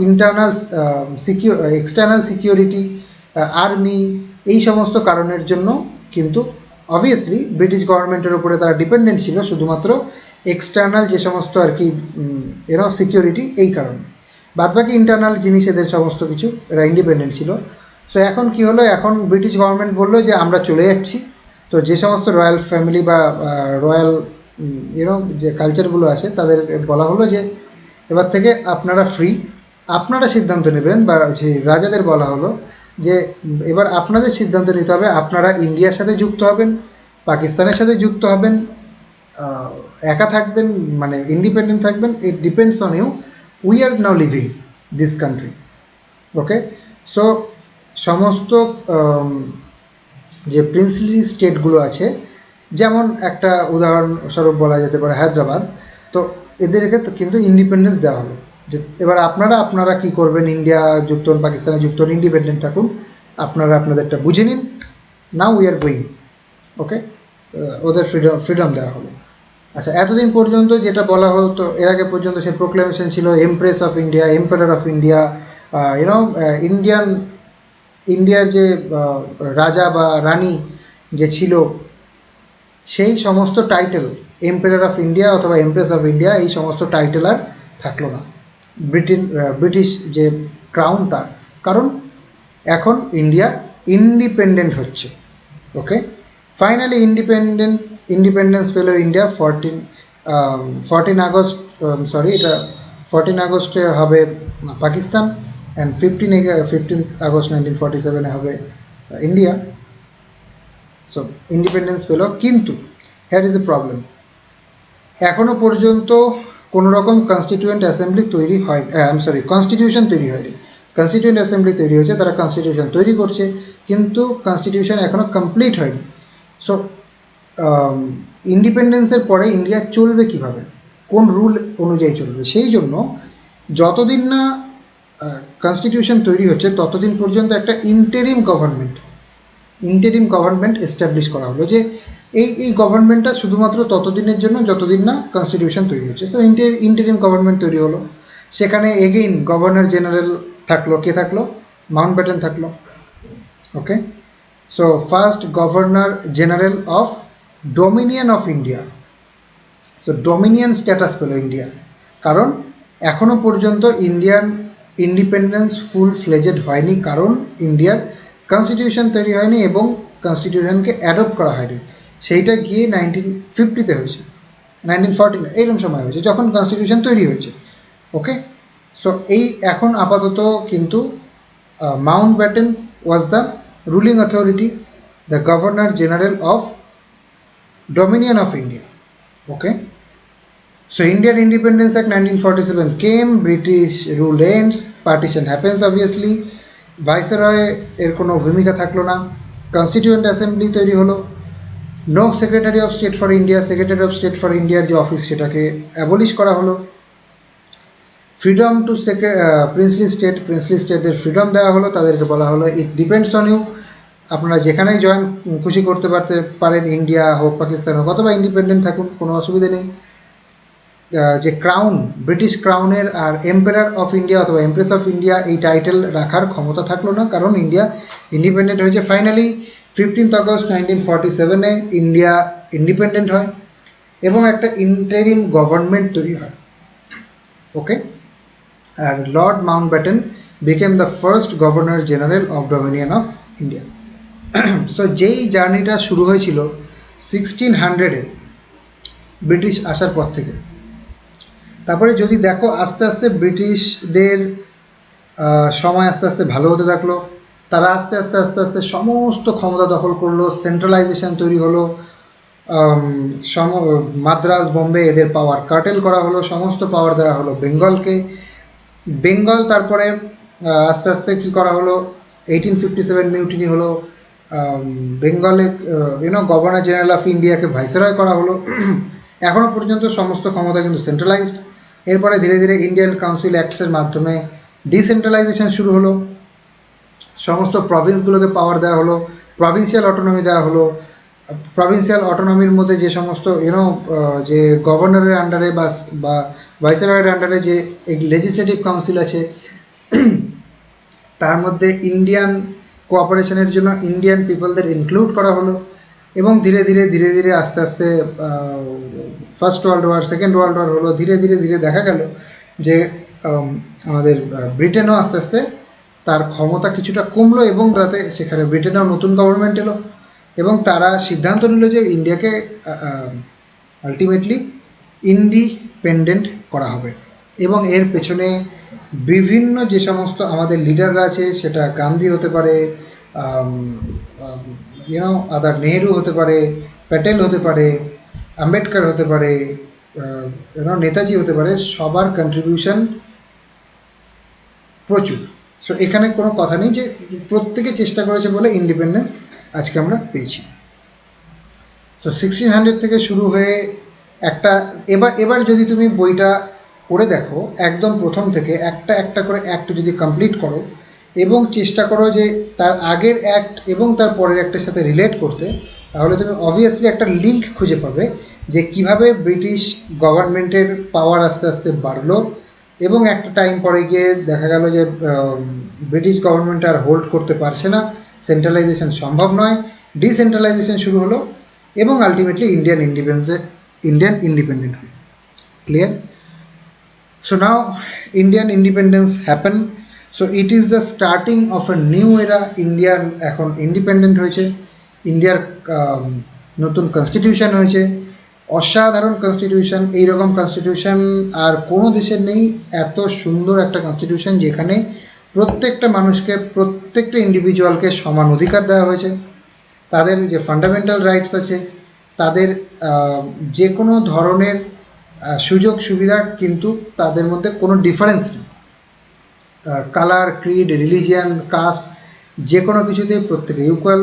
ইন্টারনাল এক্সটার্নাল সিকিউরিটি, আর্মি, এই সমস্ত কারণের জন্য কিন্তু অবভিয়াসলি ব্রিটিশ গভর্নমেন্টের উপরে তারা ডিপেন্ডেন্ট ছিল, শুধুমাত্র এক্সটার্নাল যে সমস্ত আর কি সিকিউরিটি, এই কারণে। বাদবাকি ইন্টারনাল জিনিস এদের সমস্ত কিছু, এরা ইন্ডিপেন্ডেন্ট ছিল। সো এখন কি হলো, এখন ব্রিটিশ গভর্নমেন্ট বললো যে আমরা চলে যাচ্ছি। তো যে সমস্ত রয়্যাল ফ্যামিলি বা রয়্যাল যে কালচারগুলো আছে, তাদের বলা হলো যে এবার থেকে আপনারা ফ্রি, আপনারা সিদ্ধান্ত নেবেন, বা যে রাজাদের বলা হলো যে এবার আপনাদের সিদ্ধান্ত নিতে হবে, আপনারা ইন্ডিয়ার সাথে যুক্ত হবেন, পাকিস্তানের সাথে যুক্ত হবেন, একা থাকবেন, মানে ইন্ডিপেন্ডেন্ট থাকবেন, it depends on you, we are now living this country. Okay, so সমস্ত যে প্রিন্সলি স্টেটগুলো আছে, যেমন একটা উদাহরণস্বরূপ বলা যেতে পারে হায়দ্রাবাদ, তো এদেরকে তো কিন্তু ইন্ডিপেন্ডেন্স দেওয়া হলো যে এবার আপনারা কি করবেন, ইন্ডিয়া যুক্ত হন, পাকিস্তানে যুক্ত হন, ইন্ডিপেন্ডেন্ট থাকুন, আপনারা আপনাদেরটা বুঝে নিন, নাও উই আর গোয়িং। ওকে, ওদের ফ্রিডম দেওয়া হলো। আচ্ছা, এতদিন পর্যন্ত যেটা বলা হতো, এর আগে পর্যন্ত সে প্রোক্লেমেশন ছিল empress of India, emperor of India, ইন্ডিয়ার যে রাজা বা রানী যে ছিল, সেই সমস্ত টাইটেল, এম্পারার অফ ইন্ডিয়া অথবা এমপ্রেস অফ ইন্ডিয়া, এই সমস্ত টাইটেল আর থাকলো না ব্রিটিশ যে ক্রাউন তার, কারণ এখন ইন্ডিয়া ইন্ডিপেন্ডেন্ট হচ্ছে। ওকে, ফাইনালি ইন্ডিপেন্ডেন্স পেল ইন্ডিয়া 14 আগস্ট, এটা 14 আগস্টে হবে পাকিস্তান, অ্যান্ড 15 আগস্ট 1947-এ হবে ইন্ডিয়া। সো ইন্ডিপেন্ডেন্স পেল, কিন্তু হিয়ার ইজ এ প্রবলেম, এখনো পর্যন্ত কোনো রকম কনস্টিটিউয়েন্ট অ্যাসেম্বলি তৈরি হয়, কনস্টিটিউশন তৈরি হয়নি। কনস্টিটিউয়েন্ট অ্যাসেম্বলি তৈরি হয়েছে, তারা কনস্টিটিউশন তৈরি করছে, কিন্তু কনস্টিটিউশন এখনও কমপ্লিট হয়নি। সো ইন্ডিপেন্ডেন্সের পরে ইন্ডিয়া চলবে কিভাবে, কোন রুল অনুযায়ী চলবে, সেই জন্য যতদিন না কনস্টিটিউশন তৈরি হচ্ছে ততদিন পর্যন্ত একটা ইন্টারিম গভর্নমেন্ট এস্টাবলিশ করা হলো, যে এই গভর্নমেন্টটা শুধুমাত্র ততদিনের জন্য যতদিন না কনস্টিটিউশন তৈরি হচ্ছে। তো ইন্টারিম গভর্নমেন্ট তৈরি হলো, সেখানে এগেইন গভর্নর জেনারেল থাকলো, কে থাকলো, মাউন্টব্যাটেন থাকলো। Okay, so first governor general of dominion of India. So dominion status পেল ইন্ডিয়া, কারণ এখনো পর্যন্ত ইন্ডিয়ান ইন্ডিপেন্ডেন্স ফুল ফ্লেজেড হয়নি, কারণ ইন্ডিয়ার কনস্টিটিউশন তৈরি হয়নি এবং কনস্টিটিউশনকে অ্যাডপ্ট করা হয়নি। সেইটা গিয়ে 1950-তে হয়েছে, 1940 এইরকম সময় হয়েছে যখন কনস্টিটিউশন তৈরি হয়েছে। ওকে, সো এই এখন আপাতত কিন্তু Mount Batten was the ruling authority, the governor general of Dominion of India. Okay, so Indian Independence Act 1947 came, British rule ends, partition happens obviously, viceroy এর কোনো ভূমিকা থাকলো না, কনস্টিটিউয়েন্ট অ্যাসেম্বলি তৈরি হলো, no secretary of state for India, secretary of state for ইন্ডিয়ার যে office সেটাকে অ্যাবলিশ করা হলো, ফ্রিডম টু প্রিন্সলি স্টেটদের ফ্রিডম দেওয়া হলো, তাদেরকে বলা হলো ইট ডিপেন্ডস অন ইউ, আপনারা যেখানেই জয়েন খুশি করতে পারেন, ইন্ডিয়া হোক পাকিস্তান হোক অথবা ইন্ডিপেন্ডেন্ট থাকুন, কোনো অসুবিধা নেই। যে ক্রাউন, ব্রিটিশ ক্রাউনের আর এম্পায়ার অফ ইন্ডিয়া অথবা এমপ্রেস অফ ইন্ডিয়া এই টাইটেল রাখার ক্ষমতা থাকলো না, কারণ ইন্ডিয়া ইন্ডিপেন্ডেন্ট হয়েছে। ফাইনালি 15th August 1947-এ ইন্ডিয়া ইন্ডিপেন্ডেন্ট হয় এবং একটা ইন্টারিম গভর্নমেন্ট তৈরি হয়। ওকে, আর lord Mountbatten became the first governor general of dominion of India. So যেই জার্নিটা শুরু হয়েছিল 1600-এ ব্রিটিশ আসার পর থেকে, তারপরে যদি দেখো আস্তে আস্তে ব্রিটিশদের সময় আস্তে আস্তে ভালো হতে থাকলো, তারা আস্তে আস্তে আস্তে আস্তে সমস্ত ক্ষমতা দখল করলো, সেন্ট্রালাইজেশন তৈরি হলো, মাদ্রাজ বোম্বে এদের পাওয়ার কার্টেল করা হলো, সমস্ত পাওয়ার দেওয়া হলো বেঙ্গলকে। বেঙ্গল তারপরে আস্তে আস্তে কি করা হলো, 1857 মিউটিনি হলো, বেঙ্গলে গভর্নর জেনারেল অফ ইন্ডিয়াকে ভাইসরয় করা হলো। এখনও পর্যন্ত সমস্ত ক্ষমতা কিন্তু সেন্ট্রালাইজড। এরপরে ধীরে ধীরে ইন্ডিয়ান কাউন্সিল অ্যাক্টসের মাধ্যমে ডিসেন্ট্রালাইজেশন শুরু হলো, সমস্ত প্রভিন্সগুলোকে পাওয়ার দেওয়া হলো, প্রভিন্সিয়াল অটোনমি দেওয়া হলো। প্রভিন্সিয়াল অটোনমির মধ্যে যে সমস্ত যে গভর্নরের আন্ডারে বা ভাইসরয়ের আন্ডারে যে লেজিসলেটিভ কাউন্সিল আছে, তার মধ্যে ইন্ডিয়ান কোঅপারেশনের জন্য ইন্ডিয়ান পিপলদের ইনক্লুড করা হলো এবং ধীরে ধীরে ধীরে ধীরে আস্তে আস্তে first world war, second world war হলো, ধীরে ধীরে ধীরে দেখা গেল যে আমাদের ব্রিটেনও আস্তে আস্তে তার ক্ষমতা কিছুটা কমলো এবং তাতে সেখানে ব্রিটেনেও নতুন গভর্নমেন্ট এলো এবং তারা সিদ্ধান্ত নিল যে ইন্ডিয়াকে আলটিমেটলি ইন্ডিপেন্ডেন্ট করা হবে। এবং এর পেছনে বিভিন্ন যে সমস্ত আমাদের লিডাররা আছে, সেটা গান্ধী হতে পারে, আদার নেহেরু হতে পারে, প্যাটেল হতে পারে, আম্বেদকর হতে পারে, নেতাজি হতে পারে, সবার কন্ট্রিবিউশন প্রচুর। সো এখানে কোনো কথা নেই যে প্রত্যেকে চেষ্টা করেছে বলে ইন্ডিপেন্ডেন্স আজকে আমরা পেয়েছি। সো 1600 থেকে শুরু হয়ে একটা এবার যদি তুমি বইটা পড়ে দেখো একদম প্রথম থেকে একটা একটা করে অ্যাক্ট যদি কমপ্লিট করো এবং চেষ্টা করো যে তার আগের অ্যাক্ট এবং তার পরের অ্যাক্টের সাথে রিলেট করতে, তাহলে তুমি অবভিয়াসলি একটা লিঙ্ক খুঁজে পাবে যে কিভাবে ব্রিটিশ গভর্নমেন্টের পাওয়ার আস্তে আস্তে বাড়লো এবং একটা টাইম পরে গিয়ে দেখা গেল যে ব্রিটিশ গভর্নমেন্ট আর হোল্ড করতে পারছে না, সেন্ট্রালাইজেশন সম্ভব নয়, ডিসেন্ট্রালাইজেশন শুরু হলো এবং আলটিমেটলি ইন্ডিয়ান ইন্ডিপেন্ডেন্ট হলো। Clear? So now Indian independence happened. So it is the starting of a new era. India এখন ইন্ডিপেন্ডেন্ট হয়েছে, ইন্ডিয়ার নতুন কনস্টিটিউশন হয়েছে, অসাধারণ কনস্টিটিউশন। এইরকম কনস্টিটিউশন আর কোনো দেশের নেই, এত সুন্দর একটা কনস্টিটিউশন যেখানে প্রত্যেকটা মানুষকে, প্রত্যেকটা ইন্ডিভিজুয়ালকে সমান অধিকার দেওয়া হয়েছে, তাদের যে ফান্ডামেন্টাল রাইটস আছে, তাদের যে কোনো ধরনের সুযোগ সুবিধা কিন্তু তাদের মধ্যে কোনো ডিফারেন্স নেই, কালার, ক্রিড, রিলিজিয়ান, কাস্ট, যে কোনো কিছুতেই প্রত্যেকে ইকুয়াল।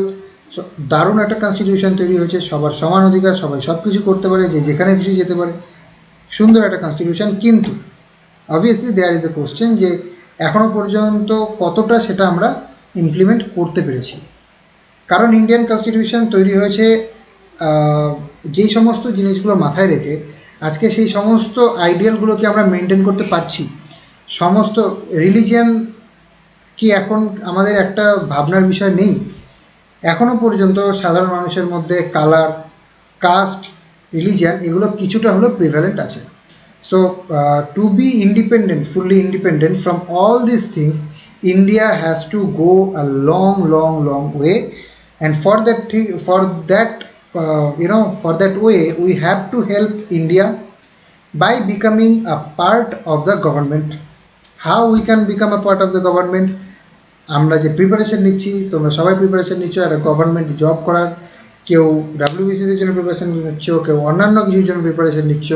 দারুণ একটা কনস্টিটিউশন তৈরি হয়েছে, সবার সমান অধিকার, সবাই সব কিছু করতে পারে, যে যেখানে কিছু যেতে পারে, সুন্দর একটা কনস্টিটিউশন। কিন্তু obviously there is a question যে এখনও পর্যন্ত কতটা সেটা আমরা ইমপ্লিমেন্ট করতে পেরেছি। কারণ ইন্ডিয়ান কনস্টিটিউশন তৈরি হয়েছে যেই সমস্ত জিনিসগুলো মাথায় রেখে আজকে সেই সমস্ত আইডিয়ালগুলোকে আমরা মেনটেন করতে পারছি। সমস্ত রিলিজিয়ান কি এখন আমাদের একটা ভাবনার বিষয় নেই? এখনও পর্যন্ত সাধারণ মানুষের মধ্যে কালার, কাস্ট, রিলিজিয়ান এগুলো কিছুটা হলেও প্রিভ্যালেন্ট আছে। So to be independent, fully independent from all these things, India has to go a long way, and for that way we have to help India by becoming a part of the government. How we can become a part of the government? আমরা যে preparation নিচ্ছি, তোমরা সবাই preparation নিচ্ছ একটা government job করার, কেউ WBCS এর জন্য প্রিপারেশন নিচ্ছ, কেউ অন্যান্য কিছুর জন্য প্রিপারেশন নিচ্ছ,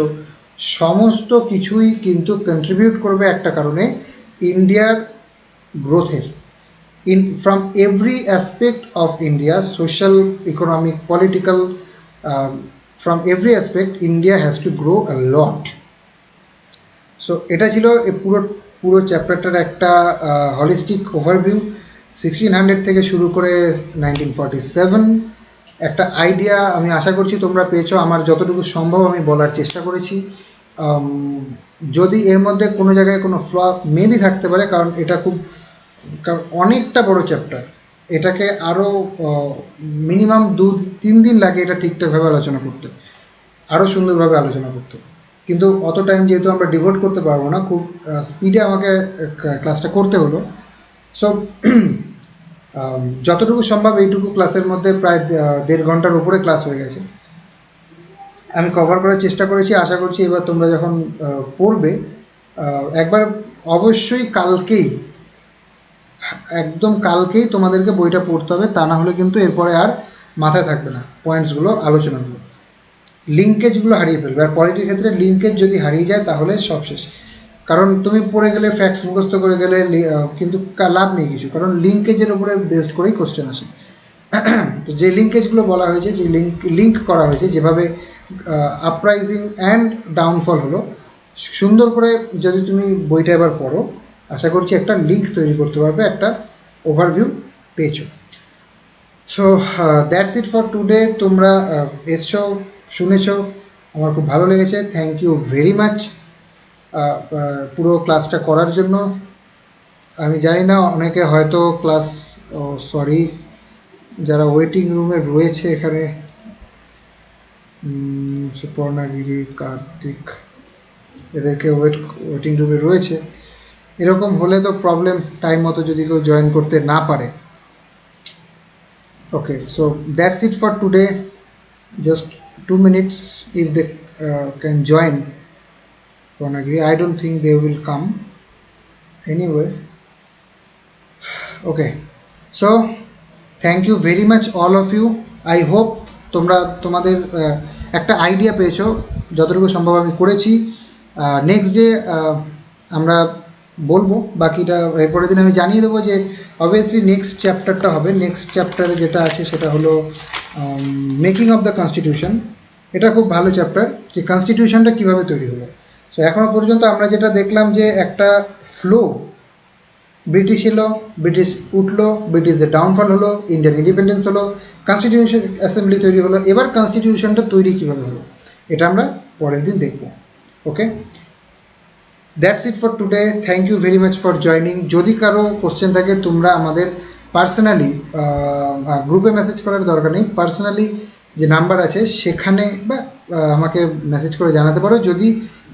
সমস্ত কিছুই কিন্তু কন্ট্রিবিউট করবে একটা কারণে, ইন্ডিয়ার গ্রোথের। From every aspect of India, social, economic, political, from every aspect India has to grow a lot. So এটা ছিল পুরো চ্যাপ্টারটার একটা হলিস্টিক ওভারভিউ, 1600 থেকে শুরু করে 1947 একটা আইডিয়া আমি আশা করছি তোমরা পেয়েছো। আমার যতটুকু সম্ভব আমি বলার চেষ্টা করেছি। যদি এর মধ্যে কোনো জায়গায় কোনো ফ্ল মেবি থাকতে পারে, কারণ অনেকটা বড় চ্যাপ্টার, এটাকে আরও মিনিমাম 2-3 দিন লাগে এটা ঠিকঠাকভাবে আলোচনা করতে, আরও সুন্দরভাবে আলোচনা করতে, কিন্তু অত টাইম যেহেতু আমরা ডিভোট করতে পারবো না, খুব স্পিডে আমাকে ক্লাসটা করতে হলো। সো যতটুকু সম্ভব এইটুকু ক্লাসের মধ্যে প্রায় 1.5 ঘন্টার উপরে ক্লাস হয়ে গেছে, আমি কভার করার চেষ্টা করেছি। আশা করছি এবার তোমরা যখন পড়বে একবার অবশ্যই একদম কালকেই তোমাদেরকে বইটা পড়তে হবে, তা না হলে কিন্তু এরপরে আর মাথায় থাকবে না পয়েন্টসগুলো, আলোচনাগুলো, লিঙ্কেজগুলো হারিয়ে ফেলবে। আর পলিটির ক্ষেত্রে লিঙ্কেজ যদি হারিয়ে যায় তাহলে সব শেষ, কারণ তুমি পড়ে গেলে ফ্যাক্টস মুখস্থ করে গেলে কিন্তু লাভ নেই কিছু, কারণ লিঙ্কেজের উপরে বেসড করেই কোশ্চেন আসে। তো যে লিঙ্কেজগুলো বলা হয়েছে, যে লিঙ্ক করা হয়েছে, যেভাবে আপরাইজিং অ্যান্ড ডাউনফল হলো, সুন্দর করে যদি তুমি বইটা এবার পড়ো, আশা করছি একটা লিঙ্ক তৈরি করতে পারবে, একটা ওভারভিউ পেয়েছো। So that's it for today. তোমরা এসছো, শুনেছো, আমার খুব ভালো লেগেছে। থ্যাংক ইউ ভেরি মাচ পুরো ক্লাসটা করার জন্য। আমি জানি না অনেকে হয়তো সরি যারা ওয়েটিং রুমে রয়েছে এখানে, সুপর্ণাগিরি, কার্তিক, এদেরকে ওয়েটিং রুমে রয়েছে, এরকম হলে তো প্রবলেম, টাইম মতো যদি কেউ জয়েন করতে না পারে। Okay, so that's it for today. Just 2 minutes if they can join Pranagiri. I don't think they will come anyway. Okay, so thank you very much all of you. I hope তোমাদের একটা idea পেয়েছো, যতটুকু সম্ভব আমি করেছি। Next day আমরা বলবো বাকিটা, এরপরের দিন আমি জানিয়ে দেবো যে অবভিয়াসলি নেক্সট চ্যাপ্টারটা হবে। নেক্সট চ্যাপ্টারে যেটা আছে সেটা হলো মেকিং অফ দ্য কনস্টিটিউশন। এটা খুব ভালো চ্যাপ্টার, যে কনস্টিটিউশনটা কীভাবে তৈরি হলো। সো এখনও পর্যন্ত আমরা যেটা দেখলাম যে একটা ফ্লো, ব্রিটিশ এলো, ব্রিটিশ উঠলো, ব্রিটিশদের ডাউনফল হলো, ইন্ডিয়ান ইন্ডিপেন্ডেন্স হলো, কনস্টিটিউশন অ্যাসেম্বলি তৈরি হলো, এবার কনস্টিটিউশনটা তৈরি কীভাবে হলো এটা আমরা পরের দিন দেখব। Okay, that's it for today. Thank you very much for joining. যদি কারো কোশ্চেন থাকে তোমরা আমাদের পার্সোনালি, গ্রুপে মেসেজ করার দরকার নেই, পার্সোনালি যে নাম্বার আছে সেখানে বা আমাকে মেসেজ করে জানাতে পারো যদি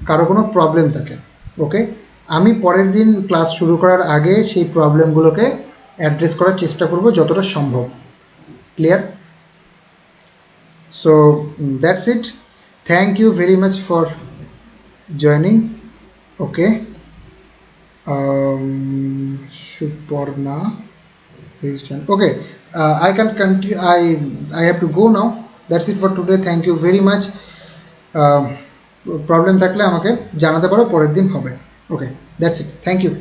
কারো কোনো প্রবলেম থাকে। ওকে, আমি পরের দিন ক্লাস শুরু করার আগে সেই প্রবলেমগুলোকে অ্যাড্রেস করার চেষ্টা করব যতটা সম্ভব। Clear? So that's it. Thank you very much for joining. Okay, Suparna, please join. Okay, I can continue. I have to go now. That's it for today. Thank you very much. Problem থাকলে আমাকে জানাতে পারো, পরের দিন হবে। Okay, that's it. Thank you.